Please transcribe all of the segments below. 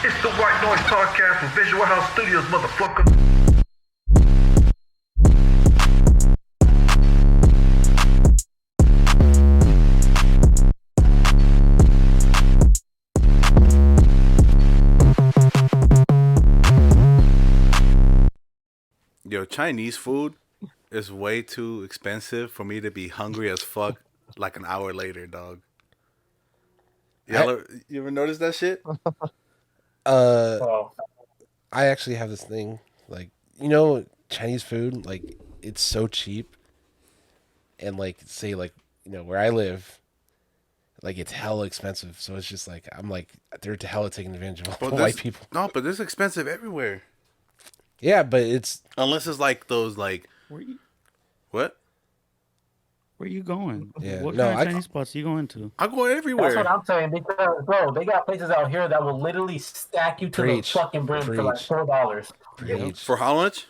It's the White Noise Podcast with Visual House Studios, motherfucker. Yo, Chinese food is way too expensive for me to be hungry as fuck like an hour later, dog. You ever notice that shit? I actually have this thing, like, Chinese food, like, it's so cheap, and like, say, like, where I live, like, it's hella expensive, so it's just like, I'm like, they're hella taking advantage of all the white people. No, but it's expensive everywhere. Yeah, but it's unless it's like those like what? Where you going? Yeah, what kind of Chinese spots you going to? I go everywhere. That's what I'm saying, because bro, they got places out here that will literally stack you to the fucking brim for like $4. For how much?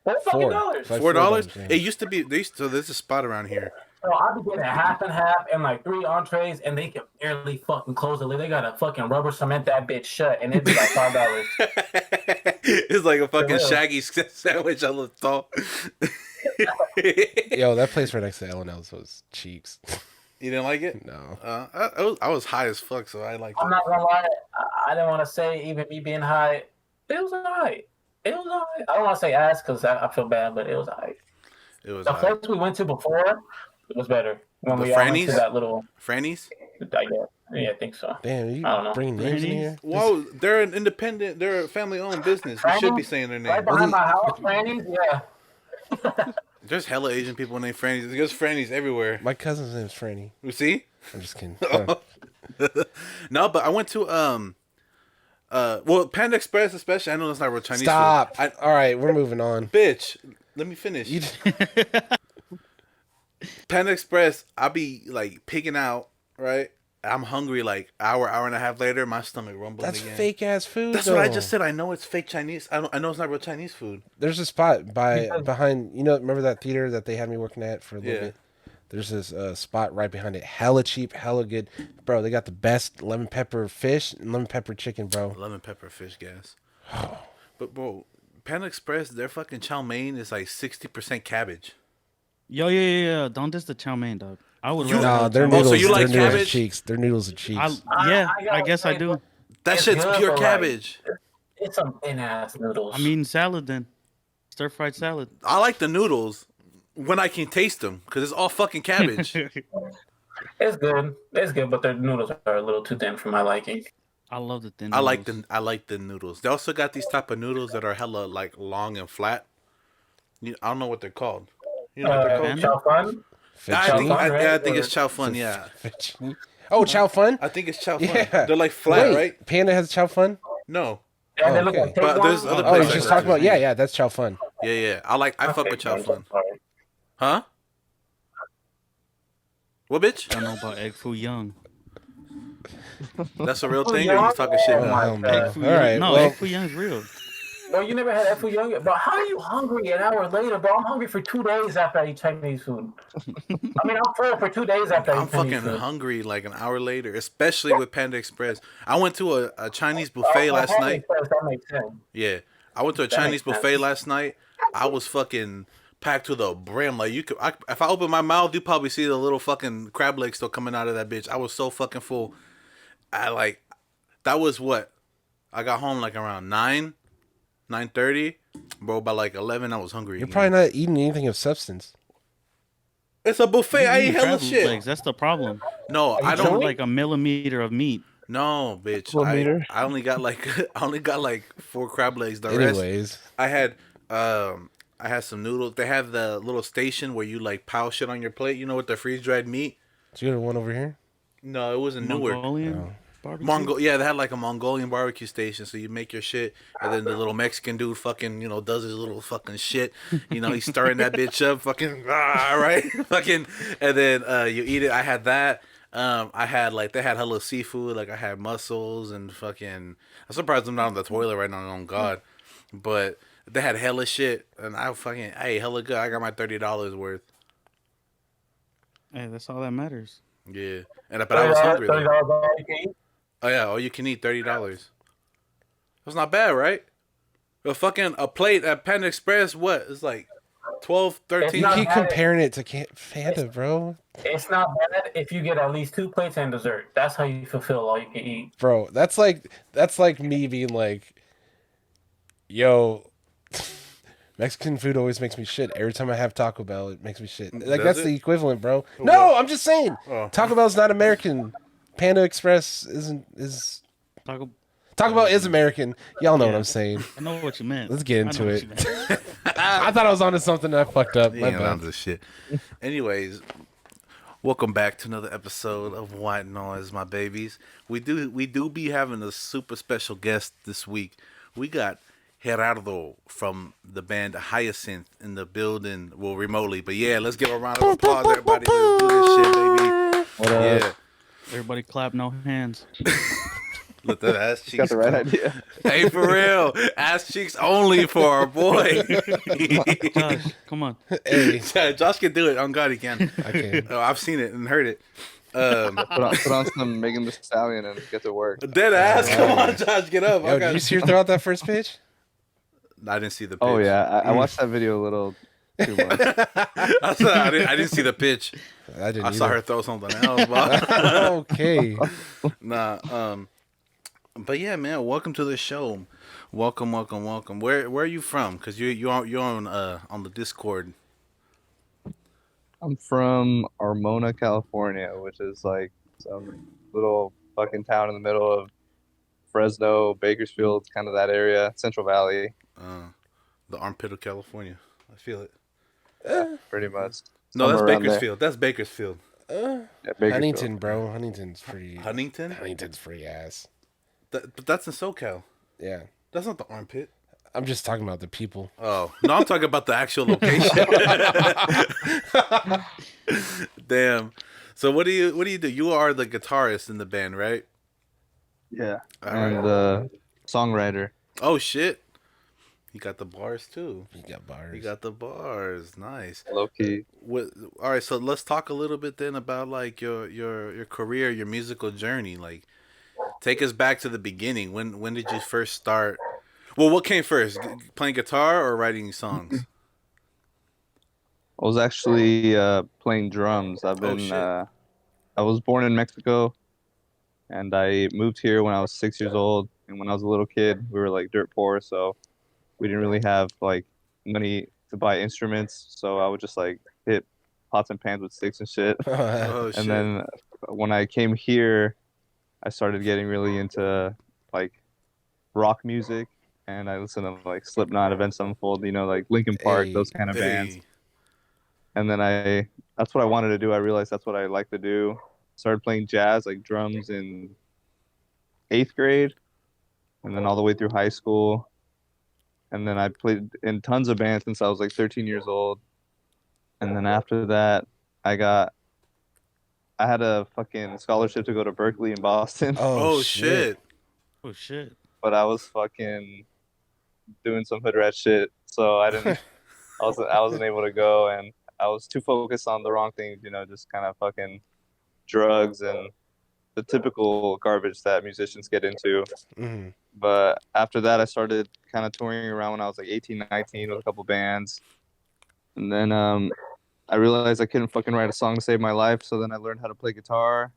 $4. $4? Yeah. It used to be. So there's a spot around here. Bro, I'll be getting half and half and like 3 entrees, and they can barely fucking close the lid. They gotta fucking rubber cement that bitch shut, and it'd be like $5. It's like a fucking Shaggy sandwich on the top. Yo, that place right next to L&L's was cheeks. You didn't like it? No. I was high as fuck, so I liked it. I'm not gonna lie, I didn't want to say, even me being high, it was alright. It was alright. I don't want to say ass because I feel bad, but it was alright. It was the place we went to before, it was better. When the we all went to that little Franny's? Yeah, I think so. Damn, you I don't know. bringing names in here? Whoa, they're an independent, they're a family-owned business. You should be saying their name. Right behind my house, Franny's, yeah. There's hella Asian people named Franny's. There's Franny's everywhere. My cousin's name is Franny. You see? I'm just kidding. No, but I went to well, Panda Express especially. I know that's not real Chinese Stop. food. All right, we're moving on. Bitch, let me finish. Panda Express, I be like picking out, right? I'm hungry like hour and a half later, my stomach rumbling That's again. fake ass food. That's what I just said. I know it's fake Chinese. I know it's not real Chinese food. There's a spot behind, remember that theater that they had me working at for a little bit? There's this spot right behind it. Hella cheap, hella good. Bro, they got the best lemon pepper fish and lemon pepper chicken, bro. Lemon pepper fish gas. But bro, Panda Express, their fucking chow mein is like 60% cabbage. Yo, yeah. Don't diss the chow mein, dog. I would. No, their noodles. So you like their noodles cabbage? are cheeks. Their noodles are cheeks. I guess I do. That shit's pure cabbage. It's some thin ass noodles. I mean salad then, stir fried salad. I like the noodles when I can taste them because it's all fucking cabbage. It's good. It's good, but their noodles are a little too thin for my liking. I love the thin. I like the noodles. They also got these type of noodles that are hella like long and flat. I don't know what they're called. You know what they're called? Chow fun? I think it's chow fun. Yeah. Oh, chow fun? I think it's chow fun. Yeah. They're like flat, Wait, right? Panda has chow fun? No. Yeah, they look okay. like But there's other Oh, places. you're just talking about that's chow fun. Yeah. I fuck with chow fun. Huh? What bitch? I don't know about egg foo young. That's a real thing, or you just talking shit now? Egg foo All right. No, Well, egg foo young is real. Bro, you never had F young, bro. How are you hungry an hour later, bro? I'm hungry for 2 days after I eat Chinese food. I mean, I'm full for 2 days after I I'm eat Chinese fucking food. hungry like an hour later, especially with Panda Express. I went to a Chinese buffet last night. That makes sense. Yeah, I went to a Chinese buffet last night. I was fucking packed to the brim. Like if I open my mouth, you probably see the little fucking crab legs still coming out of that bitch. I was so fucking full. That was what? I got home like around 9:30. Bro, by like 11, I was hungry. You're probably not eating anything of substance. It's a buffet. I You eat eat hella crab shit. legs, that's the problem. No, I It's don't. like a millimeter of meat. No, bitch. Millimeter. I only got like 4 crab legs. The Anyways. rest, I had some noodles. They have the little station where you like pile shit on your plate. You know, with the freeze dried meat. Do you have one over here? No, it was in Newark. Mongolian barbecue. Yeah, they had like a Mongolian barbecue station. So you make your shit, and then the little Mexican dude fucking, does his little fucking shit. He's stirring that bitch up, fucking, right? Fucking, and then you eat it. I had that. I had they had hella seafood. Like I had mussels and fucking. I'm surprised I'm not on the toilet right now. Oh God, but they had hella shit, and I ate hella good. I got my $30 worth. Hey, that's all that matters. Yeah, but I was hungry $30 though. all you can eat. Oh yeah, all you can eat $30. That's not bad, right? A plate at Panda Express, what? It's like 12, It's 13. You not keep bad. comparing it to Fanta, bro. It's not bad if you get at least 2 plates and dessert. That's how you fulfill all you can eat. Bro, that's like me being like, yo, Mexican food always makes me shit. Every time I have Taco Bell, it makes me shit. Like Does that's it? the equivalent, bro. No, I'm just saying. Oh. Taco Bell's not American. Panda Express is Taco Bell is American. Y'all know what I'm saying. I know what you meant. Let's get I into know what it. you meant. I thought I was onto something and I fucked up. My Yeah, bad. this shit. Anyways, welcome back to another episode of White Noise, my babies. We do be having a super special guest this week. We got Gerardo from the band Hyacinth in the building, well, remotely. But yeah, let's give a round of applause, everybody. Let's do this shit, baby. What up? Yeah. Everybody clap, no hands. Let that ass cheeks. Got the right come. idea. Hey, for real. Ass cheeks only for our boy. Josh, come on. Hey, Josh can do it. On God, he can. I can. Oh, I've seen it and heard it. Put on some Megan Thee Stallion and get to work. Dead ass. Come on, Josh, get up. Yo, did you see her throw out that first pitch? I didn't see the pitch. Oh yeah, I watched that video a little too much. I didn't see the pitch. I didn't. I saw her throw something else. But Okay. nah. But yeah, man. Welcome to the show. Welcome. Where are you from? Cause you're on the Discord. I'm from Armona, California, which is like some little fucking town in the middle of Fresno, Bakersfield, kind of that area, Central Valley, The armpit of California. I feel it. pretty much. No, that's Somewhere around Bakersfield. That's Bakersfield. there. Yeah, Bakersfield. Huntington, bro. Huntington's pretty. Huntington? Huntington's free ass. But that's in SoCal. Yeah. That's not the armpit. I'm just talking about the people. Oh no, I'm talking about the actual location. Damn. So what do you do? You are the guitarist in the band, right? Yeah, All and the songwriter. Oh shit. You got the bars too. You got bars. You got the bars. Nice. Low key. All right, so let's talk a little bit then about like your career, your musical journey. Like, take us back to the beginning. When did you first start? Well, what came first, playing guitar or writing songs? I was actually playing drums. I've been. shit. I was born in Mexico, and I moved here when I was 6 years old. And when I was a little kid, we were like dirt poor, so we didn't really have like money to buy instruments. So I would just like hit pots and pans with sticks and shit. Oh shit. And then when I came here, I started getting really into like rock music, and I listened to like Slipknot, Avenged Sevenfold, like Linkin Park, Hey, those kind of bands. Hey. And then that's what I wanted to do. I realized that's what I like to do. Started playing jazz, like drums, in 8th grade, and then all the way through high school. And then I played in tons of bands since I was like 13 years old. And then after that, I had a fucking scholarship to go to Berkeley in Boston, Oh shit. Oh shit. but I was fucking doing some hood rat shit, so I wasn't able to go, and I was too focused on the wrong things, just kind of fucking drugs and the typical garbage that musicians get into. Mm-hmm. But after that, I started kind of touring around when I was like 18, 19 with a couple bands. And then I realized I couldn't fucking write a song to save my life. So then I learned how to play guitar.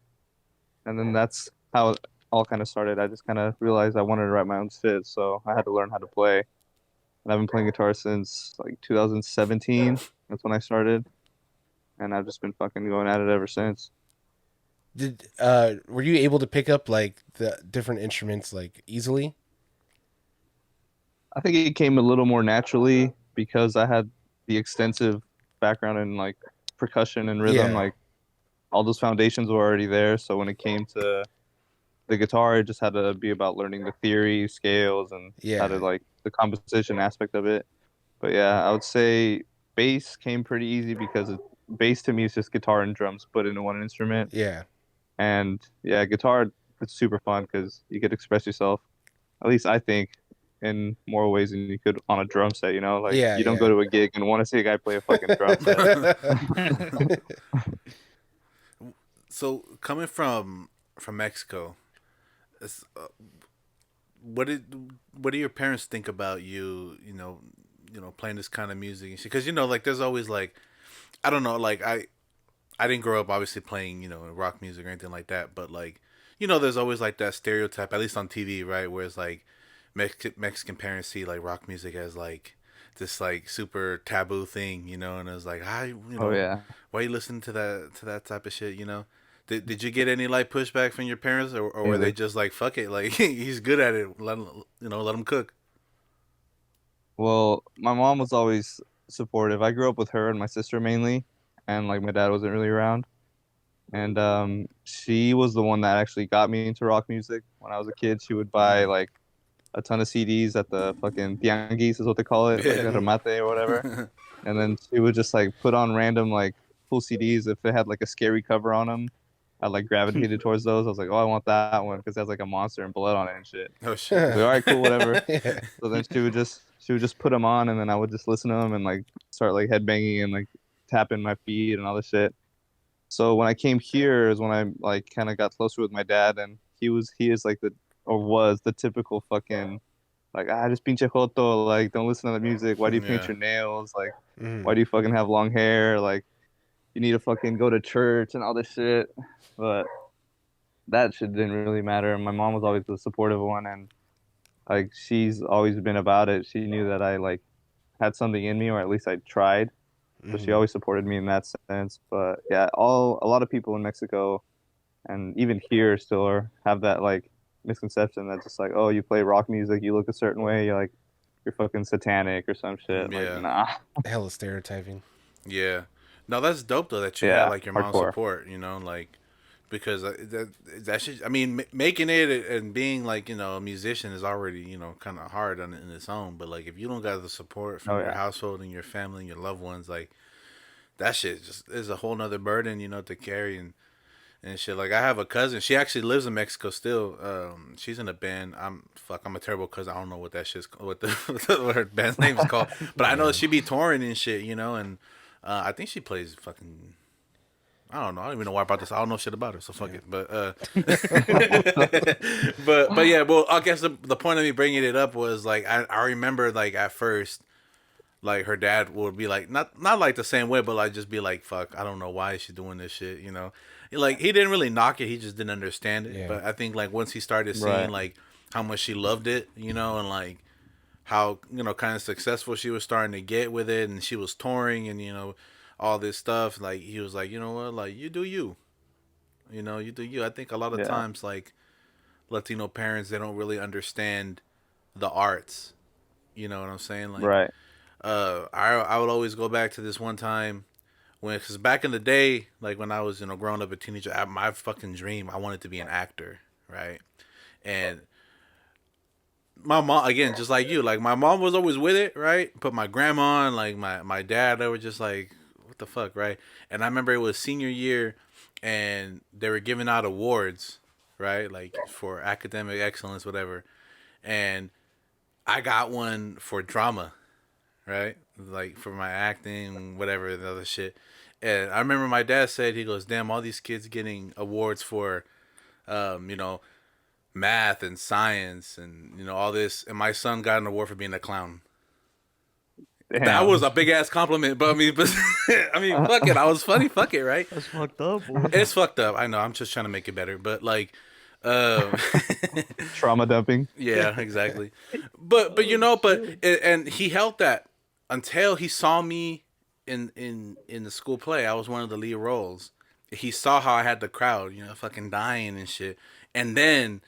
And then that's how it all kind of started. I just kind of realized I wanted to write my own shit. So I had to learn how to play. And I've been playing guitar since like 2017. That's when I started. And I've just been fucking going at it ever since. Were you able to pick up like the different instruments like easily? I think it came a little more naturally because I had the extensive background in like percussion and rhythm. Yeah. Like all those foundations were already there. So when it came to the guitar, it just had to be about learning the theory, scales, and how to like the composition aspect of it. But yeah, I would say bass came pretty easy because bass to me is just guitar and drums put into one instrument. Yeah. And yeah, guitar, it's super fun because you get to express yourself. At least I think in more ways than you could on a drum set. You don't go to a gig and want to see a guy play a fucking drum set. So coming from Mexico, it's, what did what do your parents think about you? Playing this kind of music and shit. Because like there's always like I don't know, like I didn't grow up obviously playing rock music or anything like that, but like there's always like that stereotype, at least on TV, right? Where it's like Mexican parents see like rock music as like this like super taboo thing, and it's like, Oh yeah. why you listening to that type of shit, Did you get any like pushback from your parents, or were they just like fuck it, like he's good at it, let him cook? Well, my mom was always supportive. I grew up with her and my sister mainly, and like my dad wasn't really around. And she was the one that actually got me into rock music. When I was a kid, she would buy like a ton of CDs at the fucking tianguis is what they call it, like a remate or whatever. And then she would just like put on random like cool CDs if it had like a scary cover on them. I like gravitated towards those. I was like, oh, I want that one because it has like a monster and blood on it and shit. Oh shit! Like, all right, cool, whatever. Yeah. So then she would just put them on, and then I would just listen to them and like start like headbanging and like tapping my feet and all this shit. So when I came here is when I like kind of got closer with my dad, and he is like was the typical fucking like just pinche joto, like don't listen to the music. Why do you paint your nails? Like why do you fucking have long hair? Like you need to fucking go to church and all this shit. But that shit didn't really matter. My mom was always the supportive one, and like she's always been about it. She knew that I like had something in me, or at least I tried. So she always supported me in that sense. But yeah, a lot of people in Mexico and even here still have that like misconception that just like, oh, you play rock music, you look a certain way, you're fucking satanic or some shit. Yeah. Like, nah. Hella stereotyping. Yeah. No, that's dope though that you Yeah, had like your mom's hardcore. support, like because that shit. I mean, making it and being like a musician is already kind of hard in its own. But like if you don't got the support from your household and your family and your loved ones, like that shit just is a whole nother burden, to carry and shit. Like I have a cousin. She actually lives in Mexico still. She's in a band. I'm a terrible cousin. I don't know what that shit's what her band's name is called. But I know she be touring and shit, and I think she plays fucking. I don't know. I don't even know why I brought this. I don't know shit about her, so fuck it. But but yeah. Well, I guess the point of me bringing it up was like I remember like at first, like her dad would be like not like the same way, but like just be like, fuck, I don't know why is she doing this shit, Like he didn't really knock it, he just didn't understand it. Yeah. But I think like once he started seeing like how much she loved it, and like how kind of successful she was starting to get with it, and she was touring and all this stuff, like he was like, you know what, like you do you, you do you. I think a lot of times like Latino parents, they don't really understand the arts, you know what I'm saying, like Right. I would always go back to this one time because back in the day, like when I was growing up a teenager, my fucking dream, I wanted to be an actor, right? And my mom, again, just like you, like my mom was always with it, right? But my grandma and like my dad, they were just like, what the fuck, right? And I remember it was senior year and they were giving out awards, right? Like for academic excellence, whatever. And I got one for drama, right? Like for my acting, whatever, the other shit. And I remember my dad said, he goes, damn, all these kids getting awards for, math and science and, all this. And my son got an award for being a clown. Damn. That was a big ass compliment, but I mean, fuck it. I was funny. Fuck it, right? That's fucked up. Boy. It's fucked up. I know. I'm just trying to make it better, but like, Trauma dumping. yeah, exactly. But and he held that until he saw me in the school play. I was one of the lead roles. He saw how I had the crowd, fucking dying and shit. And then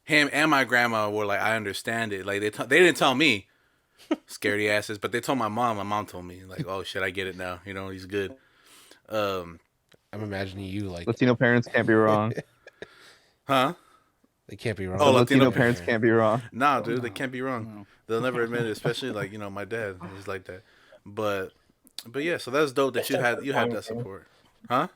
him and my grandma were like, I understand it. Like they didn't tell me, scaredy asses, but they told my mom. My mom told me like, oh shit, I get it now. He's good. I'm imagining you like Latino parents can't be wrong. Huh? they can't be wrong. Oh, Latino parents can't be wrong. Nah, dude, they can't be wrong. They'll never admit it, especially like my dad. He's like that. But yeah, so that's dope that you had that support, huh?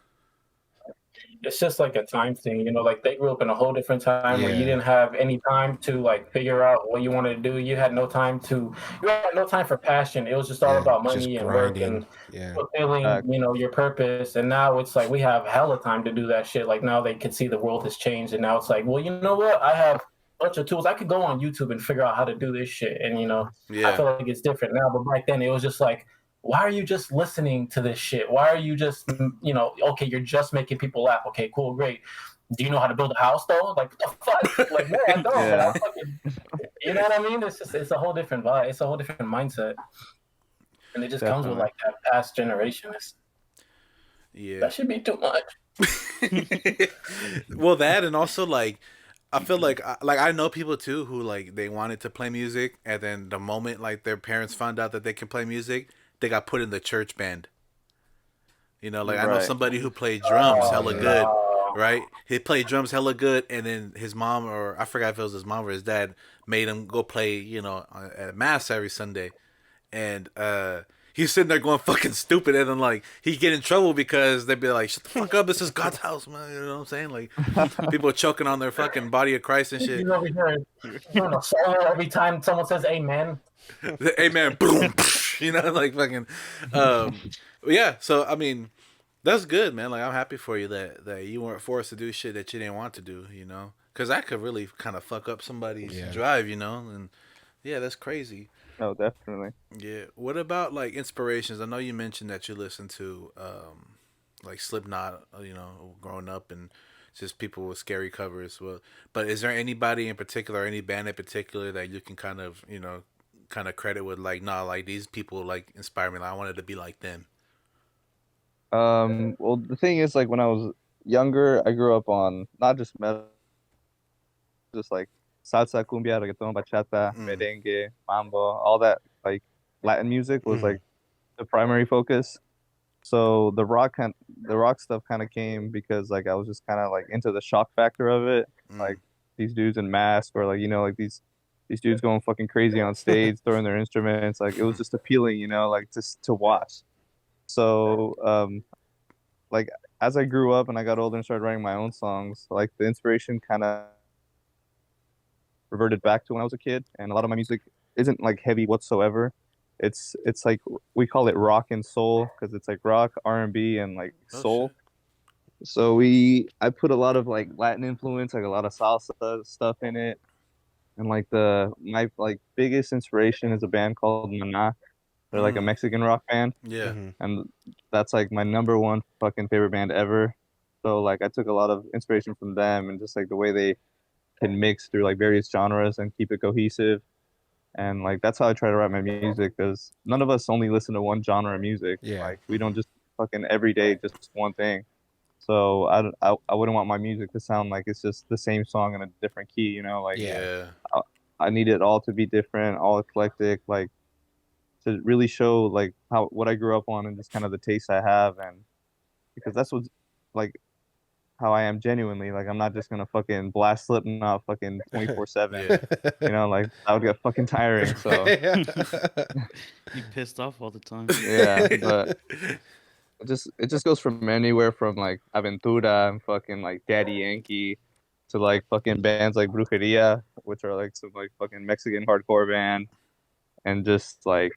it's just like a time thing, you know, like they grew up in a whole different time where you Yeah. didn't have any time to like figure out what you wanted to do. You had no time for passion. It was just all Yeah. about Just money and work grinding. and Yeah. fulfilling, you know, your purpose. And now it's like we have hella time to do that shit. Like now they can see the world has changed and now it's like, well, you know what? I have a bunch of tools. I could go on YouTube and figure out how to do this shit. And you know, I Yeah. feel like it's different now, but back then it was just like, why are you just listening to this shit? Why are you just, you know, okay, you're just making people laugh. Okay, cool, great. Do you know how to build a house though? Like, what the fuck? Like, no, I don't. But I Yeah. fucking, you know what I mean? It's a whole different vibe. It's a whole different mindset. And it just comes with Definitely. like that past generation. Yeah. That should be too much. Well, that and also like I feel like I know people too who like they wanted to play music and then the moment like their parents found out that they can play music, they got put in the church band. You know, like I know Right. somebody who played drums hella yeah. good, right? He played drums hella good, and then his mom or I forgot if it was his mom or his dad made him go play, you know, at mass every Sunday, and he's sitting there going fucking stupid, and then like he get in trouble because they'd be like, "Shut the fuck up! This is God's house, man." You know what I'm saying? Like people choking on their fucking body of Christ and shit. He's over here doing a solo every time someone says amen. Amen. Boom. You know, like fucking. Yeah. So I mean, that's good, man. Like I'm happy for you that you weren't forced to do shit that you didn't want to do. You know, because that could really kind of fuck up somebody's Yeah. drive. You know, and yeah, that's crazy. No, definitely. Yeah. What about like inspirations? I know you mentioned that you listen to like Slipknot, you know, growing up and just people with scary covers. Well, but is there anybody in particular, any band in particular that you can kind of, you know, kind of credit with like, nah, like these people like inspire me. Like I wanted to be like them. Well, the thing is, like when I was younger, I grew up on not just metal, just like salsa, cumbia, reggaeton, bachata, merengue, mambo, all that like Latin music was like the primary focus. So the rock stuff kind of came because like I was just kind of like into the shock factor of it, like these dudes in masks or like you know like these dudes going fucking crazy on stage, throwing their instruments. Like it was just appealing, you know, like just to watch. So like as I grew up and I got older and started writing my own songs, like the inspiration kind of reverted back to when I was a kid, and a lot of my music isn't like heavy whatsoever. It's like we call it rock and soul because it's like rock, R&B, and like soul. Shit. So I put a lot of like Latin influence, like a lot of salsa stuff in it, and like my like biggest inspiration is a band called Nano. They're like a Mexican rock band, Yeah. and that's like my number one fucking favorite band ever. So like I took a lot of inspiration from them and just like the way they can mix through like various genres and keep it cohesive. And like that's how I try to write my music because none of us only listen to one genre of music. Yeah. Like we don't just fucking every day just one thing. So I wouldn't want my music to sound like it's just the same song in a different key, you know? Like Yeah. I need it all to be different, all eclectic, like to really show like what I grew up on and just kind of the taste I have, and because that's what's like how I am genuinely. Like I'm not just gonna fucking blast Slipknot fucking 24/7. Yeah. You know, like that would get fucking tiring. So You pissed off all the time. yeah, but it just goes from anywhere from like Aventura and fucking like Daddy Yankee to like fucking bands like Brujeria, which are like some like fucking Mexican hardcore band, and just like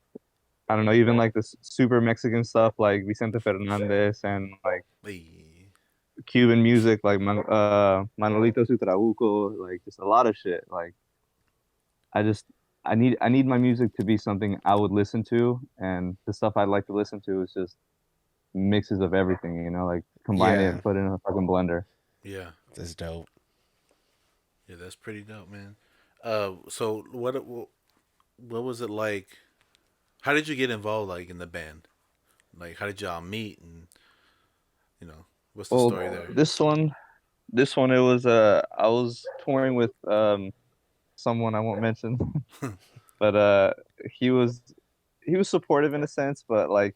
I don't know, even like this super Mexican stuff like Vicente Fernandez and like Hey. Cuban music like Manolito Sutrabuco, like just a lot of shit. Like I need my music to be something I would listen to, and the stuff I'd like to listen to is just mixes of everything, you know, like combine it Yeah. and put it in a fucking blender. Yeah. That's dope. Yeah, that's pretty dope, man. So what was it like? How did you get involved, like in the band? Like, how did y'all meet, and you know, what's the Well, story there? this one, it was I was touring with someone I won't mention, but he was supportive in a sense, but like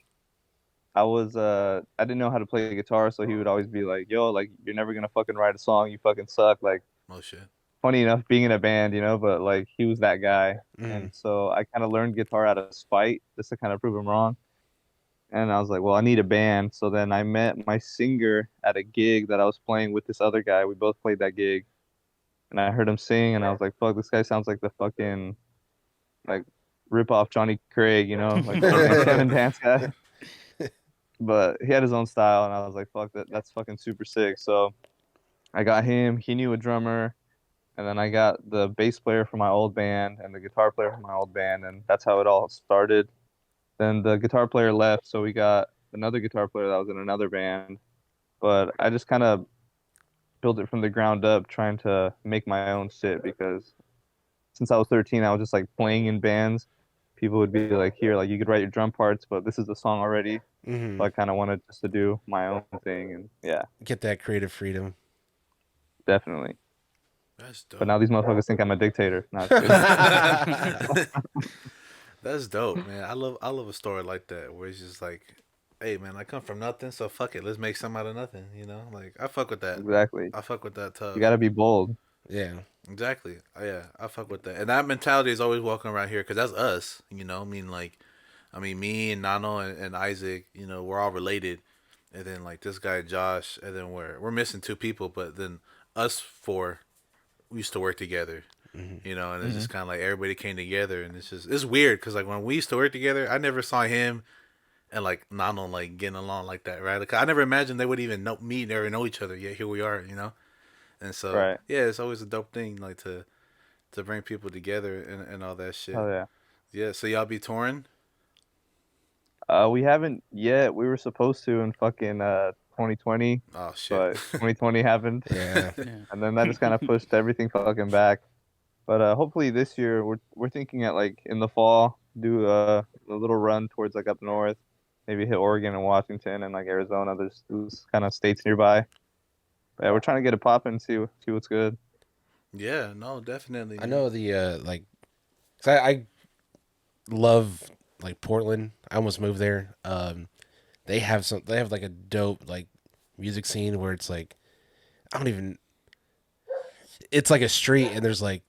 I didn't know how to play the guitar, so he would always be like, "Yo, like you're never gonna fucking write a song, you fucking suck." Like Oh shit. funny enough, being in a band, you know, but like he was that guy, and so I kind of learned guitar out of spite just to kind of prove him wrong. And I was like, well, I need a band. So then I met my singer at a gig that I was playing with this other guy. We both played that gig. And I heard him sing, and I was like, fuck, this guy sounds like the fucking, like, rip off Johnny Craig, like the Kevin Dance guy. But he had his own style, and I was like, fuck, that's fucking super sick. So I got him. He knew a drummer. And then I got the bass player from my old band and the guitar player from my old band, and that's how it all started. Then the guitar player left, so we got another guitar player that was in another band. But I just kind of built it from the ground up, trying to make my own shit, because since I was 13, I was just like playing in bands. People would be like, here, like you could write your drum parts, but this is the song already. Mm-hmm. So I kind of wanted just to do my own thing, and yeah, Get that creative freedom. definitely. That's dope. But now these motherfuckers think I'm a dictator. Nah, That's dope, man. I love a story like that where it's just like, hey, man, I come from nothing, so fuck it, let's make something out of nothing. Like I fuck with that. exactly. I fuck with that tough. You gotta be bold. Yeah. Exactly. Yeah, I fuck with that, and that mentality is always welcome around here because that's us. I mean, me and Nano and Isaac, we're all related, and then like this guy Josh, and then we're missing 2 people, but then us 4, we used to work together. And it's just kind of like everybody came together, and it's weird because like when we used to work together, I never saw him and like Nano like getting along like that, right? Like I never imagined they would even meet, never know each other. Yet here we are, And so Right. yeah, it's always a dope thing like to bring people together and all that shit. Oh yeah. Yeah, so y'all be touring? We haven't yet. We were supposed to in fucking 2020, Oh shit. but 2020 happened, Yeah. and then that just kind of pushed everything fucking back. But hopefully this year we're thinking at like in the fall do a little run towards like up north, maybe hit Oregon and Washington and like Arizona. There's those kind of states nearby. But yeah, we're trying to get it popping, see what's good. Yeah, no, definitely. I know the like, 'cause I love like Portland. I almost moved there. They have like a dope like music scene where it's like it's like a street and there's like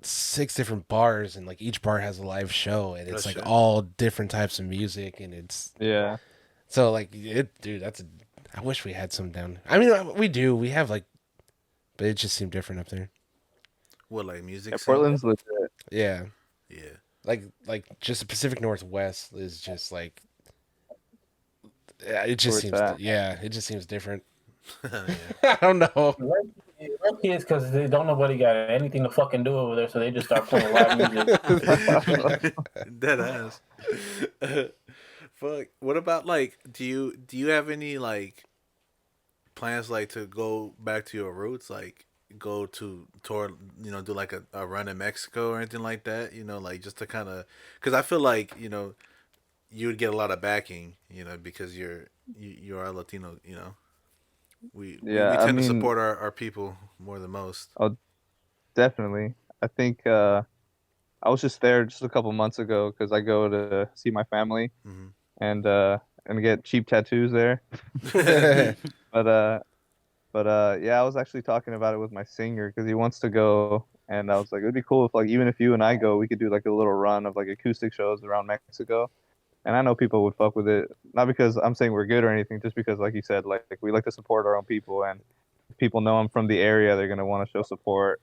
6 different bars and like each bar has a live show and it's Oh, like shit. all different types of music and it's Yeah. so like dude, I wish we had some down. I mean, we do. We have like, but it just seemed different up there. What, like music? Yeah, scene? Portland's legit. Yeah. Yeah. Like just the Pacific Northwest is just like it just Where seems it's at. it just seems different. Yeah. I don't know. Lucky is because they don't nobody got anything to fucking do over there, so they just start playing live music. Dead ass. Fuck. What about like? Do you have any like plans like to go back to your roots? Like go to tour? Do like a run in Mexico or anything like that? Like just to kind of because I feel like you would get a lot of backing. Because you are Latino. We tend to support our people more than most. Oh, definitely. I think I was just there just a couple months ago because I go to see my family Mhm. and get cheap tattoos there. But yeah, I was actually talking about it with my singer because he wants to go, and I was like, it'd be cool if like even if you and I go, we could do like a little run of like acoustic shows around Mexico. And I know people would fuck with it, not because I'm saying we're good or anything, just because, like you said, like we like to support our own people, and if people know I'm from the area, they're gonna want to show support.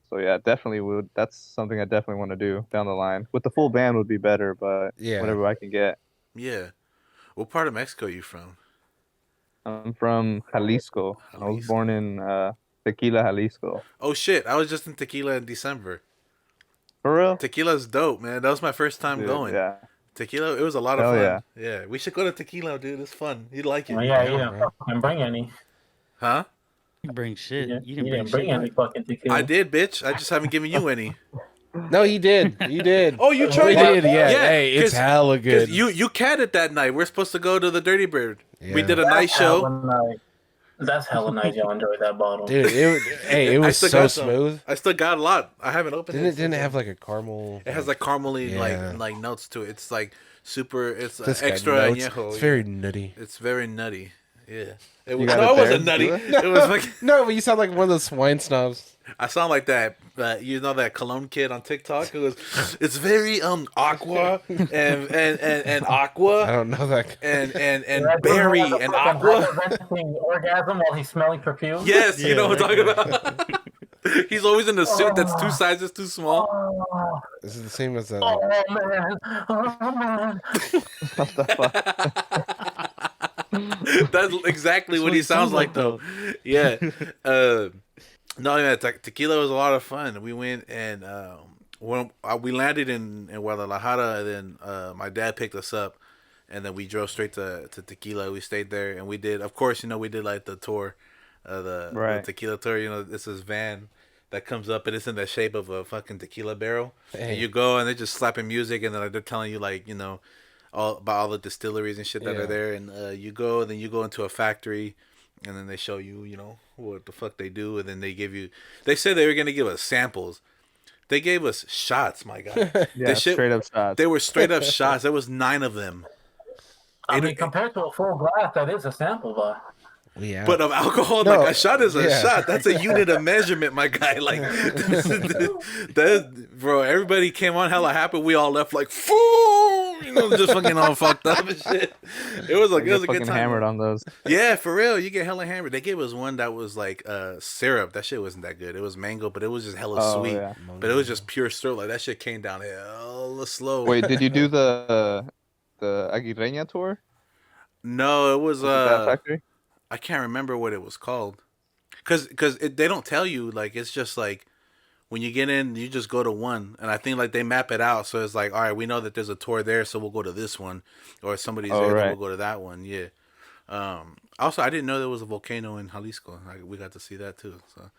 So yeah, definitely would. That's something I definitely want to do down the line. With the full band would be better, but Yeah. whatever I can get. Yeah. What part of Mexico are you from? I'm from Jalisco. I was Jalisco. born in Tequila, Jalisco. Oh shit! I was just in Tequila in December. For real? Tequila's dope, man. That was my first time Dude, going. yeah. Tequila, it was a lot of Hell fun. yeah. Yeah, we should go to Tequila, dude. It's fun. You'd like it. Well, yeah, you didn't fucking bring any. Huh? You didn't bring shit. You didn't bring any fucking tequila. I did, bitch. I just haven't given you any. No, he did. He did. Oh, you He tried did. it? Yeah. Yeah, Hey, it's 'cause- hella good. You catted that night. We're supposed to go to the Dirty Bird. We Yeah. did a night show. That's hella nice. Y'all enjoyed that bottle. Dude, it I was still so got some. smooth. I still got a lot. I haven't opened Didn't it. it have like a caramel? It has like caramely Yeah. like notes to it. It's like super. It's This guy extra notes. añejo. It's very nutty. It's very nutty. Yeah. It You was, got no, it it wasn't there? nutty. It was like No, but you sound like one of those wine snobs. I sound like that. You know that Cologne kid on TikTok who was. It's very aqua and I aqua don't know that. and That dude who berry has a and fucking aqua. hyperventilating orgasm while he's smelling perfume. Yes, you know what I'm Yeah, talking about. He's always in a suit that's 2 sizes too small. Oh, This is the same as that. Like, man. Oh, man. What the fuck? That's exactly what he sounds like, though. Yeah. No, yeah, tequila was a lot of fun. We went and when we landed in Guadalajara, and then my dad picked us up, and then we drove straight to Tequila. We stayed there, and we did, of course, we did like the tour, the Right. tequila tour. It's this van that comes up, and it's in the shape of a fucking tequila barrel. Hey. And you go, and they're just slapping music, and then they're telling you like all about all the distilleries and shit that Yeah. are there, and you go, and then you go into a factory. And then they show you, what the fuck they do, and then they give you. They said they were gonna give us samples. They gave us shots, my guy. Yeah, The shit- straight up shots. They were straight up shots. There was 9 of them. I mean, compared to a full glass, that is a sample, but yeah. But of alcohol, No, like a shot is a yeah. shot. That's a unit of measurement, my guy. Like, bro, everybody came on hella happy. We all left like, just fucking all fucked up and shit. It was like, I it was get a good fucking time. hammered on those. Yeah, for real. You get hella hammered. They gave us one that was like syrup. That shit wasn't that good. It was mango, but it was just hella Oh, sweet. yeah. But it was just pure syrup. Like that shit came down hella slow. Wait, did you do the Aguirreña tour? No, it was Was it that factory? I can't remember what it was called. Cause they don't tell you, like, it's just like when you get in, you just go to one, and I think like they map it out, so it's like, all right, we know that there's a tour there, so we'll go to this one, or if somebody's there, then right. we'll go to that one. Yeah. Also, I didn't know there was a volcano in Jalisco. We got to see that too. So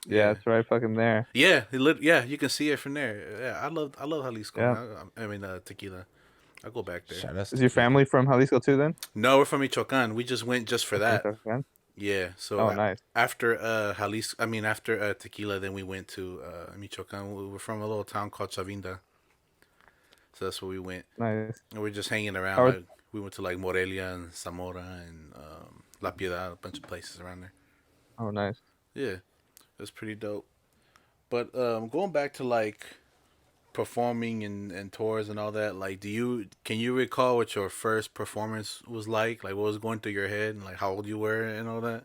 Yeah, it's right fucking there. yeah, you can see it from there. Yeah, I love Jalisco. Yeah. I mean tequila. I go back there. Shout out Is your family from Jalisco too then? No, we're from Michoacan. We just went just for that. Okay. Yeah. So Oh, nice. after Jalisco, after tequila, then we went to Michoacan. We were from a little town called Chavinda. So that's where we went. Nice. And we're just hanging around. How are- Like, we went to like Morelia and Zamora and La Piedad, a bunch of places around there. Oh, nice. Yeah, it was pretty dope. But going back to like performing and tours and all that, like, can you recall what your first performance was like? Like, what was going through your head and like how old you were and all that?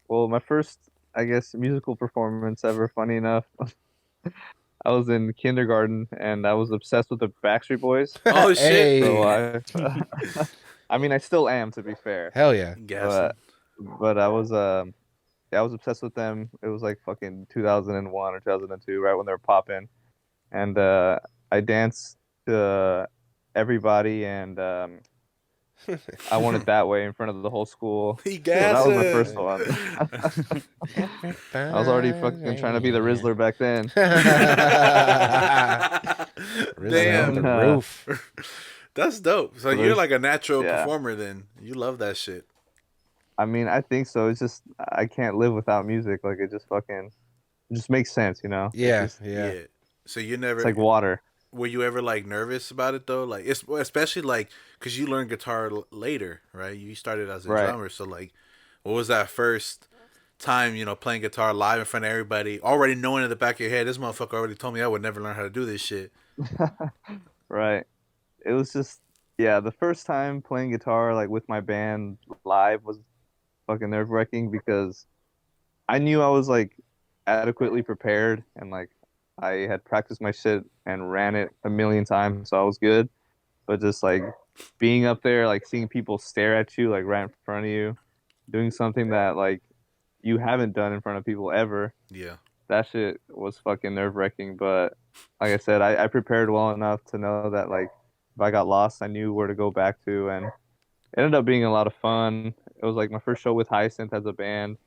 Well, my first, I guess, musical performance ever, funny enough, I was in kindergarten and I was obsessed with the Backstreet Boys. Oh Hey. shit! So I mean, I still am, to be fair. Hell yeah. Gassing. But I was I was obsessed with them. It was like fucking 2001 or 2002, right when they were popping, and I danced to Everybody and I Want It That Way in front of the whole school. He So that was my first gassing. one. I was already fucking trying to be the Rizzler back then. Rizzler on the Damn. roof. That's dope. So Well, you're there's- like a natural yeah. performer then. You love that shit. I mean, I think so. It's just I can't live without music. Like it just makes sense, you know? Yeah, It's, just- yeah. So you never it's like water. were you ever like nervous about it though? Like especially like because you learned guitar later, right? You started as a Right. drummer, so like, what was that first time playing guitar live in front of everybody, already knowing in the back of your head, this motherfucker already told me I would never learn how to do this shit. Right. It was just yeah, the first time playing guitar like with my band live was fucking nerve-wracking because I knew I was like adequately prepared and like I had practiced my shit and ran it a million times, so I was good. But just like being up there, like seeing people stare at you like right in front of you, doing something that like you haven't done in front of people ever, Yeah. that shit was fucking nerve-wracking. But like I said, I prepared well enough to know that like if I got lost, I knew where to go back to, and it ended up being a lot of fun. It was like my first show with Hyacinth as a band,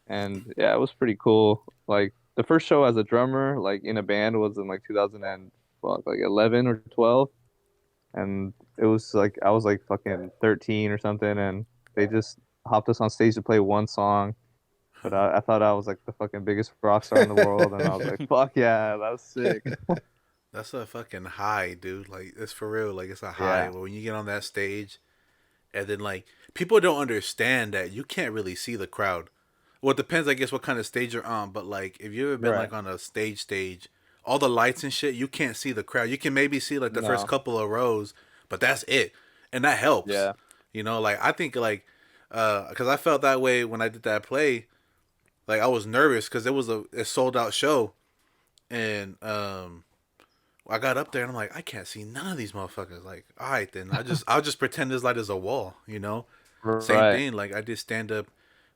and yeah, it was pretty cool. Like the first show as a drummer, like in a band, was in like 2011 or 12, and it was like I was like fucking 13 or something, and they just hopped us on stage to play one song. But I thought I was like the fucking biggest rock star in the world, and I was like, fuck yeah, that was sick. That's a fucking high, dude. Like, it's for real. Like, it's a high. Yeah. When you get on that stage, and then, like, people don't understand that you can't really see the crowd. Well, it depends, I guess, what kind of stage you're on. But like, if you've ever been Right. like on a stage, all the lights and shit, you can't see the crowd. You can maybe see like the No. first couple of rows, but that's it, and that helps. Yeah. You know, like I think like, because I felt that way when I did that play. Like I was nervous because it was a sold out show, and I got up there and I'm like, I can't see none of these motherfuckers. Like, all right, then I'll just pretend this light is a wall, you know. Same Right. thing. Like I did stand up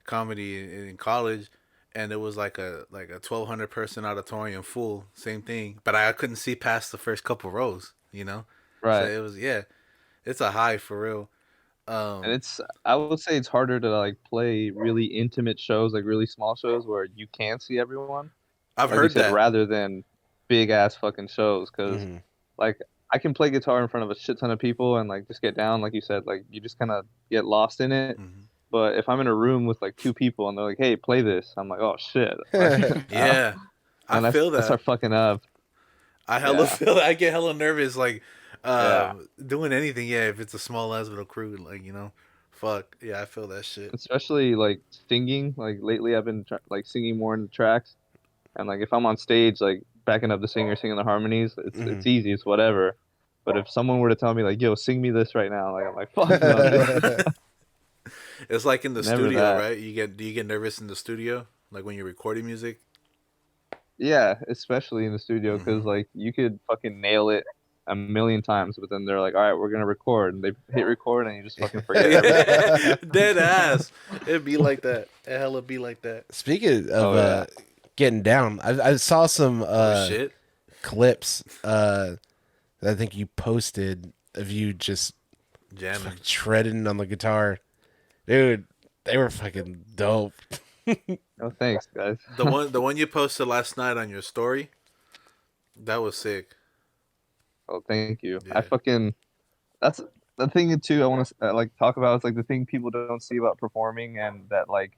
comedy in college, and it was like a 1,200 person auditorium full. Same thing, but I couldn't see past the first couple rows, you know. Right. So it was it's a high for real. And I would say it's harder to like play really intimate shows, like really small shows where you can see everyone. I've Like you heard said, that. rather than big ass fucking shows, because Mhm. like I can play guitar in front of a shit ton of people and like just get down, like you said, like you just kind of get lost in it. Mhm. But if I'm in a room with like two people and they're like, "Hey, play this," I'm like, "Oh shit!" Like, Yeah, and I feel I that. start fucking up. I hella Yeah. feel that. I get hella nervous, like Yeah. doing anything. Yeah, if it's a small ass little crew, like you know, fuck. Yeah, I feel that shit. Especially like singing. Like lately, I've been like singing more in the tracks, and like if I'm on stage, like backing up the singer, singing the harmonies, it's easy, it's whatever. But if someone were to tell me like, "Yo, sing me this right now," like I'm like, "Fuck no." dude." It's like in the Never studio, that. right? Do you get nervous in the studio, like when you're recording music? Yeah, especially in the studio, because Mm-hmm. like you could fucking nail it a million times, but then they're like, "All right, we're gonna record," and they hit record, and you just fucking forget everything. Dead ass. It'd be like that. It hella be like that. Speaking of Oh, yeah. getting down, I saw some Oh shit. clips that I think you posted of you just Jamming. fucking shredding on the guitar. Dude, they were fucking dope. Oh, thanks, guys. The one you posted last night on your story, that was sick. Oh, thank you. Yeah. I fucking that's the thing too. I want to like talk about. It's like the thing people don't see about performing, and that like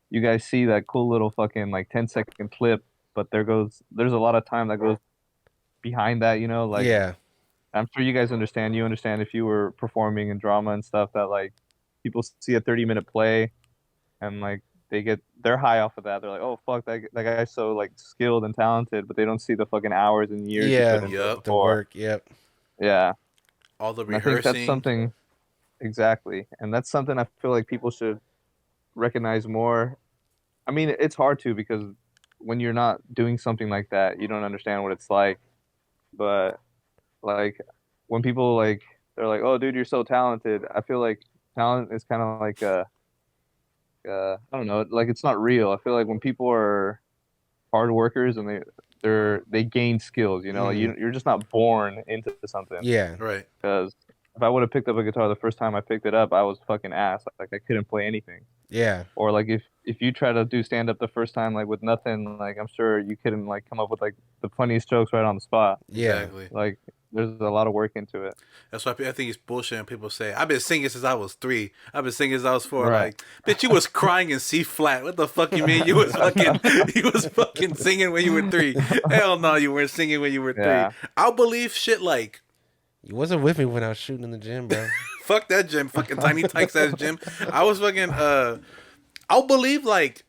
you guys see that cool little fucking like 10-second clip, but there's a lot of time that goes behind that. You know, like Yeah. I'm sure you guys understand. You understand if you were performing in drama and stuff that like people see a 30-minute play and like they're high off of that. They're like, oh fuck, that guy's so like skilled and talented, but they don't see the fucking hours and years you Yeah. put into Yup. it The before. work, yep. Yeah, All the and I think rehearsing. that's something exactly, and that's something I feel like people should recognize more. I mean, it's hard to because when you're not doing something like that, you don't understand what it's like. But like when people like they're like, "Oh, dude, you're so talented." I feel like talent is kind of like I don't know, like it's not real. I feel like when people are hard workers and they gain skills, you know, like you're just not born into something. Yeah. Right. Because if I would have picked up a guitar the first time I picked it up, I was fucking ass. Like I couldn't play anything. Yeah. Or like if you try to do stand up the first time like with nothing, like I'm sure you couldn't like come up with like the funniest jokes right on the spot. Yeah. Exactly. Like there's a lot of work into it. That's why I think it's bullshit when people say, I've been singing since I was 3. I've been singing since I was 4. Right. Like, bitch, you was crying in C flat. What the fuck you mean? You was fucking singing when you were 3. Hell no, you weren't singing when you were 3. Yeah. I'll believe shit like, You wasn't with me when I was shooting in the gym, bro. fuck that gym, fucking Tiny Tykes ass gym. I was fucking, I'll believe like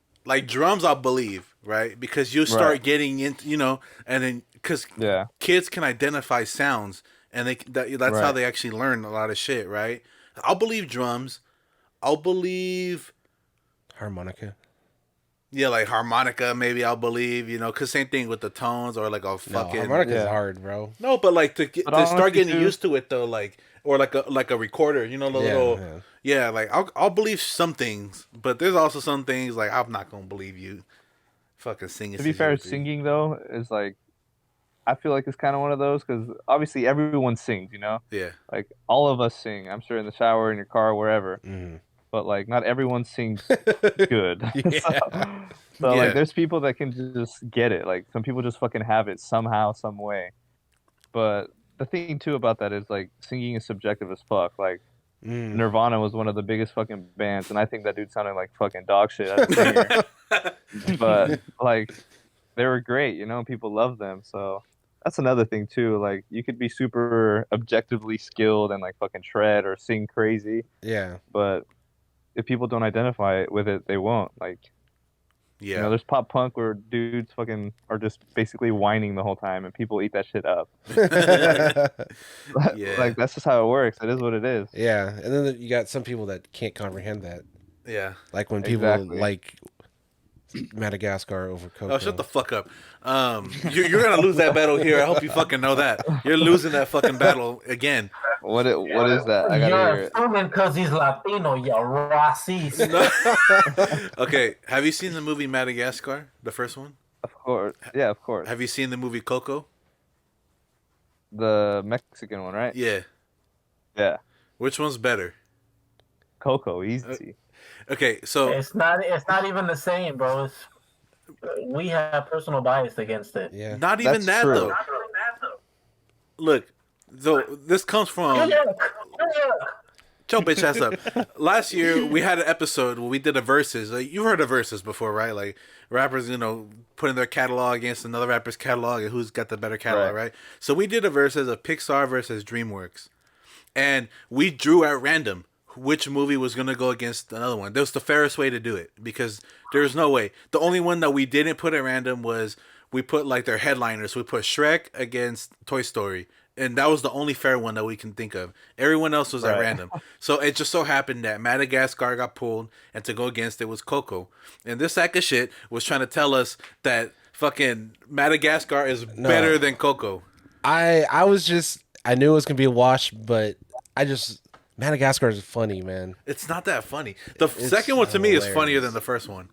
drums, I'll believe, right? Because you start Right. getting into, you know, and then, because Yeah. kids can identify sounds, and that's how Right. they actually learn a lot of shit, right? I'll believe drums. I'll believe, Harmonica. yeah, like harmonica. Maybe I'll believe, you know, because same thing with the tones or like a No, fucking harmonica's Yeah. hard, bro. no, but like to But start honestly, getting too- used to it though, like or like a recorder, you know, the little yeah, like I'll believe some things, but there's also some things like I'm not gonna believe you fucking singing. To be since you were fair, 3. singing though is like I feel like it's kind of one of those because obviously everyone sings, you know. Yeah, Like all of us sing. I'm sure in the shower, in your car, wherever. Mhm. But like not everyone sings good. Yeah. So Yeah. like there's people that can just get it. Like some people just fucking have it somehow, some way. But the thing too about that is like singing is subjective as fuck. Like Mm. Nirvana was one of the biggest fucking bands, and I think that dude sounded like fucking dog shit as a singer. But like they were great, you know, and people loved them. So that's another thing too. Like you could be super objectively skilled and like fucking shred or sing crazy, Yeah. but if people don't identify with it, they won't. Like Yeah. You know, there's pop punk where dudes fucking are just basically whining the whole time, and people eat that shit up. Yeah. Like that's just how it works. It is what it is. Yeah, and then you got some people that can't comprehend that. Yeah. Like when people Exactly. like Madagascar over Coco. Oh, shut the fuck up. You're gonna lose that battle here. I hope you fucking know that. You're losing that fucking battle again. What is that? I gotta You're hear it. assuming because he's Latino, you're racist. Okay, have you seen the movie Madagascar, the first one? Of course, yeah, of course. Have you seen the movie Coco? The Mexican one, right? Yeah. Yeah. Which one's better? Coco, easy. Okay, so It's not even the same, bro. We have personal bias against it. Yeah. not even That's that true. though. Look, so this comes from Joe bitch ass up. Last year we had an episode where we did a versus. Like, you've heard of versus before, right? Like rappers, putting their catalog against another rapper's catalog and who's got the better catalog, right? So we did a versus of Pixar versus DreamWorks, and we drew at random which movie was gonna go against another one. That was the fairest way to do it because there's no way. The only one that we didn't put at random was we put like their headliners. We put Shrek against Toy Story. And that was the only fair one that we can think of. Everyone else was at random. So it just so happened that Madagascar got pulled, and to go against it was Coco. And this sack of shit was trying to tell us that fucking Madagascar is better than Coco. I knew it was gonna be a wash, but Madagascar is funny, man. It's not that funny. The second one to me is funnier than the first one.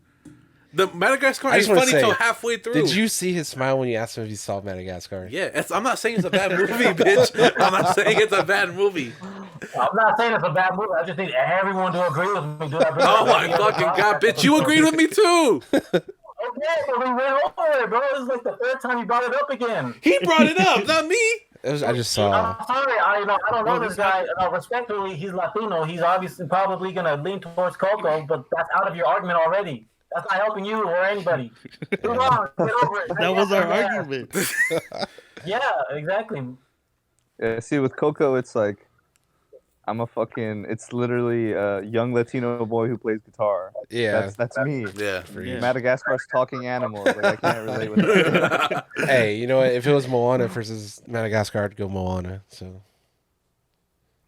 The Madagascar I ain't just wanna funny say, till halfway through. Did you see his smile when you asked him if he saw Madagascar? Yeah, I'm not saying it's a bad movie, bitch. I'm not saying it's a bad movie. I'm not saying it's a bad movie. I just need everyone to agree with me. Oh my fucking god, bitch! You agreed with me too. Okay, but we went over it, bro. This is like the third time you brought it up again. He brought it up, not me. I just saw. I'm sorry, I don't know this guy. Respectfully, he's Latino. He's obviously probably gonna lean towards Coco, but that's out of your argument already. That's not helping you or anybody. Move on, get over it. That was our argument. Yeah, exactly. Yeah, see, with Coco, it's like it's literally a young Latino boy who plays guitar. Yeah, That's me. Yeah. Yeah. Madagascar's talking animals. Like I can't relate with that. Hey, you know what? If it was Moana versus Madagascar, I'd go Moana. So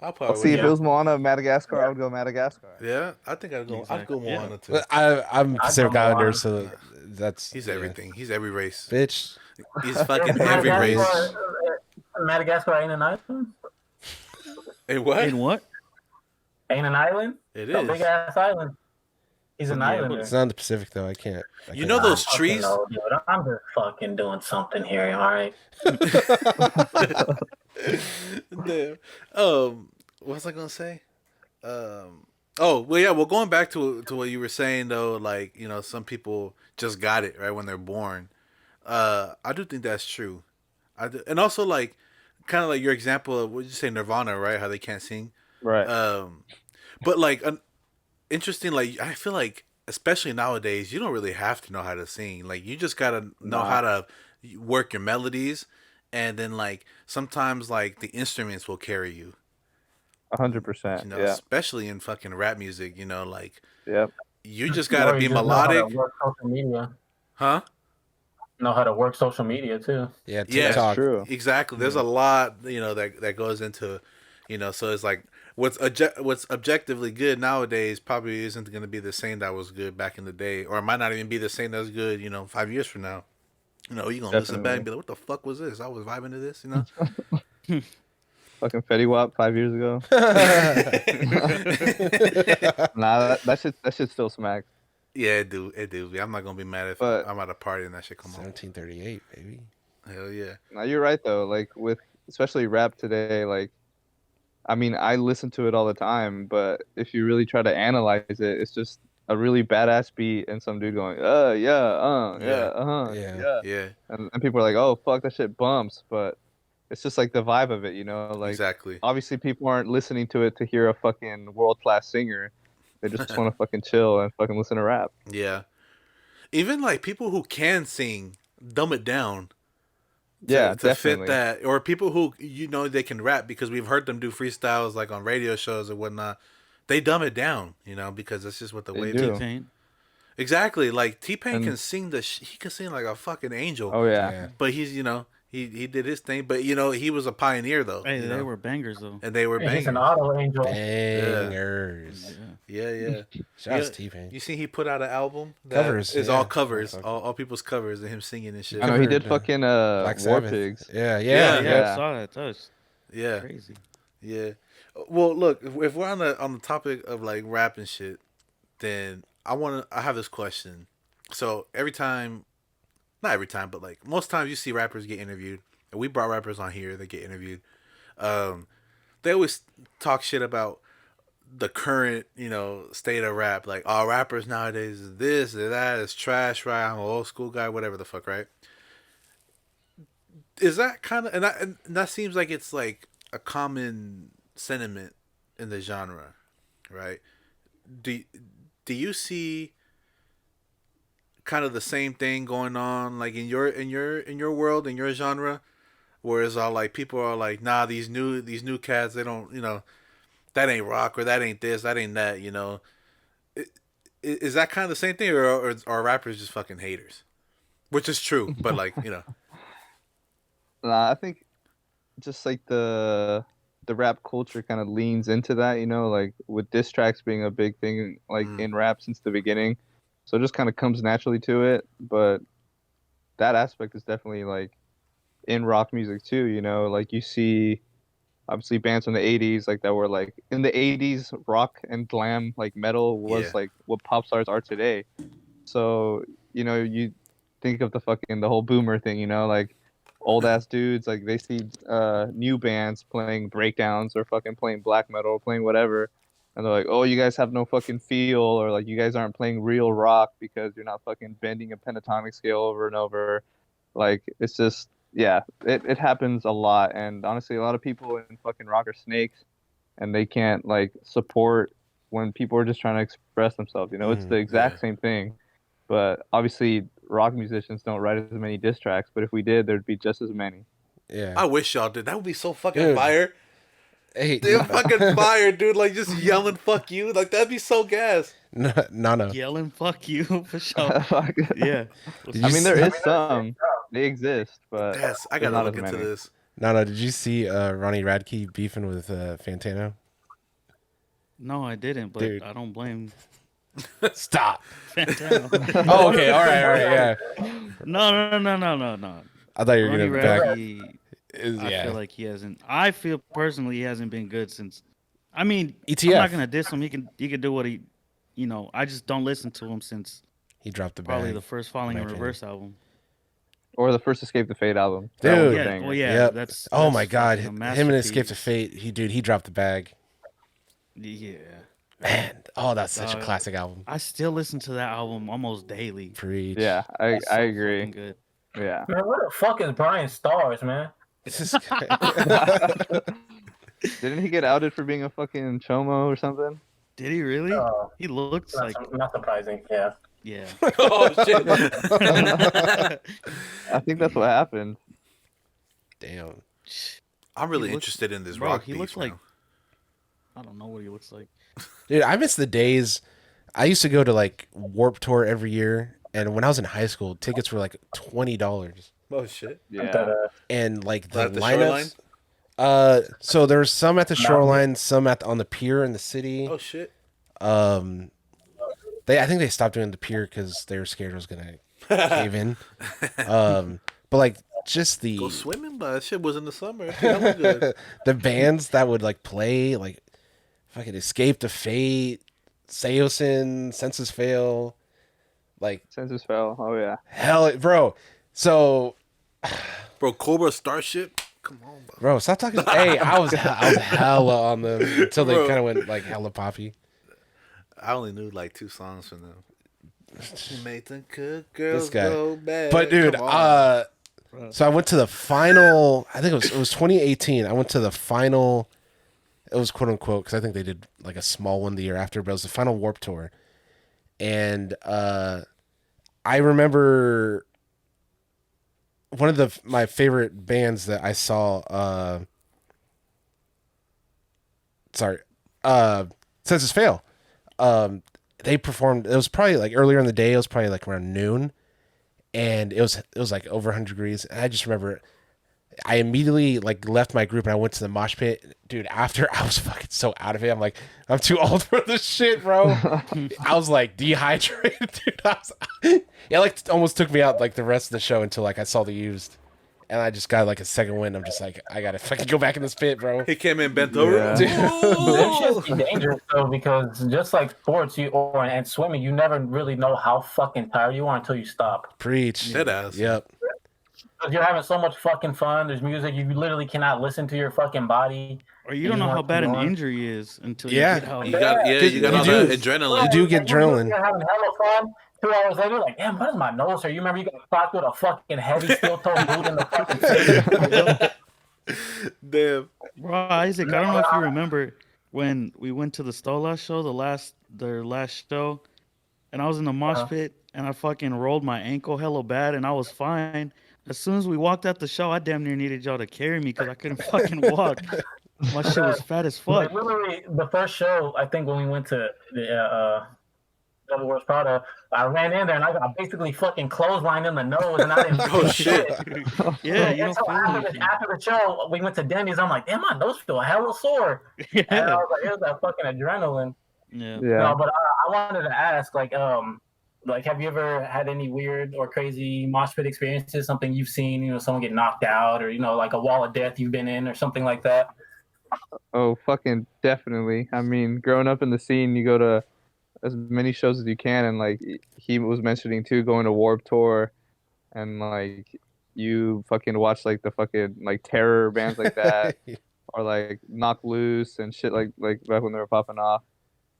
I'll probably See, if it was Moana, Madagascar, I would go Madagascar. Yeah, I think I'd go. I'd go Moana too. but I'm Pacific go Islander, Moana. so that's He's everything. He's every race. bitch. He's fucking every race. Madagascar ain't an island. Hey, what? In what? Ain't an island. It It's a big is. ass island. He's an islander. It's not in the Pacific though. I can't. You know those Fucking trees? no, dude. I'm just fucking doing something here. All right. Damn. What was I gonna say? Oh, well, yeah. Well, going back to what you were saying though, like some people just got it right when they're born. I do think that's true. And also like, kind of like your example of what you say Nirvana, right? How they can't sing. Right. But like interesting. Like I feel like, especially nowadays, you don't really have to know how to sing. Like you just gotta know how to work your melodies, and then like sometimes like the instruments will carry you. 100%. Yeah. Especially in fucking rap music. Like Yep. you just gotta Or be you just know how to melodic, work social media. huh? Know how to work social media too. Yeah, Yeah, TikTok. True. Exactly. There's a lot, that goes into, so it's like what's objectively good nowadays probably isn't going to be the same that was good back in the day, or it might not even be the same that's good, 5 years from now. You're going to listen back and be like, what the fuck was this? I was vibing to this, Fucking Fetty Wap 5 years ago. Nah, that shit still smacks. Yeah, it do. I'm not going to be mad if But- I'm at a party and that shit come on. 1738, baby. Hell yeah. Now you're right though. Like with especially rap today, like I mean, I listen to it all the time, but if you really try to analyze it, it's just a really badass beat and some dude going, yeah, Yeah. Yeah, and people are like, oh fuck, that shit bumps, but it's just like the vibe of it, like exactly. obviously people aren't listening to it to hear a fucking world class singer. They just want to fucking chill and fucking listen to rap. Yeah. Even like people who can sing, dumb it down. Yeah, to fit definitely. that, or people who they can rap because we've heard them do freestyles like on radio shows or whatnot. They dumb it down, because it's just what the They way do. it is. T-Pain. Exactly. Like T-Pain And- can sing he can sing like a fucking angel. Oh yeah. But he's, he did his thing. But he was a pioneer though. Hey, you they know? were bangers though. And they were He's an bangers. auto angel. Bangers. Yeah. Yeah. Shout out You- to T-Pain. You see, he put out an album that Covers, is yeah. all covers, all people's covers, and him singing and shit. I know he did Covered, fucking Black War Sabbath. Pigs. Yeah. Yeah. I saw that. That was Yeah, crazy. yeah. Well, look, if we're on the topic of like rap and shit, then I have this question. So not every time, but like most times you see rappers get interviewed, and we brought rappers on here that get interviewed. They always talk shit about the current, state of rap. Like, all rappers nowadays is this or that, is trash, right? I'm an old school guy, whatever the fuck, right? Is that kind of, and that seems like it's like a common sentiment in the genre, right? Do you see kind of the same thing going on like in your world, in your genre, where it's all like people are like, nah, these new cats, they don't, that ain't rock, or that ain't this, that ain't that, Is that kind of the same thing, or are rappers just fucking haters? Which is true, but like, Nah, I think just like the rap culture kind of leans into that, like with diss tracks being a big thing like in rap since the beginning. So it just kind of comes naturally to it, but that aspect is definitely like in rock music too, like you see obviously bands from the 80s like that were like in the 80s rock and glam like metal was like what pop stars are today. So, you think of the whole boomer thing, like old ass dudes, like they see new bands playing breakdowns or fucking playing black metal or playing whatever, and they're like, oh, you guys have no fucking feel, or like you guys aren't playing real rock because you're not fucking bending a pentatonic scale over and over. Like it's just it happens a lot, and honestly a lot of people in fucking rock are snakes, and they can't like support when people are just trying to express themselves. It's the exact same thing, but obviously rock musicians don't write as many diss tracks, but if we did, there'd be just as many. Yeah. I wish y'all did. That would be so fucking Dude. fire. Hey, Dude, fucking fire, dude. Like just yelling "fuck you," like that'd be so gas. Nano. Yelling "fuck you" for sure. Fuck. Yeah. I mean, there is some. They exist, but Yes, I there's gotta not look as into many. this. Nano, did you see Ronnie Radke beefing with Fantano? No, I didn't, but Dude. I don't blame Stop. Fantano. Oh, okay. All right. Yeah. No. I thought you were Ronnie gonna back. Radke, I Yeah. feel like he hasn't. I feel personally he hasn't been good since. I mean, ETF. I'm not gonna diss him. He can do what he, I just don't listen to him since He dropped the probably bag. the first Falling my in opinion. Reverse album. Or the first Escape the Fate album. That was Dude. a Yeah, banger. well, yeah, Yep. that's Oh my God, fucking a him and Escape to masterpiece. Fate. He dropped the bag. Yeah, Man, oh, that's such a Dog. classic album. I still listen to that album almost daily. Preach. Yeah, I It's so agree. fucking good. Yeah. Man, where the fuck is Brian Stars, man? This Didn't he get outed for being a fucking chomo or something? Did he really? Oh, He looks like not surprising. Yeah. yeah. Oh shit! I think that's what happened. Damn. I'm really He looks- interested in this bro, rock he beef looks like- now. I don't know what he looks like. Dude, I miss the days. I used to go to like Warp Tour every year, and when I was in high school, tickets were like $20, Oh shit! Yeah. and like the At the lineups. So there was some at the shoreline, some on the pier in the city. Oh shit! I think they stopped doing the pier because they were scared it was gonna cave in. But like just Go swimming, but that shit was in the summer. That was good. the bands that would like play like fucking Escape to Fate, Seosin, Senses Fail, like Census fell. Oh yeah. hell, bro. So, Bro, Cobra Starship. Come on, bro. bro, stop talking. Hey, I was hella on them until they Bro. kind of went like hella poppy. I only knew like 2 songs from them. You made the good girls guy. go bad. But dude, Come on. so I went to the final. I think it was 2018. I went to the final. It was quote unquote because I think they did like a small one the year after, but it was the final Warp Tour, and I remember one of my favorite bands that I saw. Census Fail. they performed. It was probably like earlier in the day. It was probably like around noon, and it was like over 100 degrees. And I just remember, I immediately like left my group and I went to the mosh pit, dude. After I was fucking so out of it. I'm like, I'm too old for this shit, bro. I was like dehydrated, dude. It like almost took me out like the rest of the show until like I saw the used. And I just got like a second wind. I'm just like, I gotta fucking go back in this pit, bro. He came in bent over. Yeah. This shit's dangerous though, because just like sports, and swimming, you never really know how fucking tired you are until you stop. Preach. Dead ass. Yep. Because you're having so much fucking fun. There's music. You literally cannot listen to your fucking body. Or you don't know how bad an injury is until Yeah. you get out. You got You all do. that adrenaline. You do get adrenaline. You're having hella fun. 2 hours later, like, damn, what is my nose hurt? You remember you got clocked with a fucking heavy steel-toe boot in the fucking face? Damn. Bro, Isaac, I don't know if you remember when we went to the Stola show, their last show, and I was in the mosh pit and I fucking rolled my ankle hella bad and I was fine. As soon as we walked out the show, I damn near needed y'all to carry me because I couldn't fucking walk. My shit was fat as Like, fuck. literally, the first show, I think when we went to the Devil Wears Prada, I ran in there and I got basically fucking clotheslined in the nose and I didn't Oh, shit. Yeah, you And don't so feel anything. after the show, we went to Denny's. I'm like, damn, my nose feel hella sore. And I Yeah. was like, it was that fucking adrenaline. Yeah. Yeah. No, but I wanted to ask, like, have you ever had any weird or crazy mosh pit experiences? Something you've seen, someone get knocked out, or like a wall of death you've been in, or something like that. Oh, fucking definitely. I mean, growing up in the scene, you go to as many shows as you can, and like he was mentioning too, going to Warped Tour, and like you fucking watch like the fucking like terror bands like that, or like Knock Loose and shit like back when they were popping off,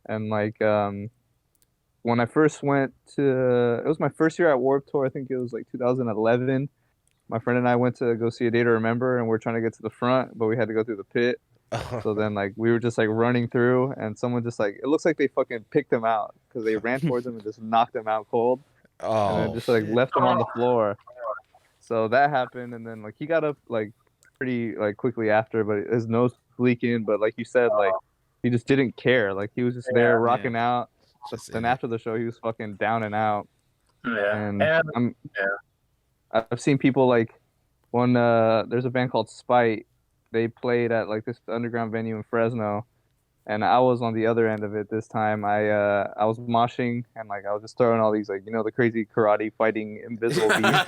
and like when I first went to, it was my first year at Warped Tour. I think it was like 2011. My friend and I went to go see A Day to Remember, and we're trying to get to the front, but we had to go through the pit. So then, like, we were just like running through, and someone just like, it looks like they fucking picked him out because they ran towards him and just knocked him out cold, and then just like left him on the floor. So that happened, and then like he got up like pretty like quickly after, but his nose was leaking. But like you said, like he just didn't care. Like he was just there rocking out. But then after the show, he was fucking down and out. Yeah. And I've seen people like when there's a band called Spite. They played at like this underground venue in Fresno, and I was on the other end of it this time. I was moshing and like I was just throwing all these like the crazy karate fighting invisible beast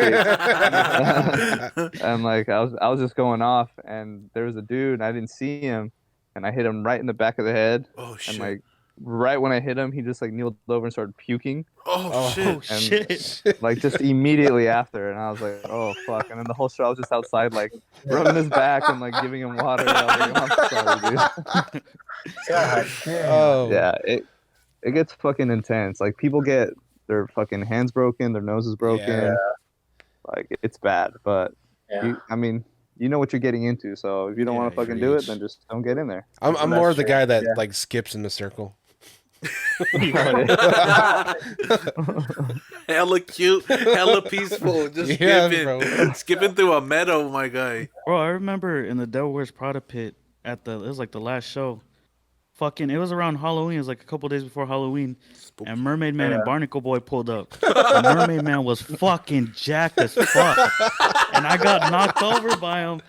and like I was just going off, and there was a dude and I didn't see him, and I hit him right in the back of the head. Oh shit. And like right when I hit him, he just like kneeled over and started puking. Oh shit. Oh, shit. Like just immediately after, and I was like, oh fuck. And then the whole show I was just outside like rubbing his back and like giving him water. I was like, I'm sorry, dude. God, Oh. Yeah, it gets fucking intense. Like people get their fucking hands broken, their noses broken. Yeah. Like it's bad, but yeah. you know what you're getting into. So if you don't Yeah, want to fucking do it, preach. then just don't get in there. I'm That's more of the true. guy that Yeah. like skips in the circle. Hella cute, hella peaceful, just Yeah, skipping, bro. skipping through a meadow, my guy. Bro, I remember in the Devil Wears Prada pit it was like the last show. Fucking, it was around Halloween. It was like a couple days before Halloween. And Mermaid Man and Barnacle Boy pulled up. The Mermaid Man was fucking jacked as fuck. And I got knocked over by him.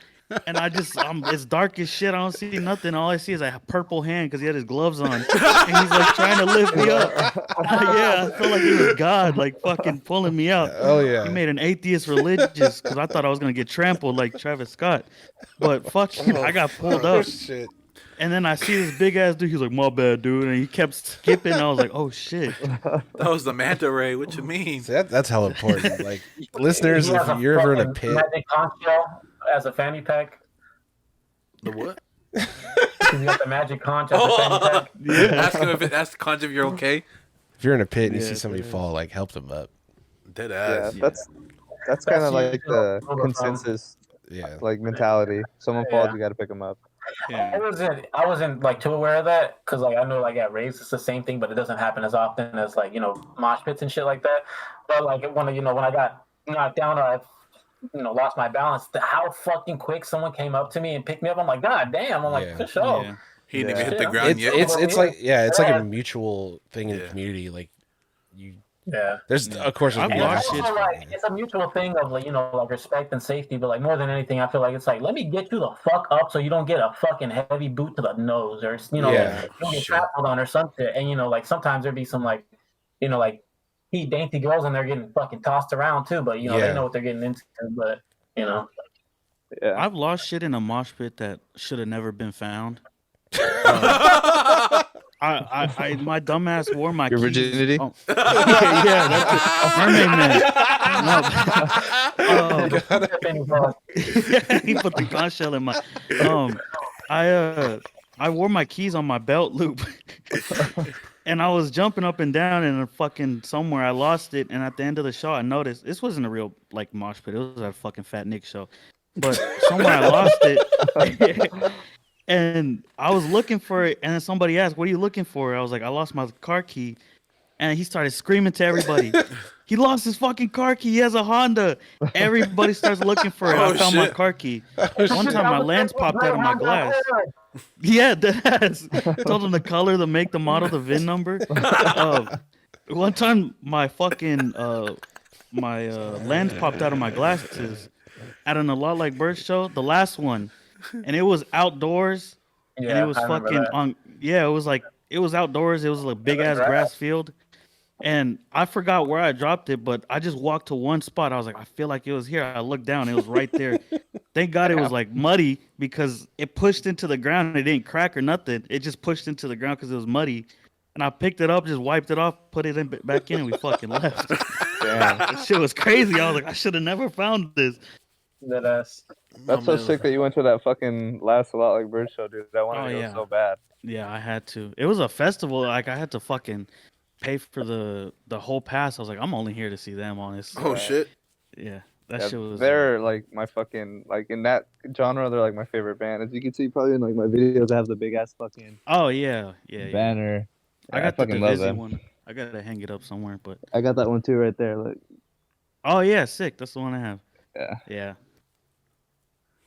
And it's dark as shit. I don't see nothing. All I see is a purple hand because he had his gloves on. And he's like trying to lift me up. Yeah, I felt like he was God, like fucking pulling me out. Oh yeah. He made an atheist religious because I thought I was going to get trampled like Travis Scott. But fucking, I got pulled Oh up. shit. And then I see this big ass dude. He's like, my bad, dude. And he kept skipping. I was like, oh shit. That was the manta ray. What you mean? See, that's hella important. Like listeners, He has if you're ever in a fucking pit, Magic conch shell as a fanny pack. The what? You got the magic conch as a fanny pack. Ask him ask the conch if you're okay. if you're in a pit and you Yeah, see somebody it is. fall, like help them up. Dead Yeah, ass. that's kind of like usually the rule of thumb. consensus Yeah. like mentality. Someone falls, you got to pick them up. Yeah. I wasn't like too aware of that because like I know like at raves it's the same thing, but it doesn't happen as often as like mosh pits and shit like that. But like when I got knocked down or I lost my balance, how fucking quick someone came up to me and picked me up. I'm like, God damn! I'm like, Yeah. for sure. Yeah. He didn't even Yeah. hit the Shit, ground yet. It's like it's like Yeah. a mutual thing in the Yeah. community. Like you, Yeah. there's Yeah. of course there's I've gonna be And lost it's assholes also shit. for like it. it's a mutual thing of like like respect and safety, but like more than anything, I feel like it's like let me get you the fuck up so you don't get a fucking heavy boot to the nose or Yeah. like, you don't get Shit. trampled on or some shit. And like sometimes there'd be some like like dainty girls and they're getting fucking tossed around too, but they Yeah. know what they're getting into. But Yeah. I've lost shit in a mosh pit that should have never been found. My dumbass wore my Your keys. virginity? Oh. Yeah, that's it. Mermaid man. He put the conch shell in my. I wore my keys on my belt loop, and I was jumping up and down in a fucking somewhere. I lost it, and at the end of the show, I noticed this wasn't a real like mosh pit. It was a fucking Fat Nick show, but somewhere I lost it. And I was looking for it, and then somebody asked, "What are you looking for?" I was like, "I lost my car key," and he started screaming to everybody, "He lost his fucking car key. He has a Honda." Everybody starts looking for it. Oh, I found my shit. car key. One time, my lens popped out of my glass. Yeah, that's. Told him the color, the make, the model, the VIN number. One time, my fucking lens popped out of my glasses at an A Lot Like Birds show, the last one, and it was outdoors, and it was I remember fucking that. on. Yeah, it was outdoors. It was a big ass grass field, and I forgot where I dropped it, but I just walked to one spot. I was like, I feel like it was here. I looked down, it was right there. Thank God it was like muddy because it pushed into the ground. It didn't crack or nothing. It just pushed into the ground because it was muddy. And I picked it up, just wiped it off, put it back in, and we fucking left. Damn. That shit was crazy. I was like, I should have never found this. That's Oh, so man. sick that you went to that fucking last A Lot Like Bird show, dude. I wanted Oh, to go yeah. so bad. Yeah, I had to. It was a festival. Like I had to fucking pay for the whole pass. I was like, I'm only here to see them. Honest. Oh shit. Yeah, that Yeah, shit was. they're like my fucking like in that genre. They're like my favorite band. As you can see, probably in like my videos, I have the big ass fucking Oh yeah. banner. I Yeah, got the fucking love Divisi them. one. I gotta hang it up somewhere, but I got that one too right there. Look, oh yeah, sick. That's the one I have. yeah, Yeah,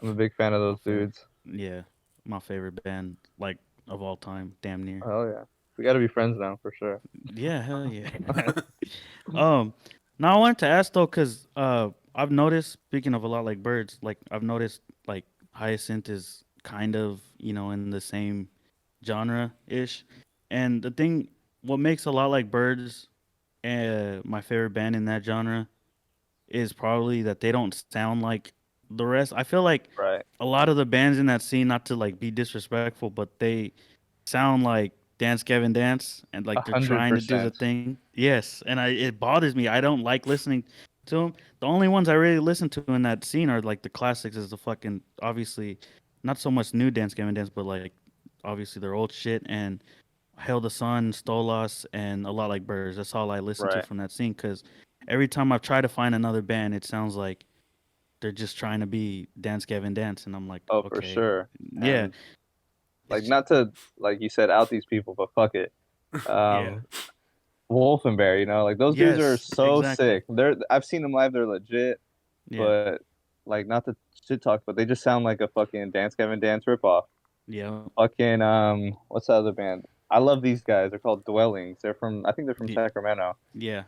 I'm a big fan of those dudes. yeah. My favorite band, like of all time, damn near. Oh yeah, we got to be friends now for sure. Yeah, hell yeah. Now I wanted to ask though, cause I've noticed. Speaking of A Lot Like Birds, like I've noticed, like Hyacinth is kind of in the same genre ish, and the thing, what makes A Lot Like Birds, my favorite band in that genre, is probably that they don't sound like the rest. I feel like Right. a lot of the bands in that scene, not to like be disrespectful, but they sound like Dance Gavin Dance and like they're trying to do the 100%. thing. Yes, and it bothers me. I don't like listening to them. The only ones I really listen to in that scene are like the classics. Is the fucking obviously not so much new Dance Gavin Dance, but like obviously their old shit and Hail the Sun, Stolas, and A Lot Like Birds. That's all I listen to Right. from that scene. Because every time I've tried to find another band, it sounds like they're just trying to be Dance Gavin Dance, and I'm like, Oh, okay, for sure. yeah, And, like not to like you said out these people, but fuck it. Yeah. Wolf and Bear, like those dudes are Yes, so exactly. sick. I've seen them live, they're legit, yeah, but like not to shit talk, but they just sound like a fucking Dance Gavin Dance ripoff. yeah, Fucking what's the other band? I love these guys. They're called Dwellings. I think they're from Yeah. Sacramento. yeah,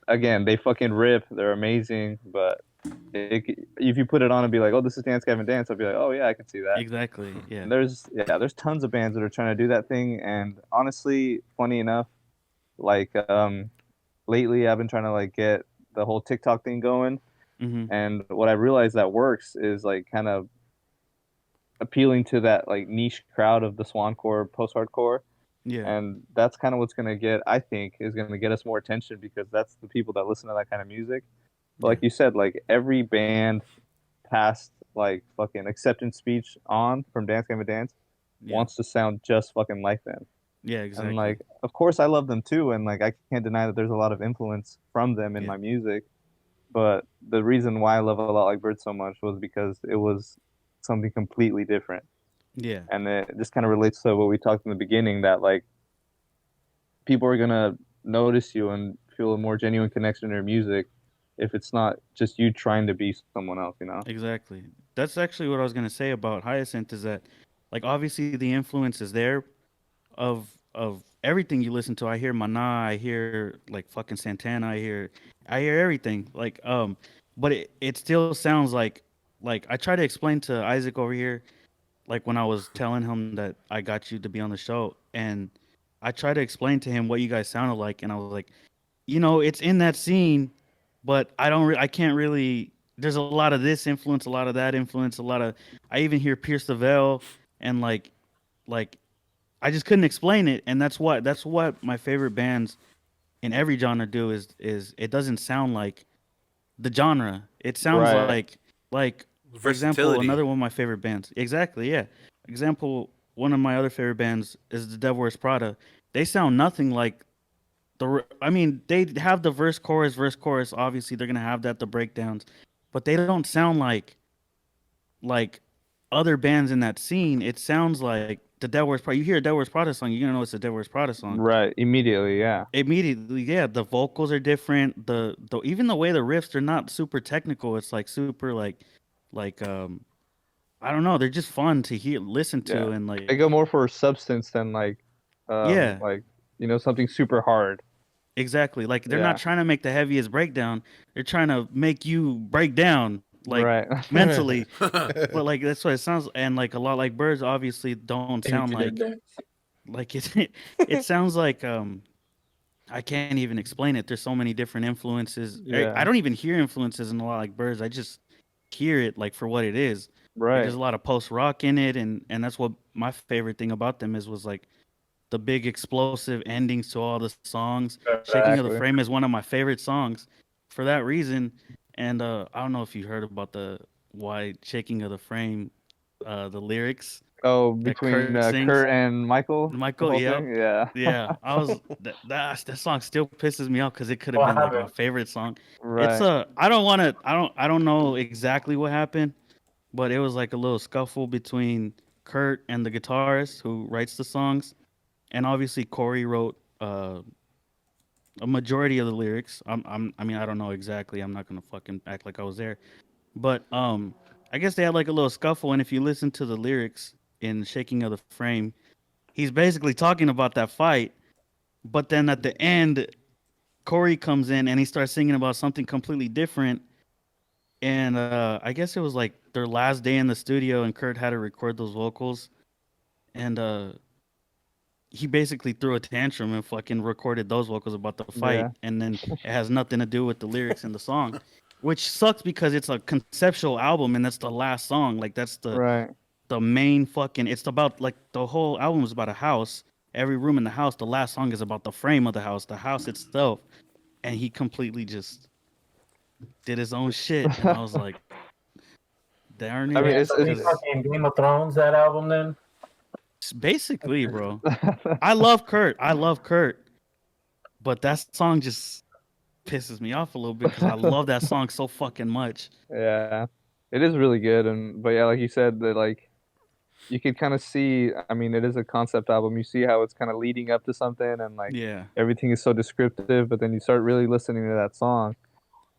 Again, they fucking rip. They're amazing, but if you put it on and be like, oh, this is Dance Gavin Dance, I'll be like, oh yeah, I can see that. exactly, yeah, And there's tons of bands that are trying to do that thing, and honestly, funny enough, like lately I've been trying to like get the whole TikTok thing going, mm-hmm. and what I realized that works is like kind of appealing to that like niche crowd of the swancore post-hardcore, yeah, and that's kind of what's going to get, I think, is going to get us more attention because that's the people that listen to that kind of music. But like you said, like every band past like fucking acceptance speech on from Dance Gavin Dance yeah, wants to sound just fucking like them. yeah, exactly, And like, of course, I love them too, and like I can't deny that there's a lot of influence from them in Yeah. my music. But the reason why I love A Lot Like Birds so much was because it was something completely different, yeah, and it just kind of relates to what we talked in the beginning, that like people are gonna notice you and feel a more genuine connection to your music if it's not just you trying to be someone else, exactly. That's actually what I was gonna say about Hyacinth is that like obviously the influence is there of everything you listen to. I hear Mana, I hear like fucking Santana, I hear everything. Like but it still sounds like I try to explain to Isaac over here, like when I was telling him that I got you to be on the show, and I tried to explain to him what you guys sounded like, and I was like, it's in that scene, but I can't really. There's a lot of this influence, a lot of that influence, a lot of. I even hear Pierce the Veil, and like I just couldn't explain it, and that's what my favorite bands in every genre do is it doesn't sound like the genre. It sounds Right. like for example, Versatility. another one of my favorite bands. Exactly, yeah. Example, one of my other favorite bands is the Devil Wears Prada. They sound nothing like I mean, they have the verse, chorus. Obviously, they're gonna have that the breakdowns, but they don't sound like other bands in that scene. It sounds like the Devil Wears Prada. You hear a Devil Wears Prada song, you're gonna know it's a Devil Wears Prada song. Right. Immediately, yeah. Immediately, yeah. The vocals are different. The even the way the riffs, they're not super technical. It's like super like I don't know. They're just fun to listen to, Yeah. and They like go more for substance than Yeah. like something super hard. exactly. Like they're Yeah. not trying to make the heaviest breakdown. They're trying to make you break down like Right. mentally. But like that's what it sounds. And like a lot like Birds, obviously don't sound like it sounds like I can't even explain it. There's so many different influences. Yeah. I don't even hear influences in a lot like Birds. I just hear it like for what it is. Like, Right. there's a lot of post rock in it, and that's what my favorite thing about them was like the big explosive endings to all the songs. Shaking of the Exactly. Frame is one of my favorite songs for that reason. And I don't know if you heard about the why Shaking of the Frame, the lyrics. Oh, that between Kurt sings. Kurt and Michael. the Michael, whole yep. thing? Yeah. Yeah, I was that song still pisses me off because it could have What been like my happened? favorite song. Right. It's I don't know exactly what happened, but it was like a little scuffle between Kurt and the guitarist who writes the songs, and obviously Corey wrote a majority of the lyrics. I mean I don't know exactly. I'm not gonna fucking act like I was there, but I guess they had like a little scuffle, and if you listen to the lyrics in Shaking of the Frame, he's basically talking about that fight, but then at the end, Corey comes in and he starts singing about something completely different. And I guess it was like their last day in the studio, and Kurt had to record those vocals, and he basically threw a tantrum and fucking recorded those vocals about the fight, Yeah. and then it has nothing to do with the lyrics in the song, which sucks because it's a conceptual album and that's the last song. Like that's Right. the main fucking. It's about like the whole album is about a house. Every room in the house. The last song is about the frame of the house itself, and he completely just did his own shit. And I was like, darn it. I mean, Yeah, so he's fucking Game of Thrones, that album then? Basically, bro. I love Kurt, but that song just pisses me off a little bit because I love that song so fucking much. Yeah. It is really good, but yeah, like you said, that like you could kind of see. I mean, it is a concept album. You see how it's kind of leading up to something, and like Yeah, everything is so descriptive. But then you start really listening to that song,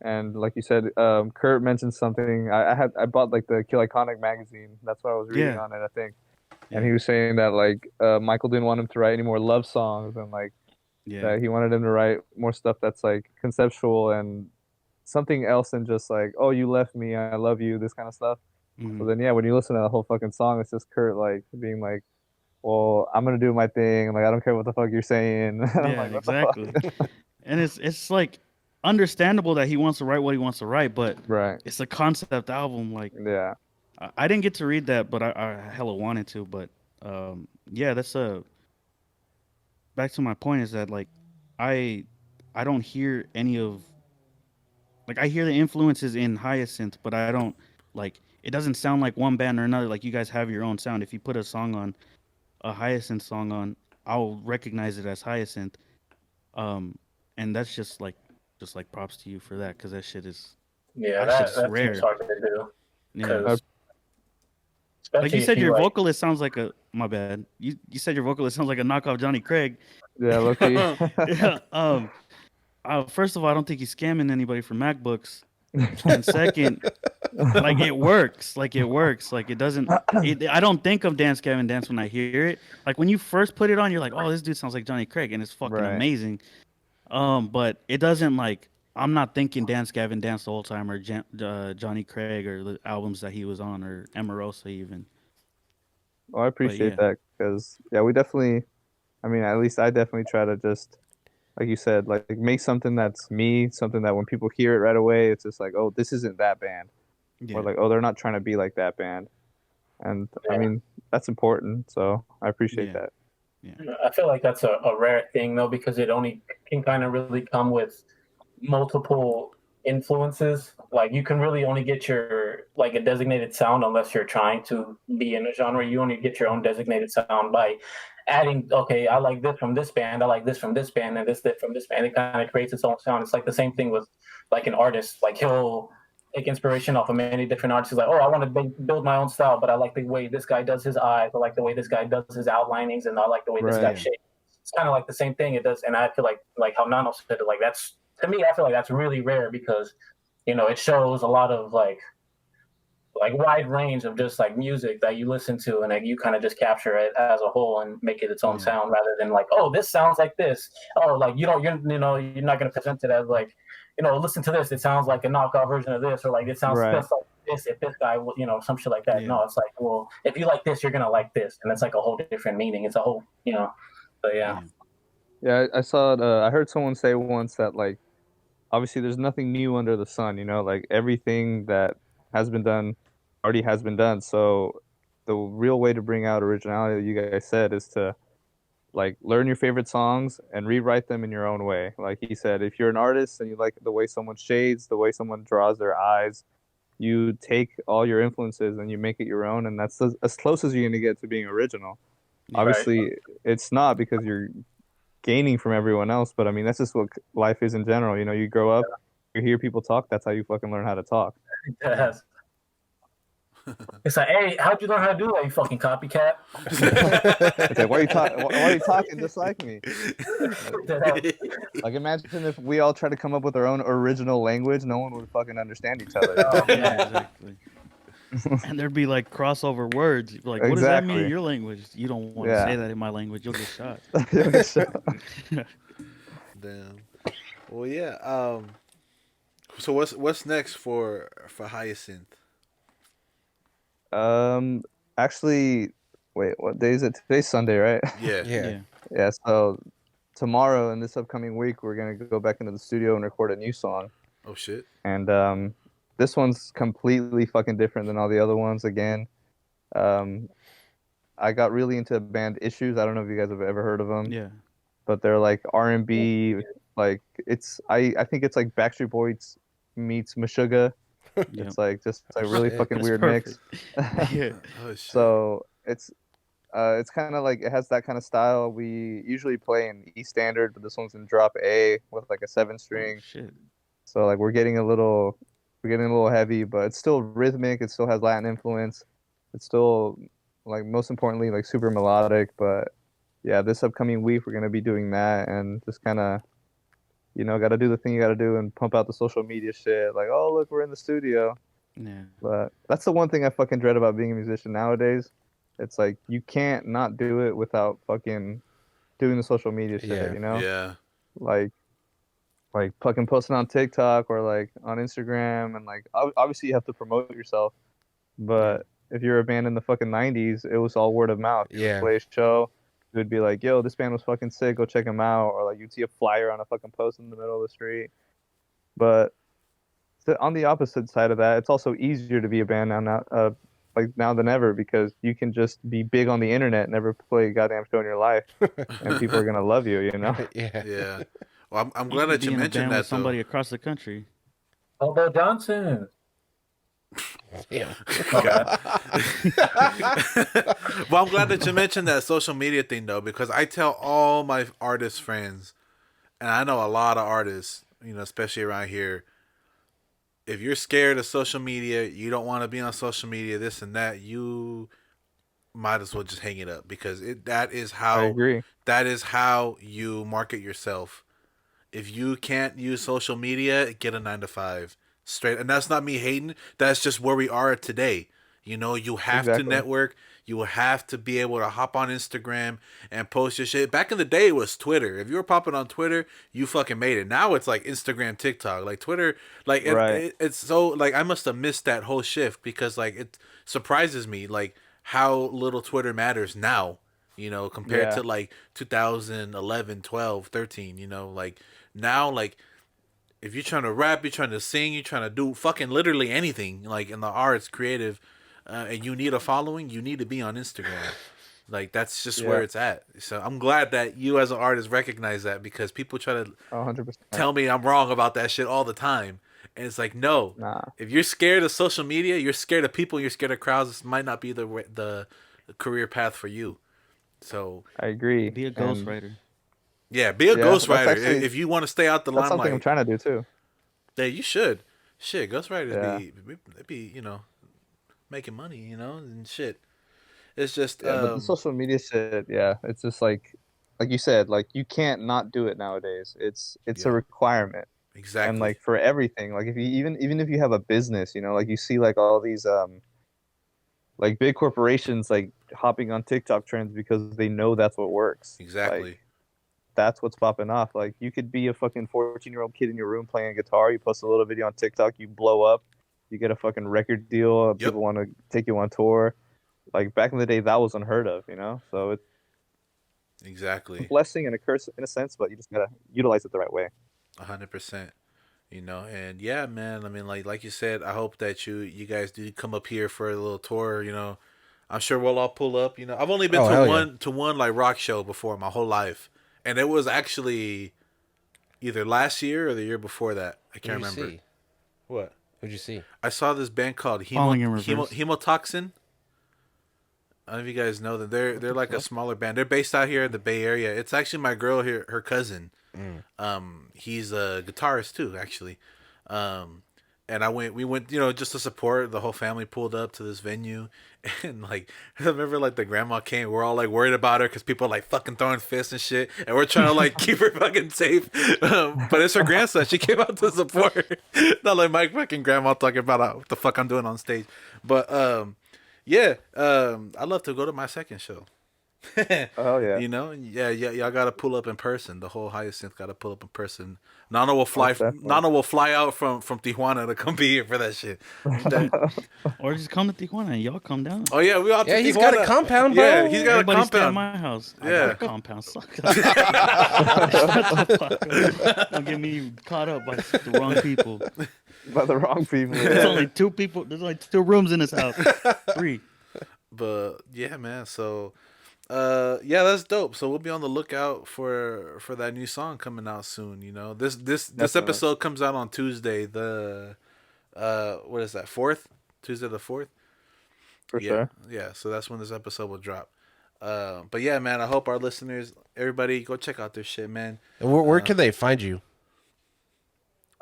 and like you said, Kurt mentioned something. I bought like the Kill Iconic magazine. That's what I was reading Yeah. on it, I think. And he was saying that like Michael didn't want him to write any more love songs, and like yeah, that he wanted him to write more stuff that's like conceptual and something else than just like, oh, you left me, I love you, this kind of stuff. Mhm. So then yeah, when you listen to the whole fucking song, it's just Kurt like being like, well, I'm gonna do my thing, like I don't care what the fuck you're saying. And I'm Yeah, like, what the fuck? exactly. And it's like understandable that he wants to write what he wants to write, but Right. it's a concept album. Like Yeah. I didn't get to read that, but I hella wanted to. But yeah, that's back to my point is that like I don't hear any of like I hear the influences in Hyacinth, but I don't like it doesn't sound like one band or another. Like you guys have your own sound. If you put a song on a Hyacinth song on, I'll recognize it as Hyacinth. And that's just like props to you for that because that shit is Yeah, That shit's that rare. seems hard to do. yeah. 'Cause Like you especially said, if your like, vocalist sounds like a my bad. You said your vocalist sounds like a knockoff Johnny Craig. Yeah, low-key. Yeah. First of all, I don't think he's scamming anybody for MacBooks. And second, Like it works. Like it works. Like it doesn't. I don't think of Dance Gavin Dance when I hear it. Like when you first put it on, you're like, oh, this dude sounds like Johnny Craig, and it's fucking Right. amazing. But it doesn't like. I'm not thinking Dance Gavin Dance the whole time, or Johnny Craig, or the albums that he was on, or Emerosa even. Well, I appreciate yeah. that because yeah, we definitely. I mean, at least I definitely try to just, like you said, like make something that's me, something that when people hear it right away, it's just like, oh, this isn't that band, Yeah. or like, oh, they're not trying to be like that band, and I mean that's important. So I appreciate that. I feel like that's a rare thing though, because it only can kind of really come with multiple influences. Like you can really only get your like a designated sound unless you're trying to be in a genre. You only get your own designated sound by adding, okay, I like this from this band, I like this from this band, and this from this band. It kind of creates its own sound. It's like the same thing with like an artist. Like he'll take inspiration off of many different artists. He's like, oh, I want to build my own style, but I like the way this guy does his eyes. I like the way this guy does his outlinings, and I like the way this guy shapes. It's kind of like the same thing. It does, and I feel like how Nano said it. Like that's, to me, I feel like that's really rare because, you know, it shows a lot of like wide range of just like music that you listen to, and like you kind of just capture it as a whole and make it its own sound, rather than like, oh, this sounds like this. Oh, like you're not going to present it as like, you know, listen to this. It sounds like a knockoff version of this, or like it sounds just like this. If this guy, you know, some shit like that. No, it's like, well, if you like this, you're gonna like this, and it's like a whole different meaning. It's a whole, you know. But yeah. Yeah, I saw it. I heard someone say once that like, obviously, there's nothing new under the sun. You know, like everything that has been done already has been done. So the real way to bring out originality, you guys said, is to like learn your favorite songs and rewrite them in your own way. Like he said, if you're an artist and you like the way someone shades, the way someone draws their eyes, you take all your influences and you make it your own, and that's as close as you're going to get to being original. Obviously, it's not because you're gaining from everyone else, but I mean, that's just what life is in general. You know, you grow up, you hear people talk, that's how you fucking learn how to talk. Yes. It's like, hey, how'd you learn how to do that, you fucking copycat? It's like, why are you talking just like me? Like, imagine if we all try to come up with our own original language, no one would fucking understand each other. Yeah, exactly. And there'd be like crossover words. Like, what does that mean in your language? You don't want to say that in my language. You'll get shot. Damn. Well, yeah. So what's next for Hyacinth? Actually, wait, what day is it? Today's Sunday, right? Yeah. So tomorrow and this upcoming week, we're gonna go back into the studio and record a new song. Oh shit. And this one's completely fucking different than all the other ones. Again, I got really into the band Issues. I don't know if you guys have ever heard of them. Yeah. But they're like R&B. Like I think it's like Backstreet Boys meets Meshuggah. It's like just a really fucking weird mix. Yeah. Oh, shit. So it's kind of like it has that kind of style. We usually play in E standard, but this one's in drop A with like a 7-string. Oh, shit. So like we're getting a little heavy, but it's still rhythmic. It still has Latin influence. It's still, like, most importantly, like super melodic. But yeah, this upcoming week we're gonna be doing that and just kind of, you know, got to do the thing you got to do and pump out the social media shit. Like, oh, look, we're in the studio. Yeah. But that's the one thing I fucking dread about being a musician nowadays. It's like you can't not do it without fucking doing the social media shit, you know? Yeah. Like fucking posting on TikTok or like on Instagram, and like obviously you have to promote yourself. But if you're a band in the fucking 90s, it was all word of mouth. You would play a show, it would be like, yo, this band was fucking sick, go check them out. Or like you'd see a flyer on a fucking post in the middle of the street. But on the opposite side of that, it's also easier to be a band now than ever, because you can just be big on the internet and never play a goddamn show in your life, and people are gonna love you, you know? Yeah. Well, I'm glad that you mentioned that. Somebody across the country. Although Johnson. Yeah. Well, I'm glad that you mentioned that social media thing though, because I tell all my artist friends, and I know a lot of artists, you know, especially around here, if you're scared of social media, you don't want to be on social media, this and that, you might as well just hang it up, because that is how I agree. That is how you market yourself. If you can't use social media, get a 9-to-5. straight. And that's not me hating. That's just where we are today. You know, you have to network. You will have to be able to hop on Instagram and post your shit. Back in the day, it was Twitter. If you were popping on Twitter, you fucking made it. Now it's like Instagram, TikTok, like Twitter. Like it's so like I must have missed that whole shift because like it surprises me like how little Twitter matters now. You know, compared to like 2011, 12, 13. You know, like now like if you're trying to rap, you're trying to sing, you're trying to do fucking literally anything like in the arts, creative. And you need a following, you need to be on Instagram. Like, that's just where it's at. So I'm glad that you as an artist recognize that because people try to 100%. tell me I'm wrong about that shit all the time. And it's like, no. Nah. If you're scared of social media, you're scared of people, you're scared of crowds, this might not be the career path for you. So I agree. Be a ghostwriter. Yeah, be a ghostwriter. Actually, if you want to stay out the that's limelight. something I'm trying to do, too. Yeah, you should. Shit, ghostwriters be, you know, making money, you know, and shit. It's just but the social media shit, it's just like you said, like you can't not do it nowadays. It's a requirement. Exactly. And like for everything, like if you even if you have a business, you know, like you see like all these like big corporations like hopping on TikTok trends because they know that's what works. Exactly. Like, that's what's popping off. Like you could be a fucking 14-year-old kid in your room playing a guitar, you post a little video on TikTok, you blow up. You get a fucking record deal. People want to take you on tour. Like back in the day, that was unheard of, you know. So it's exactly a blessing and a curse in a sense, but you just gotta utilize it the right way. 100%. You know, and yeah, man. I mean, like you said, I hope that you guys do come up here for a little tour. You know, I'm sure we'll all pull up. You know, I've only been to one like rock show before my whole life, and it was actually either last year or the year before that. I can't remember. What? Who'd you see? I saw this band called Hemotoxin. I don't know if you guys know them. They're like a smaller band. They're based out here in the Bay Area. It's actually my girl here, her cousin. He's a guitarist too, actually. And we went, you know, just to support. The whole family pulled up to this venue, and like I remember, like the grandma came. We're all like worried about her because people are like fucking throwing fists and shit, and we're trying to like keep her fucking safe. But it's her grandson. She came out to support. Not like my fucking grandma talking about what the fuck I'm doing on stage. But I'd love to go to my second show. Oh yeah. You know, y'all gotta pull up in person. The whole Hyacinth gotta pull up in person. Nano will fly out from Tijuana to come be here for that shit. Or just come to Tijuana and y'all come down. Oh yeah, we all. Yeah, he's got a compound, bro. Yeah, he's got Everybody a stay at compound. my house. Yeah. I got a compound. Suck. Shut the fuck up. Don't get me caught up by the wrong people. By the wrong people. There's only 2 people. There's only 2 rooms in this house. 3. But yeah, man. So, that's dope. So we'll be on the lookout for that new song coming out soon. You know, this episode comes out on Tuesday. The what is that? 4th? Tuesday the 4th. For sure. Yeah. So that's when this episode will drop. But yeah, man. I hope our listeners, everybody, go check out their shit, man. And where can they find you?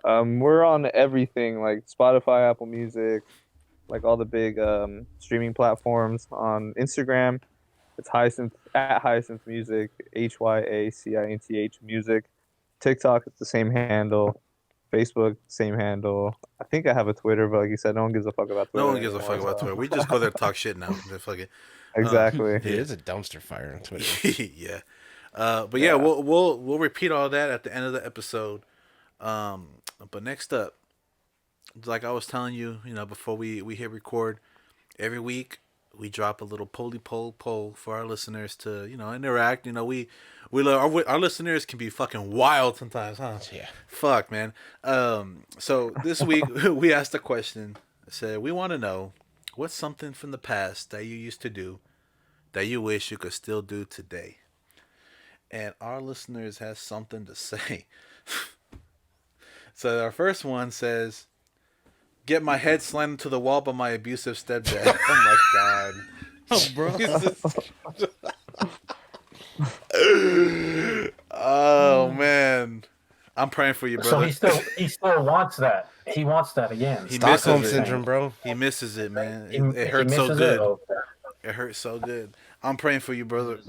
We're on everything like Spotify, Apple Music, like all the big streaming platforms. On Instagram, it's Hyacinth at Hyacinth Music, HYACINTH Music. TikTok, it's the same handle. Facebook, same handle. I think I have a Twitter, but like you said, no one gives a fuck about Twitter. No one gives a fuck about Twitter. We just go there to talk shit now. Fuck it. Exactly. It is a dumpster fire on Twitter. Yeah. But yeah, we'll repeat all that at the end of the episode. But next up, like I was telling you, you know, before we hit record, every week we drop a little poll for our listeners to, you know, interact. You know, we our listeners can be fucking wild sometimes, huh? Yeah. Fuck, man. So this week we asked a question. It said, we want to know what's something from the past that you used to do that you wish you could still do today. And our listeners has something to say. So our first one says, get my head slammed to the wall by my abusive stepdad. Oh my god. Oh, bro. Oh man. I'm praying for you, brother. So he still wants that. He wants that again. He Stockholm misses it. syndrome, bro. He misses it, man. He It hurts so misses good. Okay. It hurts so good. I'm praying for you, brother.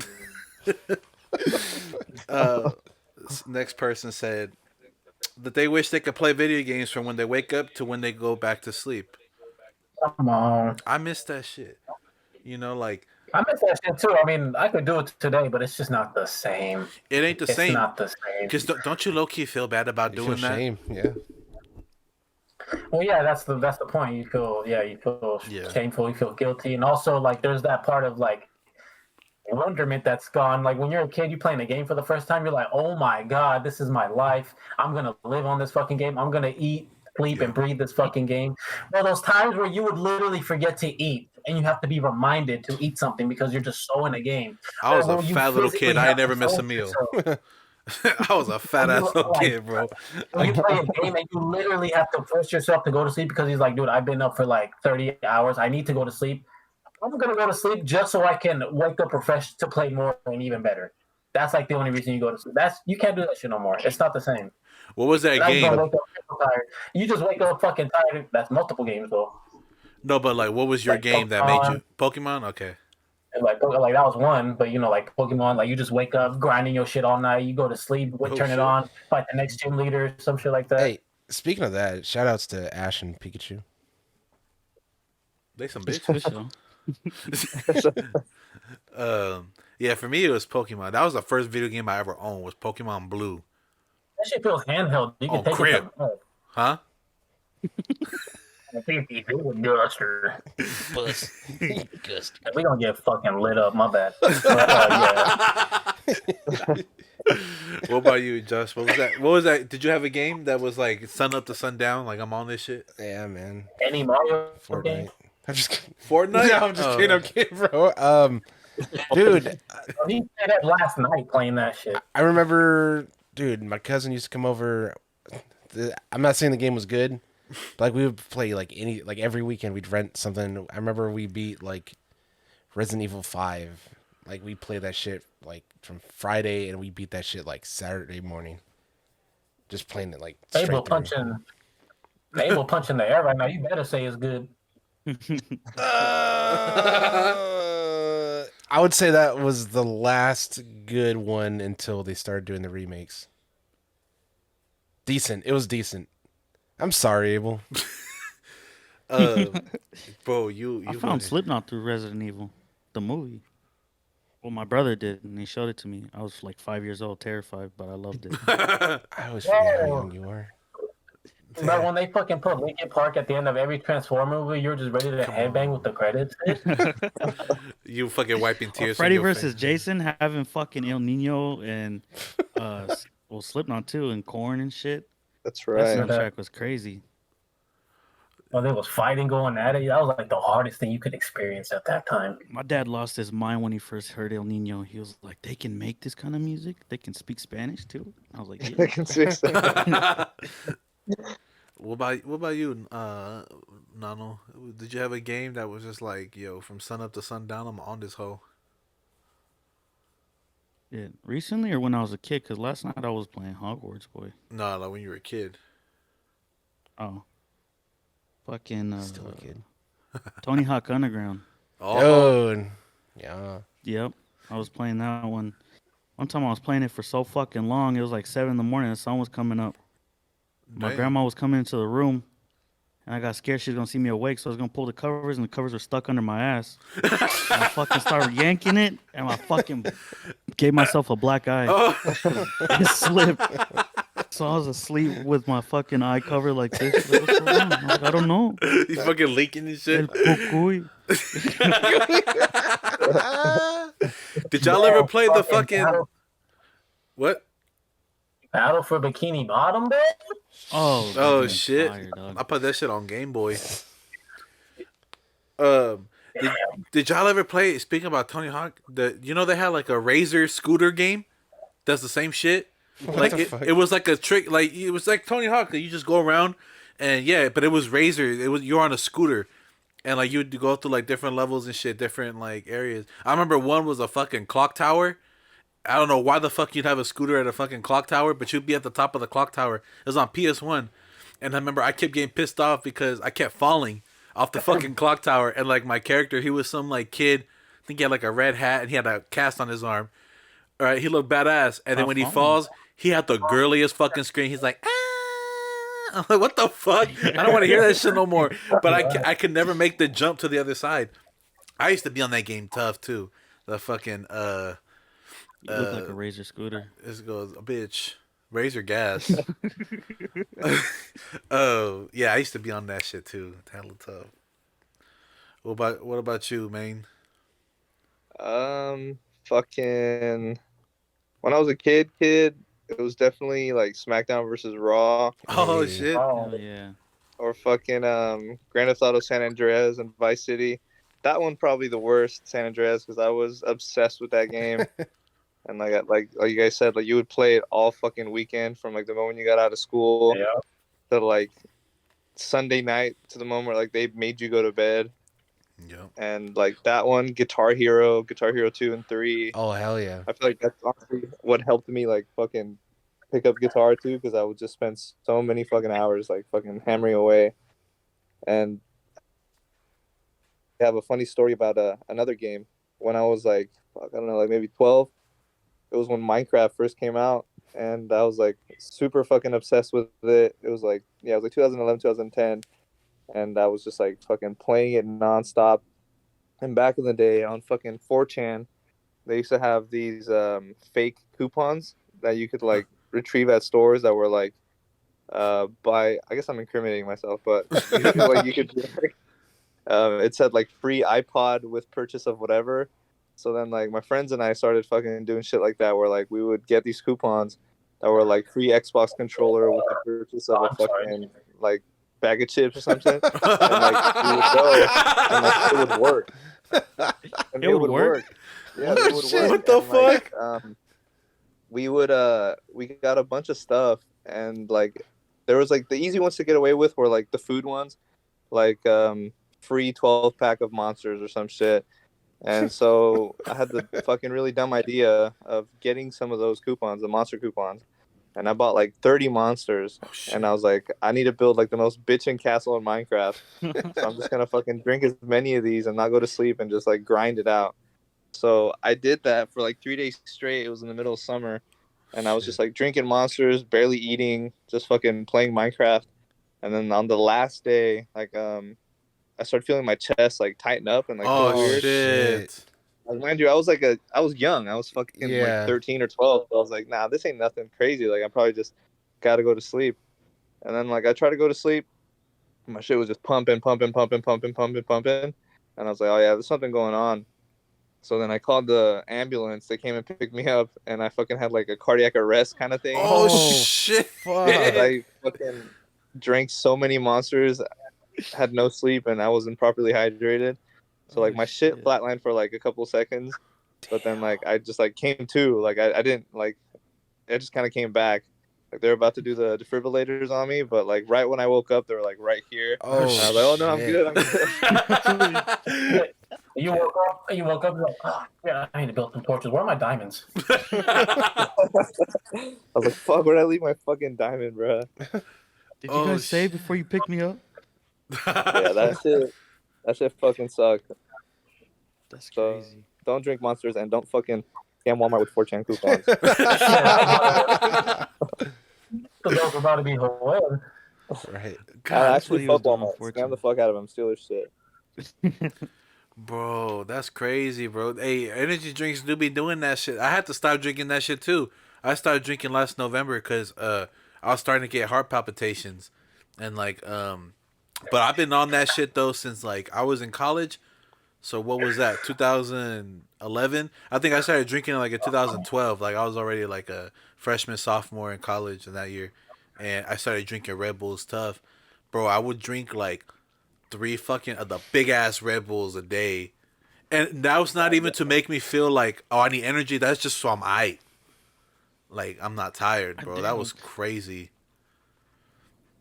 Next person said, that they wish they could play video games from when they wake up to when they go back to sleep. Come on. I miss that shit. Like I miss that shit too. I mean, I could do it today, but it's just not the same. it ain't the It's same. not the same. Because don't you low key feel bad about You feel doing that? shame, yeah. Well, yeah, that's the point. You feel shameful, you feel guilty, and also like there's that part of like wonderment that's gone. Like when you're a kid, you playing a game for the first time, you're like, oh my god, this is my life. I'm gonna live on this fucking game. I'm gonna eat, sleep, and breathe this fucking game. Well, those times where you would literally forget to eat, and you have to be reminded to eat something because you're just so in a game. I was Or a when you fat little physically kid. I have ain't never to missed a force meal. yourself. I was a fat ass little Like, kid, bro. When you play a game and you literally have to force yourself to go to sleep because he's like, dude, I've been up for like 30 hours. I need to go to sleep. I'm going to go to sleep just so I can wake up refreshed to play more and even better. That's like the only reason you go to sleep. You can't do that shit no more. It's not the same. What was that Now you game? don't wake up super tired. You just wake up fucking tired. That's multiple games though. No, but like, what was your Like game that made you Pokemon? Okay. And like that was one, but like Pokemon, like you just wake up grinding your shit all night. You go to sleep, turn it on, fight the next gym leader, some shit like that. Hey, speaking of that, shout outs to Ash and Pikachu. They some bitches. For sure. Yeah, for me it was Pokemon. That was the first video game I ever owned. Was Pokemon Blue. That shit feels handheld. You can On take crib. it to bed. Huh? I think he's doing Guster. Bus. We gonna get fucking lit up. My bad. What about you, Josh? What was that? Did you have a game that was like sun up to sundown? Like I'm on this shit. Yeah, man. Any Mario game? Fortnite. I'm just kidding. Fortnite? No, I'm just kidding. I'm kidding, bro. Dude, He said that last night playing that shit. I remember, dude, my cousin used to come over. I'm not saying the game was good, but like we would play like every weekend we'd rent something. I remember we beat like Resident Evil 5. Like we played that shit like from Friday and we beat that shit like Saturday morning. Just playing it like straight Abel through. punching the air right now. You better say it's good. I would say that was the last good one until they started doing the remakes. Decent. It was decent. I'm sorry, Abel. Bro, you I found Slipknot through Resident Evil, the movie. Well, my brother did, and he showed it to me. I was like 5 years old, terrified, but I loved it. I always forget how young you are. But when they fucking put Linkin Park at the end of every Transformer movie, you're just ready to headbang with the credits. You fucking wiping tears. Freddy from your versus face. Jason having fucking El Nino and Slipknot too, and Korn and shit. That's That right. soundtrack was crazy. Well, there was fighting going at it. That was like the hardest thing you could experience at that time. My dad lost his mind when he first heard El Nino. He was like, "They can make this kind of music. They can speak Spanish too." I was like, I "Yeah." can see that. What about you, Nano? Did you have a game that was just like, yo, from sun up to sundown, I'm on this hoe? Yeah, recently or when I was a kid? Because last night I was playing Hogwarts, boy. No, like when you were a kid. Oh, fucking Still a kid. Tony Hawk Underground. Oh, Dude. Yeah. Yep, I was playing that one. One time I was playing it for so fucking long. It was like 7 a.m. The sun was coming up. My damn. grandma was coming into the room, and I got scared she was gonna see me awake, so I was gonna pull the covers, and the covers were stuck under my ass. And I fucking started yanking it, and I fucking gave myself a black eye. It slipped. So I was asleep with my fucking eye covered like this. Like, what's going on? I was like, I don't know. He's fucking leaking and El shit. cucuy. Did y'all ever play the fucking Battle, what? Battle for Bikini Bottom, bro? Oh, that Oh game's shit! fire, dog. I put that shit on Game Boy. Did y'all ever play? Speaking about Tony Hawk, they had like a Razor scooter game. That's the same shit. Like the fuck? it was like a trick. Like it was like Tony Hawk that you just go around, and yeah, but it was Razor. You're on a scooter, and like you'd go through like different levels and shit, different like areas. I remember one was a fucking clock tower. I don't know why the fuck you'd have a scooter at a fucking clock tower, but you'd be at the top of the clock tower. It was on PS1. And I remember I kept getting pissed off because I kept falling off the fucking clock tower. And like my character, he was some like kid. I think he had like a red hat and he had a cast on his arm. All right, he looked badass. And then when he falls, he had the girliest fucking scream. He's like, ah! I'm like, what the fuck? I don't want to hear that shit no more. But I could never make the jump to the other side. I used to be on that game tough too. The fucking You look like a Razor scooter. this goes bitch. Razor gas. Oh yeah, I used to be on that shit too. Hella tough. What about you, man? Fucking. When I was a kid, it was definitely like SmackDown versus Raw, Oh Hey. shit. Hell yeah. or fucking Grand Theft Auto San Andreas and Vice City. That one probably the worst, San Andreas, because I was obsessed with that game. And like you guys said, like you would play it all fucking weekend from like the moment you got out of school Yeah. to like Sunday night to the moment where like they made you go to bed. Yep. And like that one, Guitar Hero 2 and 3. Oh hell yeah. I feel like that's honestly what helped me like fucking pick up guitar too, because I would just spend so many fucking hours like fucking hammering away. And I have a funny story about another game. When I was like, fuck, I don't know, like maybe 12. It was when Minecraft first came out, and I was like super fucking obsessed with it. It was like 2011, 2010, and I was just like fucking playing it nonstop. And back in the day on fucking 4chan, they used to have these fake coupons that you could like retrieve at stores that were like by, I guess I'm incriminating myself, but you could like, it said like free iPod with purchase of whatever. So then like my friends and I started fucking doing shit like that, where like we would get these coupons that were like free Xbox controller with the purchase of a fucking like bag of chips or something. And like we would go and like it would work. And It would work? Yeah, it would work. What the And, like, fuck? we would we got a bunch of stuff, and like there was like the easy ones to get away with were like the food ones, like free 12-pack of Monsters or some shit. And so I had the fucking really dumb idea of getting some of those coupons, the monster coupons. And I bought like 30 monsters. And I was like, I need to build like the most bitchin' castle in Minecraft. So I'm just going to fucking drink as many of these and not go to sleep and just like grind it out. So I did that for like 3 days straight. It was in the middle of summer. And I was just like drinking monsters, barely eating, just fucking playing Minecraft. And then on the last day, like, I started feeling my chest like tighten up and like feel Oh weird. shit. Like, mind you, I was young. I was fucking Yeah. like 13 or 12. So I was like, nah, this ain't nothing crazy. Like I probably just gotta go to sleep. And then like I tried to go to sleep. My shit was just pumping. And I was like, oh yeah, there's something going on. So then I called the ambulance. They came and picked me up, and I fucking had like a cardiac arrest kind of thing. Oh, Oh, shit. Fuck. I fucking drank so many monsters, had no sleep, and I wasn't properly hydrated. So like my shit flatlined for like a couple seconds, but then like I just like came to, like I didn't like, it just kind of came back. Like they're about to do the defibrillators on me, but like right when I woke up, they were like right here. Oh, And I was like, oh no, I'm shit. good. I'm good. You woke up, you're like, oh, yeah, I need to build some torches. Where are my diamonds? I was like, fuck, where'd I leave my fucking diamond, bro? Did you Oh, guys save before you picked me up? Yeah, that shit fucking sucked. That's So- crazy. Don't drink monsters and don't fucking scam Walmart with 4chan coupons. Because those were about to be hilarious. Right. God, I that's what actually he was fuck doing, Walmart. Scam unfortunately. the fuck out of them. Steal their shit. bro, that's crazy, bro. Hey, energy drinks do be doing that shit. I had to stop drinking that shit too. I started drinking last November because I was starting to get heart palpitations, and like but I've been on that shit though since like I was in college. So what was that? 2011? I think I started drinking like in 2012. Like I was already like a freshman, sophomore in college in that year, and I started drinking Red Bulls tough, bro. I would drink like 3 fucking of the big ass Red Bulls a day, and that was not even to make me feel like, oh, I need energy. That's just so I'm aight. Like I'm not tired, bro. That was crazy.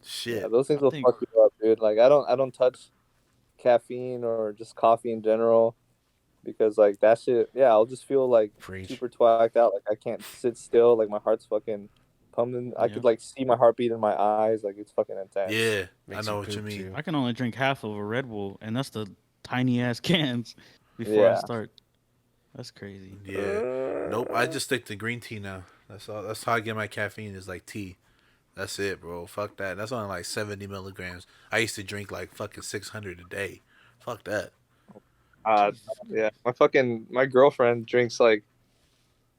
Shit. Yeah, those things will think- fuck you up, dude. Like I don't touch caffeine or just coffee in general because like that shit. Yeah, I'll just feel like Preach. super twacked out. Like I can't sit still. Like my heart's fucking pumping. I Yeah. could like see my heartbeat in my eyes. Like it's fucking intense. Yeah, Makes I know you what you poop, mean. too. I can only drink half of a Red Bull, and that's the tiny ass cans before I Yeah. start. That's crazy. Yeah. Nope. I just stick to green tea now. That's all. That's how I get my caffeine is like tea. That's it, bro. Fuck that. That's only like 70 milligrams. I used to drink like fucking 600 a day. Fuck that. Yeah, my girlfriend drinks like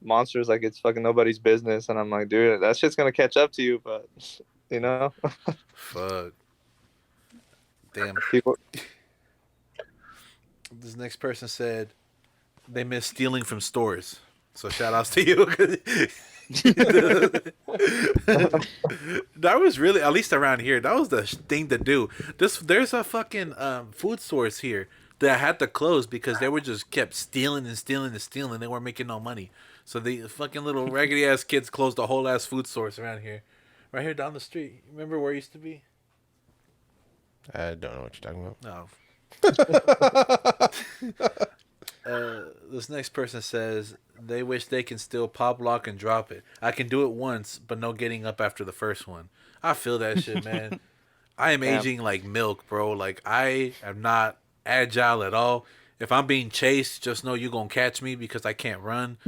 monsters like it's fucking nobody's business, and I'm like, dude, that shit's gonna catch up to you, but you know, Fuck. Damn. people. This next person said they miss stealing from stores. So shout outs to you. That was really, at least around here, that was the thing to do. There's a fucking food stores here that had to close because they were just kept stealing and stealing and stealing. They weren't making no money. So the fucking little raggedy ass kids closed the whole ass food stores around here. Right here down the street. Remember where it used to be? I don't know what you're talking about. No. This next person says they wish they can still pop lock and drop it. I can do it once, but no getting up after the first one. I feel that shit, man. I am aging like milk, bro. Like, I am not agile at all. If I'm being chased, just know you're gonna catch me because I can't run.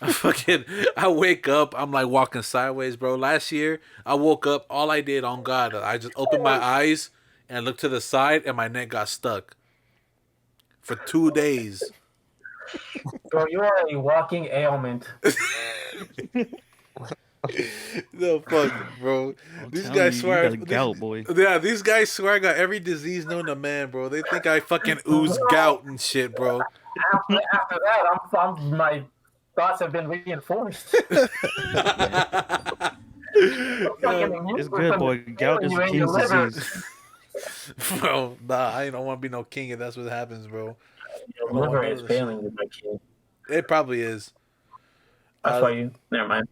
I wake up, I'm like walking sideways, bro. Last year, I woke up, all I did, on God, I just opened my eyes and looked to the side, and my neck got stuck for 2 days. Bro, you are a walking ailment. No, fuck, bro. These guys swear. You got a gout, boy. Yeah, these guys swear I got every disease known to man, bro. They think I fucking ooze gout and shit, bro. After that, my thoughts have been reinforced. It's good, boy. Gout is a king's disease. Bro, nah, I don't want to be no king if that's what happens, bro. Your liver is failing you, my kid. It probably is. That's why you. Never mind.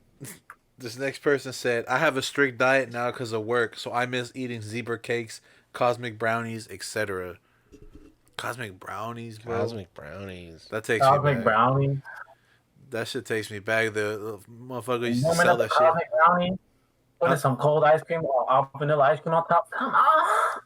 This next person said, I have a strict diet now because of work, so I miss eating zebra cakes, cosmic brownies, etc. Cosmic brownies, bro. Cosmic brownies. That takes me Cosmic back. brownie. That shit takes me back. The motherfucker used to Warming sell up the that shit. cosmic brownie. Putting some cold ice cream or vanilla ice cream on top. Come on.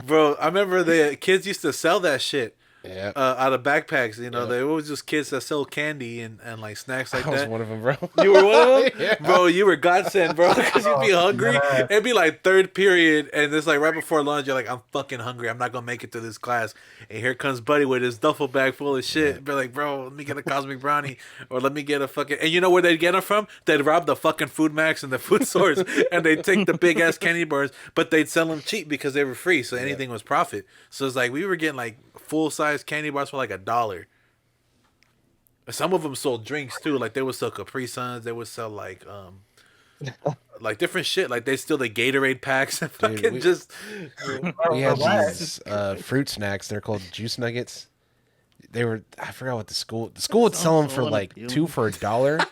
Bro, I remember the kids used to sell that shit. Yeah. Out of backpacks, you know, they were just kids that sell candy and like snacks like I was that. one of them, bro. You were one of them? Yeah. Bro, you were godsend, bro, because you'd be hungry. Yeah. It'd be like third period, and it's like right before lunch, you're like, I'm fucking hungry. I'm not going to make it to this class. And here comes Buddy with his duffel bag full of shit. Be like, bro, let me get a cosmic brownie, or let me get a fucking... And you know where they'd get them from? They'd rob the fucking Food Max and the food stores, and they'd take the big-ass candy bars, but they'd sell them cheap because they were free, so anything was profit. So it's like, we were getting like full-size candy bars for like $1. Some of them sold drinks too. Like they would sell Capri Suns. They would sell like different shit. Like they steal the Gatorade packs and fucking We had these fruit snacks. They're called juice nuggets. They were, I forgot what the school would sell them for like $2 for $1.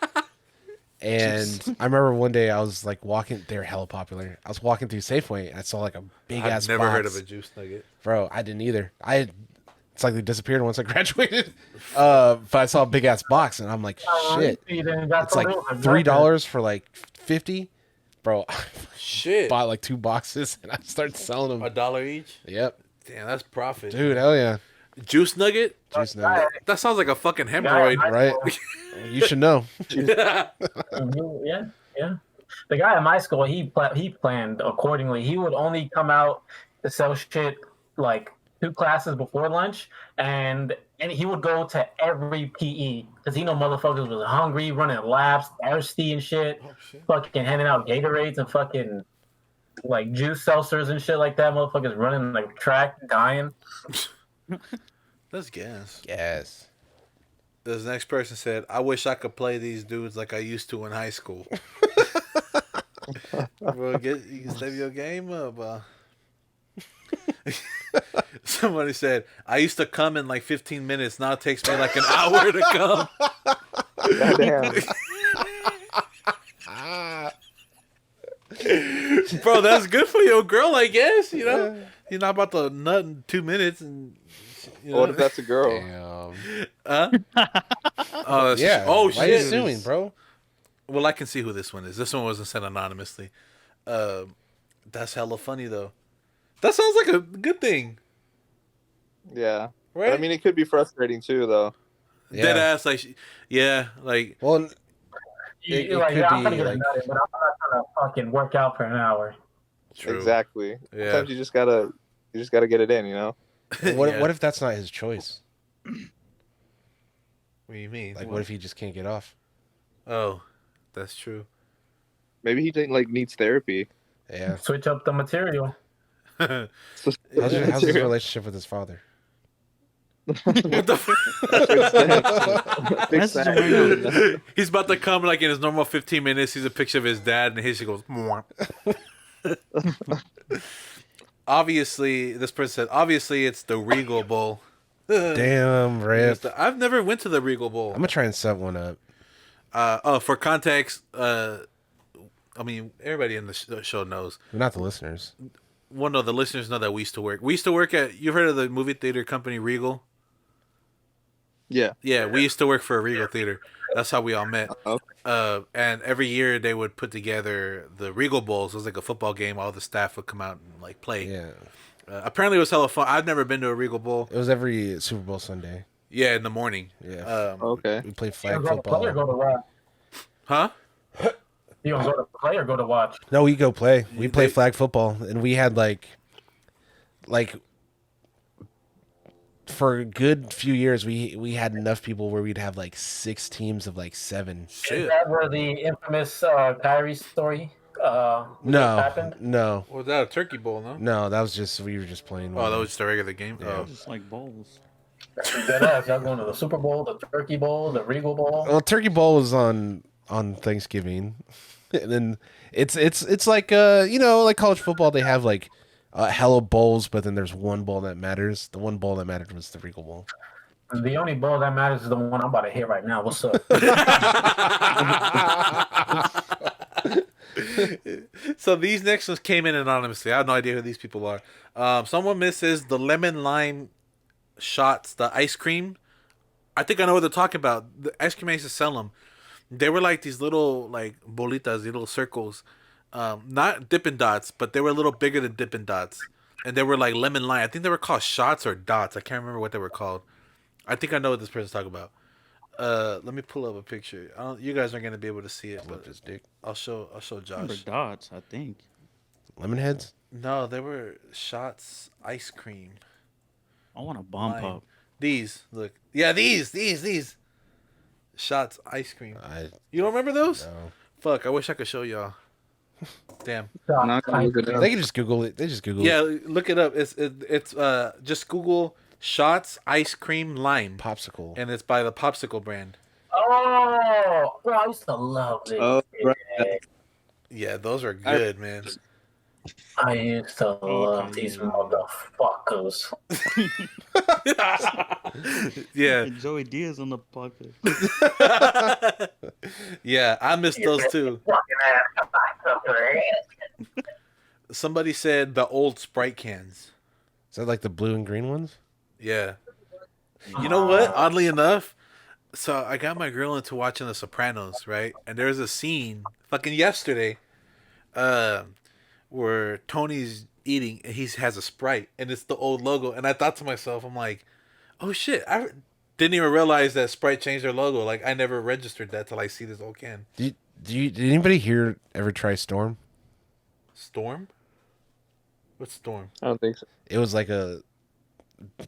And I remember one day I was like walking. They were hella popular. I was walking through Safeway and I saw like a big ass. I've never box. heard of a juice nugget. Bro, I didn't either. It's like they disappeared once I graduated. But I saw a big ass box and I'm like, shit. It's like $3 for like 50. Bro, Shit. bought like 2 boxes and I started selling them. $1 each? Yep. Damn, that's profit. Dude, hell yeah. Juice nugget? Juice nugget. That sounds like a fucking hemorrhoid. Right? You should know. Yeah. The guy at my school, he planned accordingly. He would only come out to sell shit like 2 classes before lunch, and he would go to every PE because he know motherfuckers was hungry, running laps, thirsty and shit, fucking handing out Gatorades and fucking like juice seltzers and shit like that. Motherfuckers running like track, dying. That's gas. Yes. This next person said, I wish I could play these dudes like I used to in high school. Bro, you can step your game up. Somebody said, I used to come in like 15 minutes. Now it takes me like an hour to come. Goddamn. Bro, that's good for your girl, I guess. You know, you're not about to nut in 2 minutes. And you know. What if that's a girl? Damn. Huh? Oh, Yeah. Oh, Why are you shit. suing, bro? Well, I can see who this one is. This one wasn't sent anonymously. That's hella funny, though. That sounds like a good thing. Yeah. Right? But, I mean, it could be frustrating too, though. Yeah. Dead ass, like, yeah, like, Well, It like, could yeah, I'm be, gonna get like- a nut, but I'm not gonna fucking work out for an hour. True. Exactly. Yeah. Sometimes you just gotta get it in, you know. What Yeah. what if that's not his choice? What do you mean? Like, what if he just can't get off? Oh, that's true. Maybe he like needs therapy. Yeah. Switch up the material. How's his relationship with his father? What the Big Message sad. him right now. He's about to come like in his normal 15 minutes. Sees a picture of his dad, and his shit goes. Mwah. Obviously, this person said. Obviously, it's the Regal Bowl. Damn, Rip. I've never went to the Regal Bowl. I'm gonna try and set one up. For context, I mean everybody in the show knows. Not the listeners. Well, no, the listeners know that we used to work. We used to work at. You've heard of the movie theater company Regal? Yeah. Yeah, we used to work for a Regal theater. That's how we all met. Okay. And every year they would put together the Regal Bowls. It was like a football game. All the staff would come out and like play. Yeah. Apparently, it was hella fun. I've never been to a Regal Bowl. It was every Super Bowl Sunday. Yeah, in the morning. Yeah. Okay. We played You flag gonna go to play or football. go to watch? Huh? You gonna go to play or go to watch? No, we go play. We play They- flag football, and we had like for a good few years, we had enough people where we'd have like 6 teams of like 7. Is Shit. that where the infamous Kyrie story No, happened? no, Was that a turkey bowl? No. no. That was just we were just playing. Oh, that was just a regular game. Yeah. Oh. Just like bowls. Dead ass. Y'all going to the Super Bowl, the Turkey Bowl, the Regal Bowl? Well, Turkey Bowl was on Thanksgiving, and then it's like like college football. They have like hella bowls, but then there's one bowl that matters. The one bowl that mattered was the Regal Bowl. The only bowl that matters is the one I'm about to hit right now. What's up? So these next ones came in anonymously. I have no idea who these people are. Someone misses the lemon lime shots, the ice cream. I think I know what they're talking about. The ice cream I used to sell them. They were like these little like bolitas, these little circles. Not Dippin' Dots, but they were a little bigger than Dippin' Dots. And they were like lemon lime. I think they were called shots or dots. I can't remember what they were called. I think I know what this person's talking about. Let me pull up a picture. You guys aren't gonna be able to see it, but His dick. I'll show Remember Josh. dots, I think. Lemon heads. No, they were shots ice cream. I want a bomb Lime. pop. These, look. Yeah, these. Shots ice cream. You don't remember those? No. Fuck, I wish I could show y'all. Damn. Not gonna look it up. They can just Google it. They just Google Yeah, it. look it up. It's just Google shots ice cream lime, Popsicle. and it's by the Popsicle brand. Oh, bro, I used to love this. Oh, right. Yeah, those are good, man. I used to love these motherfuckers. Yeah, And Joey Diaz on the podcast. yeah, I miss those too. Fucking ass. Somebody said the old Sprite cans. Is that like the blue and green ones? Yeah. You know what? Oddly enough, so I got my girl into watching The Sopranos, right? And there's a scene fucking yesterday, where Tony's eating and he has a Sprite and it's the old logo. And I thought to myself, I'm like, oh shit, I didn't even realize that Sprite changed their logo. Like I never registered that till I see this old can. Did anybody here ever try Storm? Storm? What's Storm? I don't think so. It was like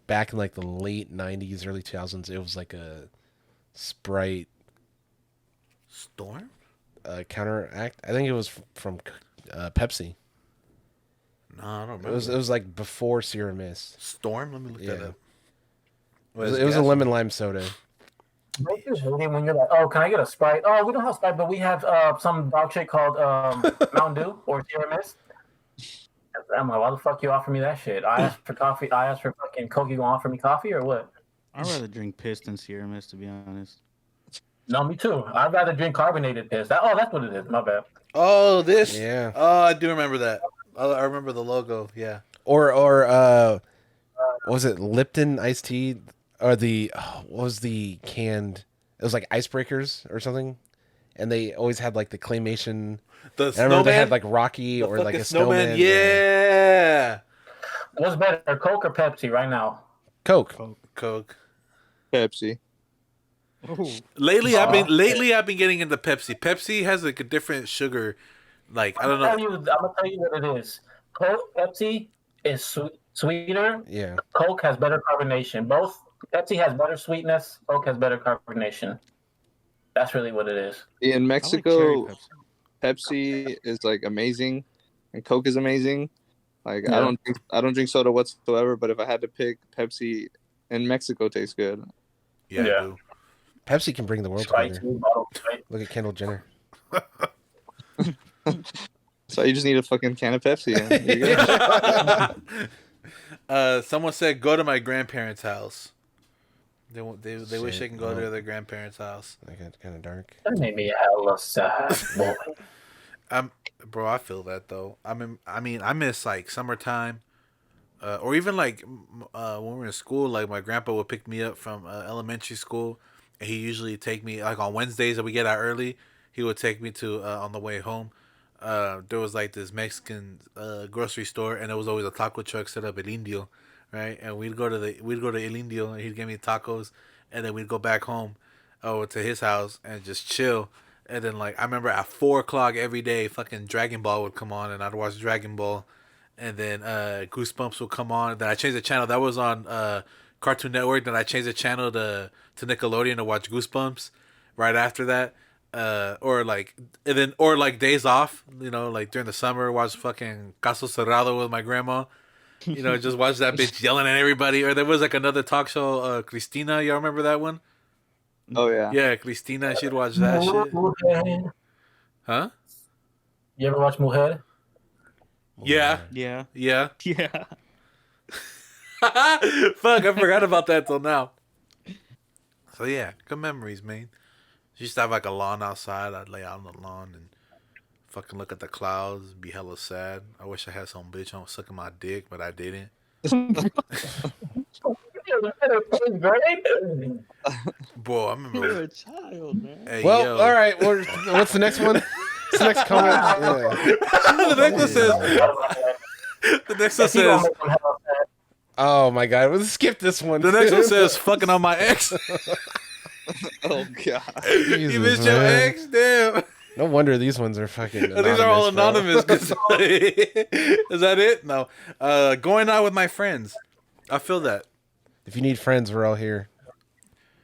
back in like the late 90s, early 2000s. It was like a Sprite Storm? counteract. I think it was from Pepsi. No, I don't remember. It was like before Sierra Mist. Storm? Let me look that Yeah. up. It was a lemon lime soda. Don't you hate it when you're like, oh, can I get a Sprite? Oh, we don't have Sprite, but we have some dog shit called Mountain Dew or Sierra Mist. I'm like, why the fuck you offer me that shit? I asked for coffee. I asked for fucking Coke. You gonna offer me coffee or what? I'd rather drink piss than Sierra Mist, to be honest. No, me too. I'd rather drink carbonated piss. That's what it is. My bad. Oh, this? Yeah. Oh, I do remember that. I remember the logo. Yeah. Or what was it Lipton iced tea? Or what was the canned? It was like icebreakers or something. And they always had like the claymation. The I remember snowman. they had like Rocky The or like fucking a snowman. Yeah. What's better, Coke or Pepsi right now? Coke. Coke. Pepsi. Oh, I've been getting into Pepsi. Pepsi has like a different sugar. Like I don't know. I'm gonna tell you what it is. Coke, Pepsi is sweeter. Yeah. Coke has better carbonation. Both Pepsi has better sweetness. Coke has better carbonation. That's really what it is. In I like Mexico, cherry Pepsi. Pepsi is like amazing, and Coke is amazing. Like Yeah. I don't drink soda whatsoever. But if I had to pick, Pepsi in Mexico tastes good. Yeah, Yeah. dude. Pepsi can bring the world Sprite, together. 2 bottles, right? Look at Kendall Jenner. So you just need a fucking can of Pepsi. And you're good. Someone said go to my grandparents' house. They wish Shit, they can go no. to their grandparents' house. That got kind of dark. That made me hella sad, boy. Bro, I feel that though. I miss like summertime, or even like when we were in school. Like my grandpa would pick me up from elementary school, and he usually take me like on Wednesdays that we get out early. He would take me to on the way home. There was like this Mexican grocery store, and there was always a taco truck set up at Indio, right? And we'd go to El Indio, and he'd give me tacos, and then we'd go back home, to his house and just chill. And then like I remember at 4 o'clock every day, fucking Dragon Ball would come on, and I'd watch Dragon Ball, and then Goosebumps would come on. Then I changed the channel. That was on Cartoon Network. Then I changed the channel to Nickelodeon to watch Goosebumps. Right after that, or like days off. You know, like during the summer, watch fucking Caso Cerrado with my grandma. You know, just watch that bitch yelling at everybody. Or there was like another talk show, Cristina. Y'all remember that one? Oh yeah. Yeah, Cristina. She'd watch that shit. Mujer. Huh? You ever watch Mujer? Yeah. Yeah. Yeah. Yeah. Fuck, I forgot about that till now. So yeah, good memories, man. She used to have like a lawn outside. I'd lay out on the lawn and fucking look at the clouds and be hella sad. I wish I had some bitch on sucking my dick, but I didn't. Bro, I remember. a child, man. Hey, Well, yo. all right. What's the next one? What's the next comment? Yeah. The next one says. The next one says. Oh my god, we'll skip this one. The next one says fucking on my ex. Oh god. You missed your ex, damn. No wonder these ones are fucking. These are all bro. anonymous. Is that it? No. Going out with my friends. I feel that. If you need friends, we're all here.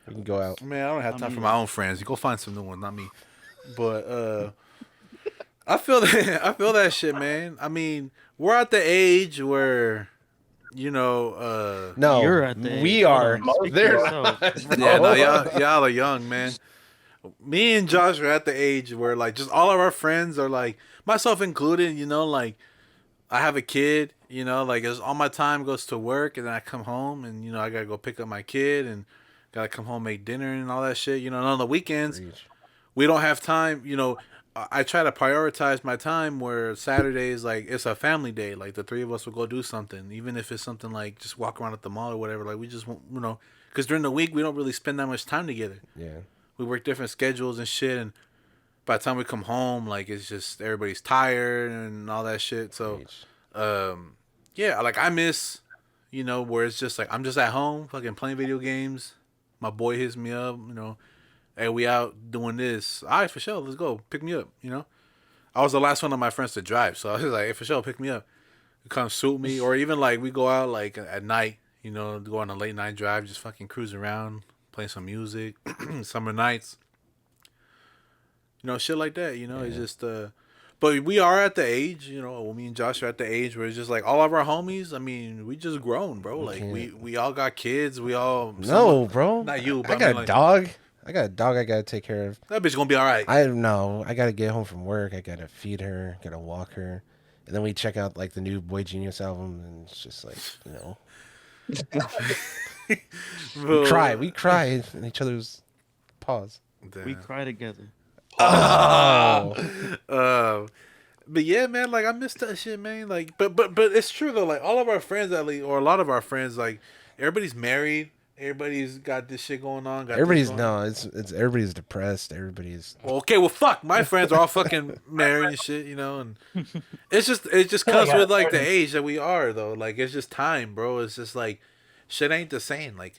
We can go out. Man, I don't have time for my own friends. You go find some new ones, not me. But I feel that. I feel that shit, man. I mean, we're at the age where, you know. No, You're at the we age. are. Hold on, speak for They're yourself. Yeah, no, y'all are young, man. Me and Josh are at the age where like just all of our friends are like, myself included, you know, like I have a kid, you know, like all my time goes to work, and then I come home and, you know, I gotta go pick up my kid and gotta come home, make dinner and all that shit, you know. And on the weekends we don't have time, you know. I try to prioritize my time where Saturdays, like it's a family day, like the three of us will go do something, even if it's something like just walk around at the mall or whatever. Like we just want, you know, because during the week we don't really spend that much time together. Yeah. We work different schedules and shit, and by the time we come home, like it's just everybody's tired and all that shit. So, yeah, like I miss, you know, where it's just like I'm just at home, fucking playing video games. My boy hits me up, you know, hey, we out doing this. All right, for sure, let's go. Pick me up, you know. I was the last one of my friends to drive, so I was like, hey, for sure, pick me up. Come suit me, or even like we go out like at night, you know, go on a late night drive, just fucking cruise around. Play some music, summer nights, you know, shit like that. You know, it's just. But we are at the age, you know. Me and Josh are at the age where it's just like all of our homies. I mean, we just grown, bro. Like we all got kids. We all. No, bro. Not you. But I got mean, a dog. I got a dog I gotta take care of. That bitch gonna be all right. I don't know. I gotta get home from work. I gotta feed her. Gotta walk her. And then we check out like the new Boy Genius album, and it's just like, you know. We cry in each other's paws. Damn. We cry together. But yeah, man, like I miss that shit, man. Like, but it's true though. Like all of our friends, at least, or a lot of our friends, like everybody's married. Everybody's got this shit going on. It's everybody's depressed. Everybody's okay. Well, fuck. My friends are all fucking married and shit, you know. And it just comes with like the age that we are though. Like it's just time, bro. It's just like shit ain't the same. Like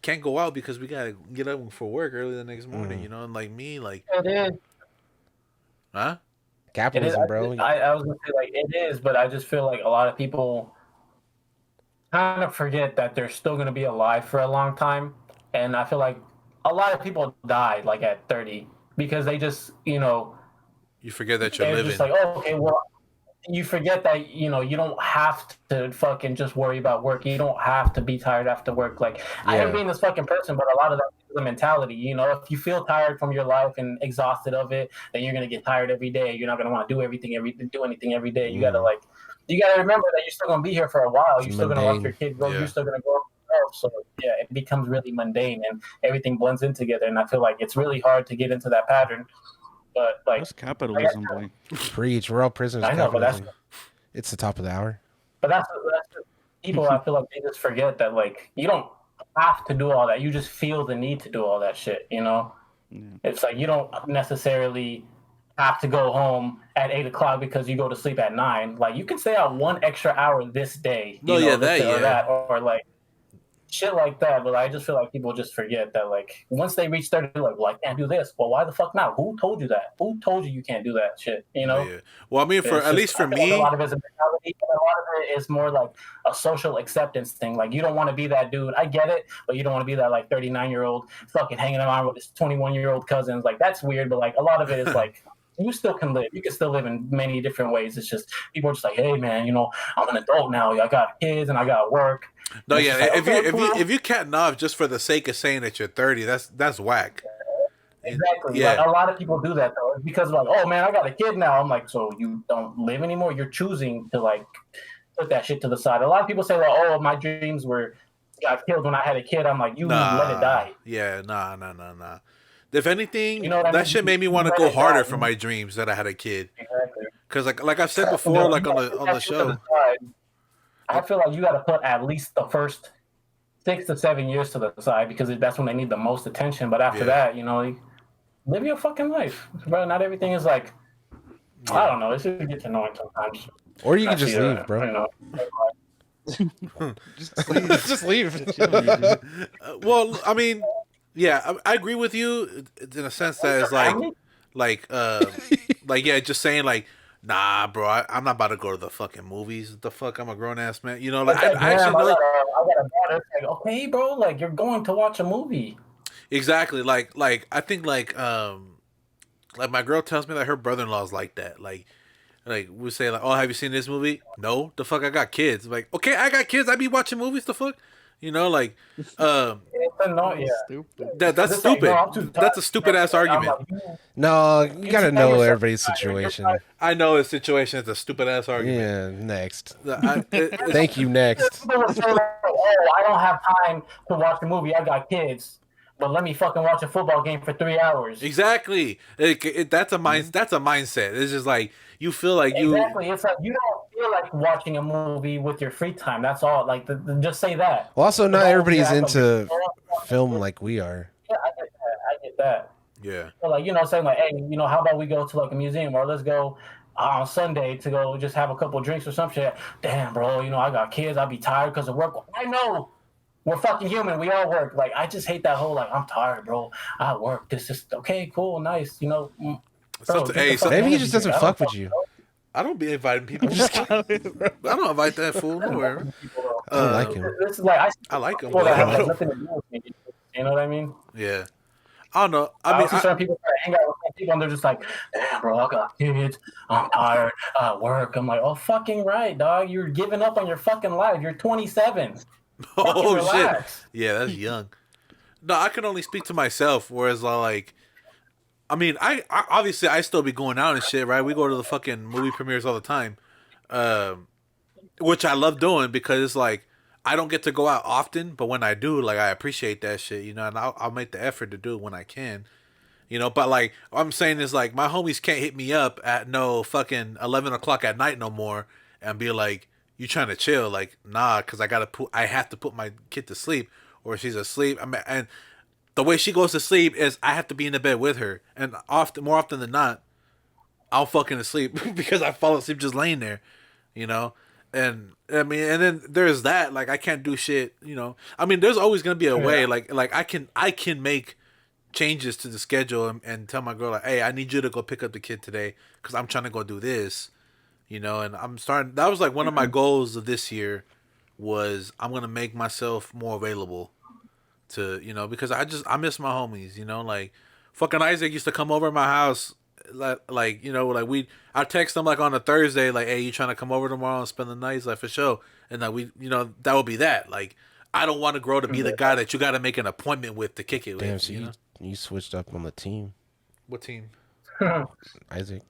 can't go out because we gotta get up for work early the next morning. You know, and like me, like, It is. huh? It is. Capitalism, bro. I was gonna say like it is, but I just feel like a lot of people kind of forget that they're still gonna be alive for a long time, and I feel like a lot of people die like at 30 because they just You forget that you're they're living. just like, oh, okay, well, you forget that you don't have to fucking just worry about work. You don't have to be tired after work. Like I Yeah. am being this fucking person, but a lot of that is the mentality. If you feel tired from your life and exhausted of it, then you're gonna get tired every day. You're not gonna want to do anything every day. You gotta remember that you're still gonna be here for a while. It's You're still gonna watch your mundane. kid grow. Yeah. You're still gonna grow up yourself. So yeah, it becomes really mundane and everything blends in together. And I feel like it's really hard to get into that pattern. But like, That's capitalism, boy. Preach. We're all prisoners of I know, but capitalism. It's the top of the hour. But that's just people. I feel like they just forget that like you don't have to do all that. You just feel the need to do all that shit. It's like you don't necessarily have to go home at 8 o'clock because you go to sleep at 9. Like you can stay out 1 extra hour this day. No, yeah, that, or like shit like that. But I just feel like people just forget that like once they reach 30, like, well, I can't do this. Well, why the fuck not? Who told you that? Who told you can't do that shit? Yeah. Well, I mean, at least for I feel like me, a lot of it is a mentality, but a lot of it is more like a social acceptance thing. Like you don't want to be that dude. I get it, but you don't want to be that like 39-year-old fucking hanging around with his 21-year-old cousins. Like that's weird. But like a lot of it is like you still can live. You can still live in many different ways. It's just people are just like, hey man, I'm an adult now. I got kids and I got work. no, And yeah. it's just like, If you can't off just for the sake of saying that you're 30, that's whack. Exactly. Yeah. Like, a lot of people do that though. It's because like, oh man, I got a kid now. I'm like, so you don't live anymore? You're choosing to like put that shit to the side. A lot of people say, like, oh, my dreams got killed when I had a kid. I'm like, let it die. Yeah, nah. If anything, what I that mean? shit made me want to Let go it harder die. for my dreams that I had a kid. Exactly. Because like I've said before, like on the show. I feel like you got to put at least the first 6 to 7 years to the side because that's when they need the most attention. But after that, live your fucking life, bro. Not everything is like, I don't know. It should get annoying sometimes. Or you can just leave, bro. Just leave. Well, I mean, yeah, I agree with you in a sense that it's like yeah, just saying like, nah, bro, I'm not about to go to the fucking movies. What the fuck, I'm a grown ass man. Like I actually know. I got a daughter. It's like, okay, bro, like you're going to watch a movie. Exactly. Like I think like my girl tells me that her brother-in-law is like that. Like we say like, oh, have you seen this movie? No. The fuck, I got kids. Like, okay, I got kids. I be watching movies. The fuck, like It's annoying. Stupid. that's It's stupid. like, no, I'm too tired. That's a stupid ass argument. No, you gotta know everybody's situation. I know his situation is a stupid ass argument. Yeah, next. It's- Thank you, next. People would say, like, oh, I don't have time to watch a movie. I got kids. But let me fucking watch a football game for 3 hours. Exactly. That's a mindset. It's just like you feel like Exactly. It's like you don't feel like watching a movie with your free time. That's all. Like, just say that. Well, also, not everybody's Yeah, into film like we are. Yeah, I get that. Yeah. So like, saying like, hey, how about we go to like a museum or let's go on Sunday to go just have a couple of drinks or some shit. Damn, bro, I got kids. I'll be tired because of work. I know. We're fucking human. We all work. Like, I just hate that whole, like, I'm tired, bro. I work. This is, okay, cool, nice. Bro, Maybe he just doesn't fuck with you. I don't be inviting people. I don't invite that fool nowhere. I don't like him. This is like, I like him. That has nothing to do with me. You know what I mean? Yeah. I don't know. I see certain people try to hang out with some people and they're just like, damn, bro, I got kids. I'm tired. I work. I'm like, oh, fucking right, dog. You're giving up on your fucking life. You're 27. Oh relax. shit! Yeah, that's young. No, I can only speak to myself. Whereas, I mean, I obviously I still be going out and shit, right? We go to the fucking movie premieres all the time, which I love doing because it's like I don't get to go out often, but when I do, like I appreciate that shit, and I'll make the effort to do it when I can, But like what I'm saying is like my homies can't hit me up at no fucking 11 o'clock at night no more and be like, you trying to chill? Like, nah, because I have to put my kid to sleep or she's asleep. And the way she goes to sleep is I have to be in the bed with her. And more often than not, I'll fucking asleep because I fall asleep just laying there, And I mean, and then there's that. Like, I can't do shit. I mean, there's always gonna be a way. Like I can make changes to the schedule and tell my girl like, hey, I need you to go pick up the kid today because I'm trying to go do this. And I'm starting. That was like one of my goals of this year was I'm gonna make myself more available to because I miss my homies. Like fucking Isaac used to come over to my house. Like I text him like on a Thursday, like, hey, you trying to come over tomorrow and spend the night? He's like, for sure. And like that would be that. Like, I don't want to grow to be the guy that you got to make an appointment with to kick it Damn, with. so you switched up on the team. What team? Isaac.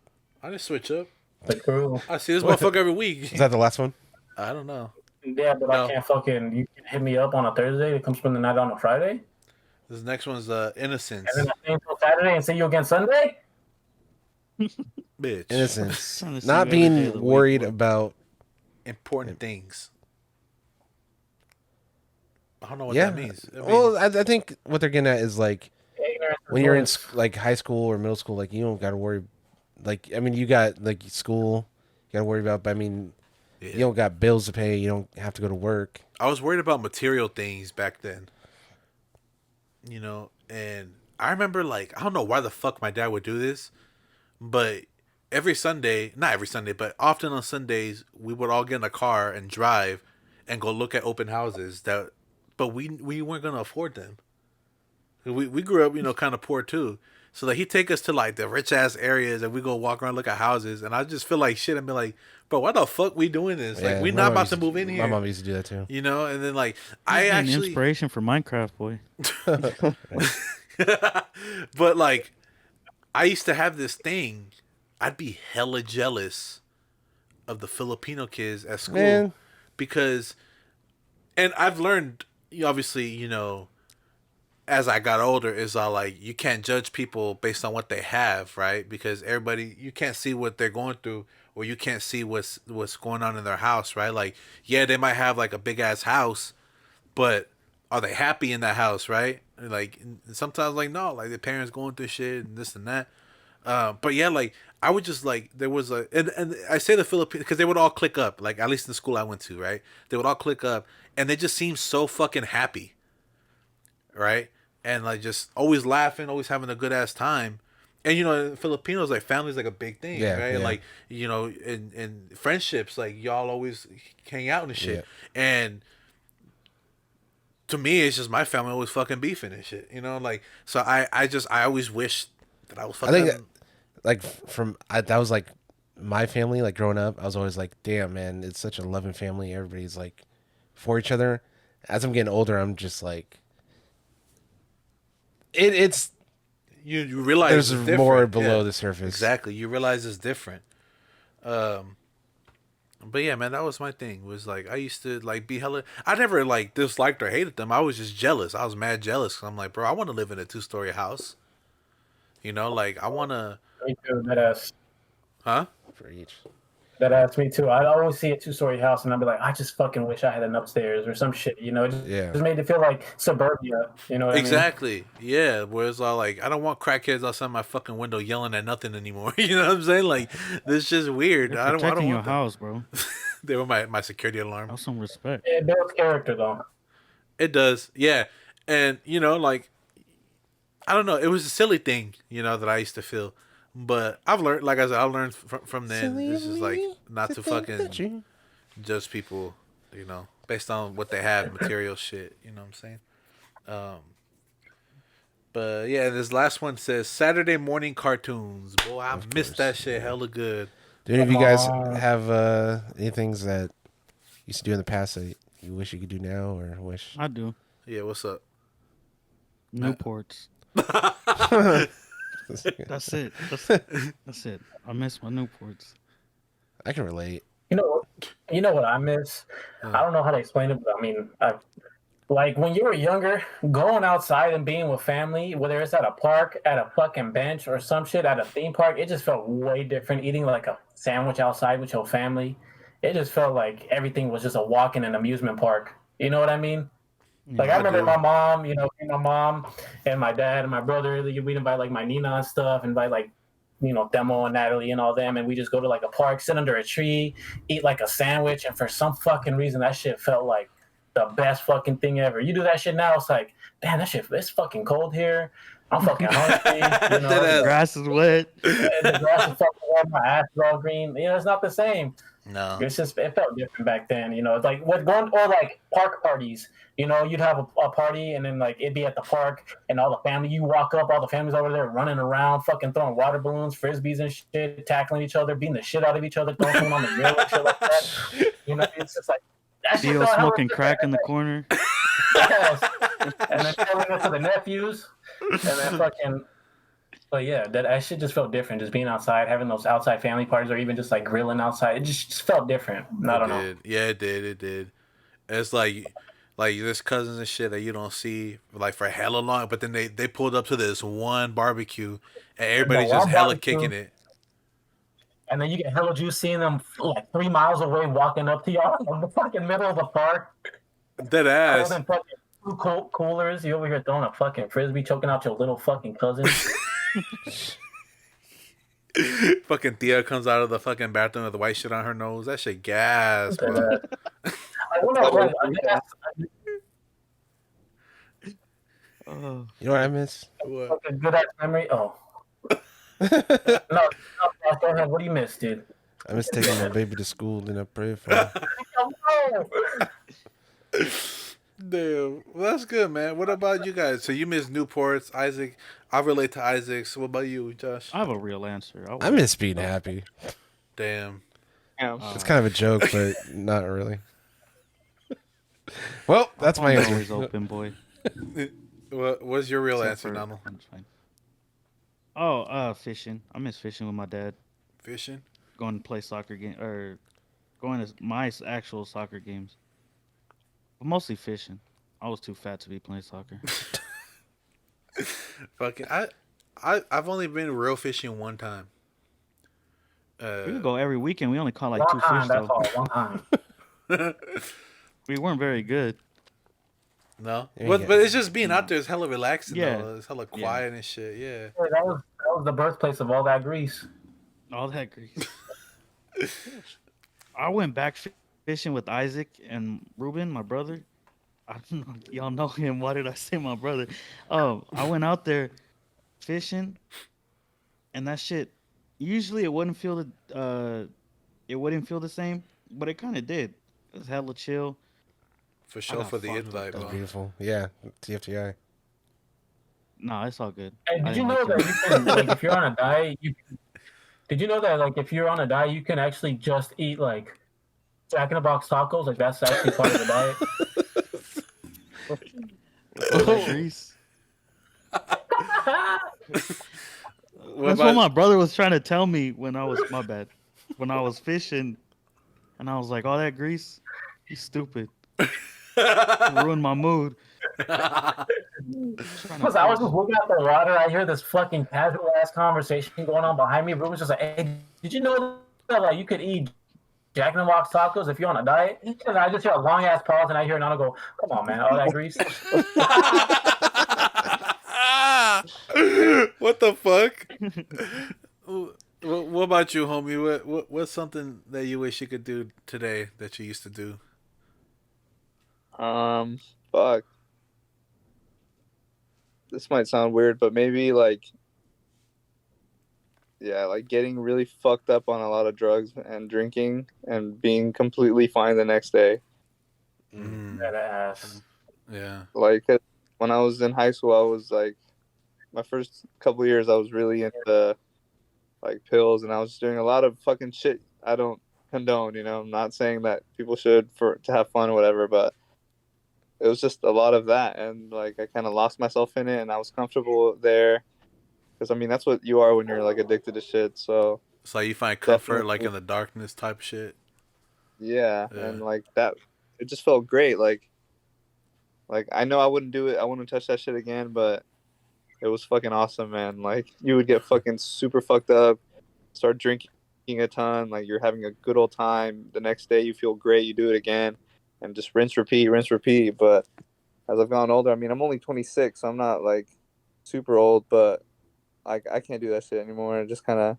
I didn't switch up. The crew. I see this motherfucker every week. Is that the last one? I don't know. Yeah, but No. I can't fucking. You can hit me up on a Thursday to come spend the night on a Friday, This next one's Innocence. and then I stay until Saturday and see you again Sunday. Bitch. Innocence. Trying to see Not you every day of being the week, worried boy. about. Important things. I don't know what Yeah. that means. I mean, Well, I think what they're getting at is like Ignorance is when you're in bliss. like high school or middle school, like you don't got to worry. Like I mean, you got like school, you got to worry about. But I mean, yeah. you don't got bills to pay. You don't have to go to work. I was worried about material things back then. And I remember like I don't know why the fuck my dad would do this, but not every Sunday, but often on Sundays, we would all get in a car and drive and go look at open houses but we weren't gonna afford them. We grew up, kind of poor too. So like he'd take us to like the rich ass areas and we go walk around look at houses and I just feel like shit and be like, bro, why the fuck we doing this? Yeah, Like we my not mom about used to move in My here. mom used to do that too. And then like You're I an actually inspiration for Minecraft, boy. but like I used to have this thing. I'd be hella jealous of the Filipino kids at school Man. because and I've learned obviously, as I got older is all like you can't judge people based on what they have, right? Because everybody you can't see what they're going through or you can't see what's going on in their house, right? Like yeah, they might have like a big ass house, but are they happy in that house, right? Like sometimes like no, like their parents going through shit and this and that. But yeah, like I would just like there was and I say the Philippines because they would all click up, like at least in the school I went to, right? They would all click up and they just seemed so fucking happy, right? And like just always laughing, always having a good ass time. And in Filipinos, like family's like a big thing, Yeah, right? yeah. Like in friendships, like y'all always hang out and shit. Yeah. And to me, it's just my family always fucking beefing and shit, like so I always wish that I was I fucking. think like that was like my family. Like growing up, I was always like, damn man, it's such a loving family. Everybody's like for each other. As I'm getting older, I'm just like it's you realize there's it's more different. below Yeah, the surface. exactly. You realize it's different. But yeah, man, that was my thing. Was like I used to like be hella. I never like disliked or hated them. I was just jealous. I was mad jealous. 'Cause I'm like, bro, I want to live in a 2-story house. Like I want to. Me too. That ass. Huh? For each. That ass me too. I'd always see a 2-story house and I'd be like, I just fucking wish I had an upstairs or some shit. Yeah. Just made it feel like suburbia. You know what Exactly. Yeah. Where it's all like, I don't want crackheads outside my fucking window yelling at nothing anymore. You know what I'm saying? Like, this is just weird. You're I don't protecting your want that. house, bro. They were my security alarm. Have some respect. I mean? It builds character though. It does. Yeah. And, like, I don't know. It was a silly thing, that I used to feel. But I've learned, like I said, I learned from then. It's just like not to fucking judge people, based on what they have, material shit. You know what I'm saying? But yeah, this last one says Saturday morning cartoons. Boy, I missed that shit hella good. Do any of you guys have any things that you used to do in the past that you wish you could do now or wish? I do. Yeah, what's up? Newports. That's it. That's it. I miss my Newports. I can relate. You know what I miss? I don't know how to explain it, but I mean, like when you were younger, going outside and being with family, whether it's at a park, at a fucking bench, or some shit at a theme park, it just felt way different. Eating like a sandwich outside with your family, it just felt like everything was just a walk in an amusement park. You know what I mean? Like I remember my mom, my mom and my dad and my brother, we'd invite like my Nina and stuff, invite like Demo and Natalie and all them, and we just go to like a park, sit under a tree, eat like a sandwich, and for some fucking reason that shit felt like the best fucking thing ever. You do that shit now, it's like, damn, that shit, it's fucking cold here. I'm fucking hungry. The grass is wet. The grass is fucking wet. My ass is all green. It's not the same. No. It felt different back then. It's like or like park parties. You'd have a party, and then like it'd be at the park, and all the family. You walk up, all the families over there running around, fucking throwing water balloons, frisbees and shit, tackling each other, beating the shit out of each other, throwing someone on the grill and shit like that. It's just like that shit. Dio smoking crack in the corner. Yes. And then telling it to the nephews, and then fucking. But yeah, that shit just felt different. Just being outside, having those outside family parties, or even just like grilling outside, it just felt different. I don't know. Yeah, it did. It's like there's cousins and shit that you don't see like for hella long, but then they pulled up to this one barbecue and everybody's just hella kicking it. And then you get hella juice seeing them like 3 miles away walking up to y'all in the fucking middle of the park. Dead ass. Fucking 2 coolers. You over here throwing a fucking frisbee, choking out your little fucking cousin. Fucking Thea comes out of the fucking bathroom with the white shit on her nose. That shit gas, bro. You know what I miss? What? Fucking good ass memory. Oh. No, go ahead. What do you miss, dude? I miss taking my baby to school and I pray for her. Damn. Well, that's good, man. What about you guys? So you miss Newports, Isaac. I relate to Isaac. So what about you, Josh? I have a real answer. I miss being happy. Damn. It's kind of a joke, but not really. Well, that's my answer. Always open, boy. What's your real answer, Nano? Fishing. I miss fishing with my dad. Fishing? Going to play soccer game or going to my actual soccer games. But mostly fishing. I was too fat to be playing soccer. Fucking I've only been real fishing one time. We could go every weekend. We only caught like One 2 time, fish that's though. all. One time. We weren't very good. No, Yeah, but it's just being out there. It's hella relaxing. Yeah. Though. It's hella quiet and shit. Yeah. Yeah, that was the birthplace of all that grease. All that grease. I went back fishing with Isaac and Ruben, my brother. I don't know, y'all know him. Why did I say my brother? I went out there fishing, and that shit. Usually, it wouldn't feel the same, but it kind of did. It was hella chill. For sure, for the invite, That's bro. beautiful. Yeah, TFTI. Nah, it's all good. Hey, did you know that you can, like, if you're on a diet, did you know that, like, if you're on a diet, you can actually just eat, like, Jack in the Box tacos? Like, that's actually part of the diet. Grease. What That's what my brother was trying to tell me when I was fishing, and I was like, "All that grease, you stupid." Ruined my mood. Because I was just looking at the water, I hear this fucking casual ass conversation going on behind me. Ruben's just like, "Hey, did you know that like you could eat Jack in the Box tacos if you're on a diet?" And I just hear a long ass pause, and I hear Nano go, "Come on, man, all that grease." What the fuck? What about you, homie? What's something that you wish you could do today that you used to do? Fuck. This might sound weird, but maybe like getting really fucked up on a lot of drugs and drinking and being completely fine the next day. That ass. Yeah. Like when I was in high school, I was like, my first couple of years, I was really into like pills, and I was doing a lot of fucking shit I don't condone. I'm not saying that people should to have fun or whatever, but it was just a lot of that, and like I kind of lost myself in it, and I was comfortable there, because I mean that's what you are when you're like addicted to shit. So it's like you find comfort definitely. like in the darkness type shit. Yeah, and like that, it just felt great. Like I know I wouldn't do it, I wouldn't touch that shit again, but it was fucking awesome, man. Like you would get fucking super fucked up, start drinking a ton, like you're having a good old time. The next day you feel great, you do it again, and just rinse, repeat. But as I've gotten older, I mean, I'm only 26, so I'm not like super old, but like I can't do that shit anymore. It just kind of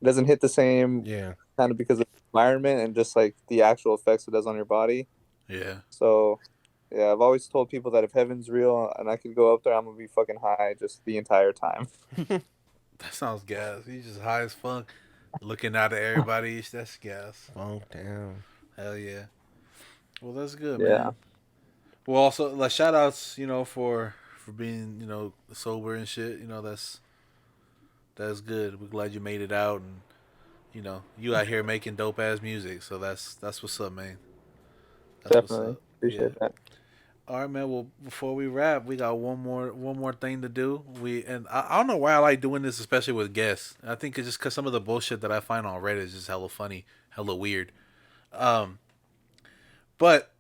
doesn't hit the same, Yeah. kind of because of the environment and just like the actual effects it does on your body. Yeah. So yeah, I've always told people that if heaven's real and I could go up there, I'm gonna be fucking high just the entire time. That sounds gas. He's just high as fuck, looking out at everybody. That's gas. Funk down. Hell yeah. Well, that's good, Yeah. man. Well, also like shout outs, for being, sober and shit. That's good. We're glad you made it out, and you out here making dope ass music. So that's what's up, man. That's Definitely what's up. appreciate Yeah. that. All right, man. Well, before we wrap, we got one more thing to do. I don't know why I like doing this, especially with guests. I think it's just because some of the bullshit that I find on Reddit is just hella funny, hella weird. But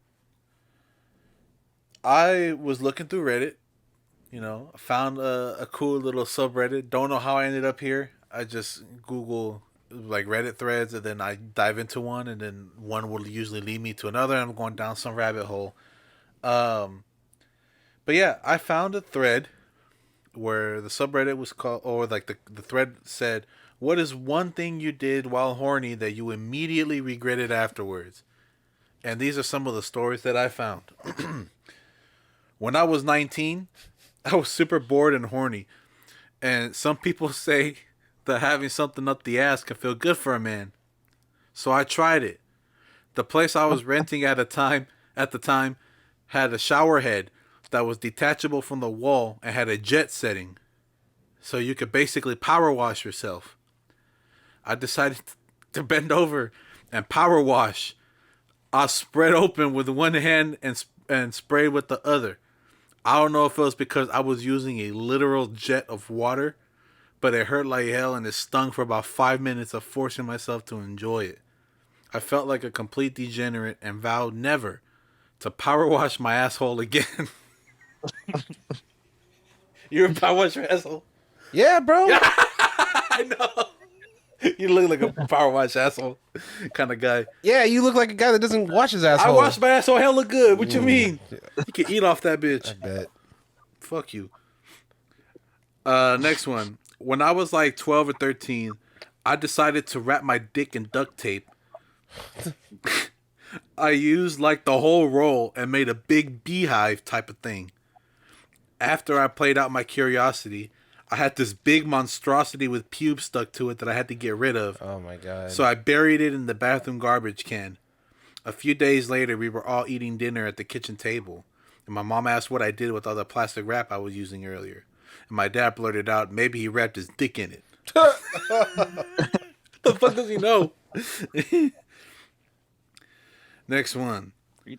I was looking through Reddit. I found a cool little subreddit. Don't know how I ended up here. I just Google like Reddit threads, and then I dive into one, and then one will usually lead me to another, and I'm going down some rabbit hole. But yeah, I found a thread where the subreddit was called, or like the thread said, "What is one thing you did while horny that you immediately regretted afterwards?" And these are some of the stories that I found. When I was 19, I was super bored and horny. And some people say that having something up the ass can feel good for a man. So I tried it. The place I was renting at the time had a shower head that was detachable from the wall and had a jet setting. So you could basically power wash yourself. I decided to bend over and power wash. I spread open with one hand and sprayed with the other. I don't know if it was because I was using a literal jet of water, but it hurt like hell and it stung for about 5 minutes of forcing myself to enjoy it. I felt like a complete degenerate and vowed never to power wash my asshole again. You ever power wash your asshole? Yeah, bro. I know. You look like a power wash asshole kind of guy. Yeah, you look like a guy that doesn't wash his asshole. I wash my asshole hella good. What you mean? You can eat off that bitch. I bet. Fuck you. Next one. When I was like 12 or 13, I decided to wrap my dick in duct tape. I used like the whole roll and made a big beehive type of thing. After I played out my curiosity, I had this big monstrosity with pubes stuck to it that I had to get rid of. Oh my god. So I buried it in the bathroom garbage can. A few days later, we were all eating dinner at the kitchen table. And my mom asked what I did with all the plastic wrap I was using earlier. And my dad blurted out, maybe he wrapped his dick in it. The fuck does he know? Next one. Where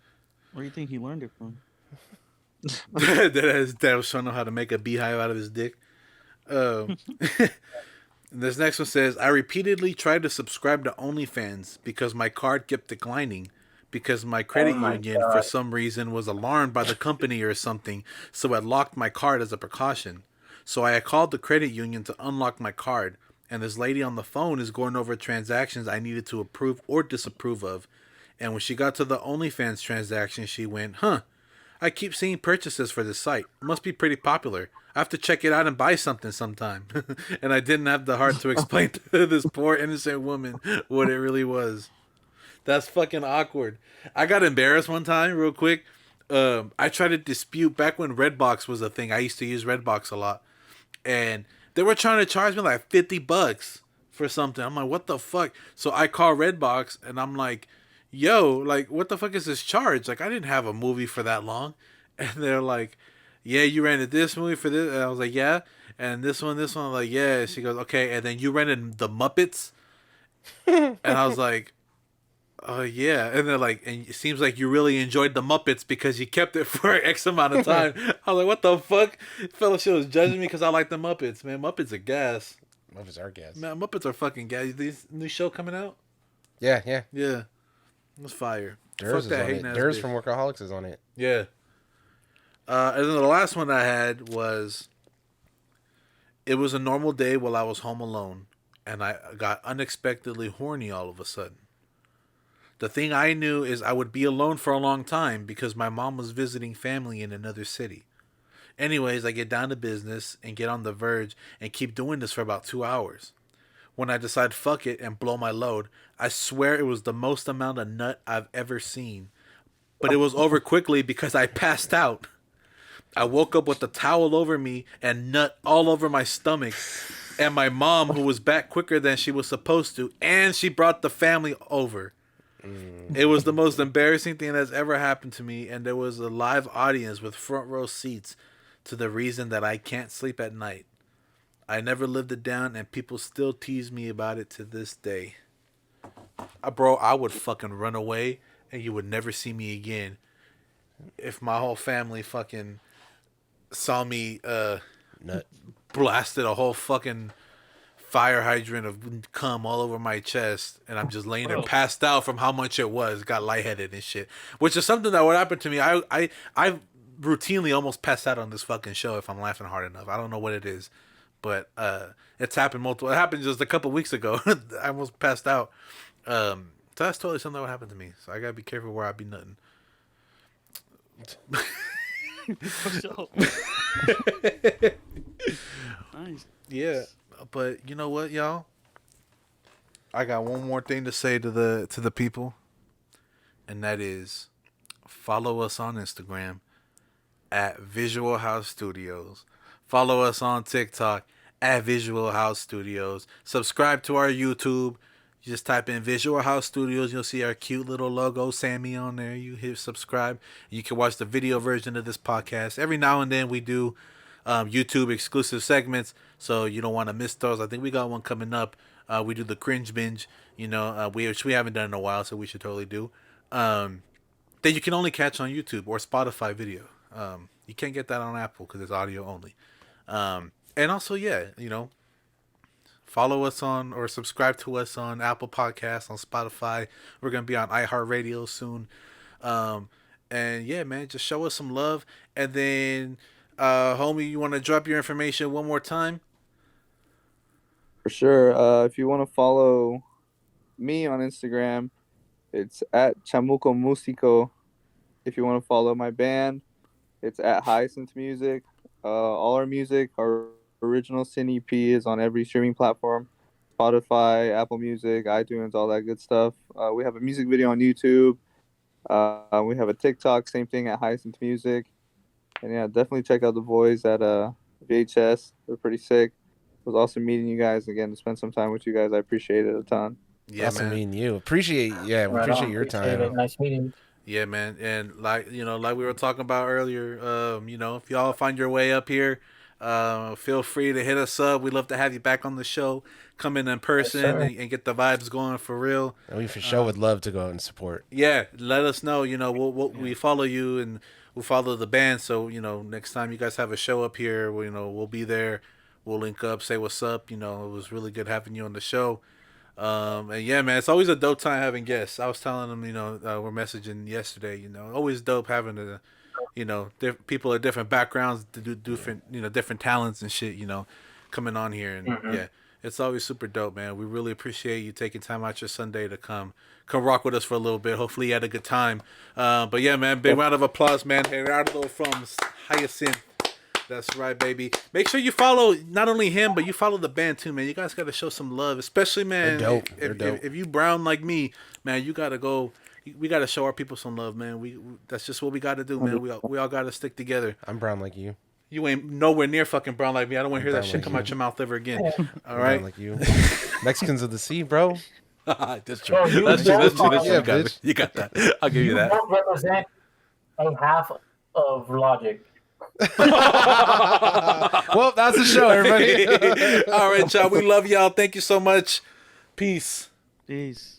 do you think he learned it from? That his dad was showing him how to make a beehive out of his dick. This next one says, I repeatedly tried to subscribe to OnlyFans because my card kept declining. Because my credit union, for some reason, was alarmed by the company or something, so it locked my card as a precaution. So I called the credit union to unlock my card, and this lady on the phone is going over transactions I needed to approve or disapprove of. And when she got to the OnlyFans transaction, she went, I keep seeing purchases for this site. Must be pretty popular. I have to check it out and buy something sometime. And I didn't have the heart to explain to this poor innocent woman what it really was. That's fucking awkward. I got embarrassed one time, real quick. I tried to dispute back when Redbox was a thing. I used to use Redbox a lot. And they were trying to charge me like $50 for something. I'm like, what the fuck? So I call Redbox and I'm like, yo, like, what the fuck is this charge? Like, I didn't have a movie for that long. And they're like, yeah, you rented this movie for this. And I was like, yeah. And this one. I'm like, yeah. She goes, okay. And then you rented The Muppets. And I was like, oh, yeah. And they're like, and it seems like you really enjoyed The Muppets because you kept it for X amount of time. I was like, what the fuck? Fellowship was judging me because I like The Muppets. Man, Muppets are gas. Muppets are gas. Man, Muppets are fucking gas. This new show coming out? Yeah. Yeah. It's fire. Durs is Fuck that on it. hating ass Durs bitch. from Workaholics is on it. Yeah. And then the last one I had was, it was a normal day while I was home alone, and I got unexpectedly horny all of a sudden. The thing I knew is I would be alone for a long time because my mom was visiting family in another city. Anyways, I get down to business and get on the verge and keep doing this for about 2 hours. When I decide fuck it and blow my load, I swear it was the most amount of nut I've ever seen. But it was over quickly because I passed out. I woke up with a towel over me and nut all over my stomach. And my mom, who was back quicker than she was supposed to, and she brought the family over. It was the most embarrassing thing that's ever happened to me, and there was a live audience with front row seats to the reason that I can't sleep at night. I never lived it down, and people still tease me about it to this day. Bro, I would fucking run away, and you would never see me again if my whole family fucking saw me Nut. blasted a whole fucking fire hydrant of cum all over my chest, and I'm just laying there passed out from how much it was. Got lightheaded and shit, which is something that would happen to me. I routinely almost pass out on this fucking show if I'm laughing hard enough. I don't know what it is, but it's happened multiple. It happened just a couple weeks ago. I almost passed out. So that's totally something that would happen to me. So I gotta be careful where I be nutting. Nice. Yeah, but you know what, y'all? I got one more thing to say to the people, and that is follow us on Instagram at Visual House Studios. Follow us on TikTok at Visual House Studios. Subscribe to our YouTube. You just type in Visual House Studios. You'll see our cute little logo, Sammy, on there. You hit subscribe. You can watch the video version of this podcast. Every now and then we do YouTube exclusive segments, so you don't want to miss those. I think we got one coming up. We do the cringe binge, which we haven't done in a while, so we should totally do. That you can only catch on YouTube or Spotify video. You can't get that on Apple because it's audio only. And also, follow us on or subscribe to us on Apple Podcasts, on Spotify. We're going to be on iHeartRadio soon. And yeah, man, just show us some love. And then, homie, you want to drop your information one more time? For sure. If you want to follow me on Instagram, it's at Chamuco Musico. If you want to follow my band, it's at Hyacinth Music. All our music, our original Sin EP is on every streaming platform. Spotify, Apple Music, iTunes, all that good stuff. We have a music video on YouTube. We have a TikTok, same thing at Hyacinth Music. And yeah, definitely check out the Boyz at VHS. They're pretty sick. It was awesome meeting you guys again, to spend some time with you guys. I appreciate it a ton. Yeah, Awesome man. meeting you. Appreciate Right your on. Appreciate time. it. Nice meeting you. Yeah, man. And like we were talking about earlier, if y'all find your way up here, feel free to hit us up. We'd love to have you back on the show. Come in person and get the vibes going for real. And we for sure would love to go out and support. Yeah, let us know. We follow you and we'll follow the band. So next time you guys have a show up here, we'll be there. We'll link up, say what's up. It was really good having you on the show. And yeah, man, it's always a dope time having guests. I was telling them, we're messaging yesterday. Always dope having people of different backgrounds to do different, different talents and shit. Coming on here, and yeah, it's always super dope, man. We really appreciate you taking time out your Sunday to come rock with us for a little bit. Hopefully, you had a good time. But yeah, man, big round of applause, man. Gerardo from Hyacinth. That's right, baby. Make sure you follow not only him, but you follow the band too, man. You guys got to show some love, especially, man. They're dope. They're dope. If you brown like me, man, you got to go. We got to show our people some love, man. We that's just what we got to do, man. We all got to stick together. I'm brown like you. You ain't nowhere near fucking brown like me. I don't want to hear that shit come out your mouth ever again. All right. Brown like you. Mexicans of the sea, bro. That's true. Bro, you That's true. That's true. That's true. Yeah, You got bitch. it. You got that. I'll give you You that. don't represent a half of logic. Well, that's the show, everybody. All right, y'all. We love y'all. Thank you so much. Peace. Peace.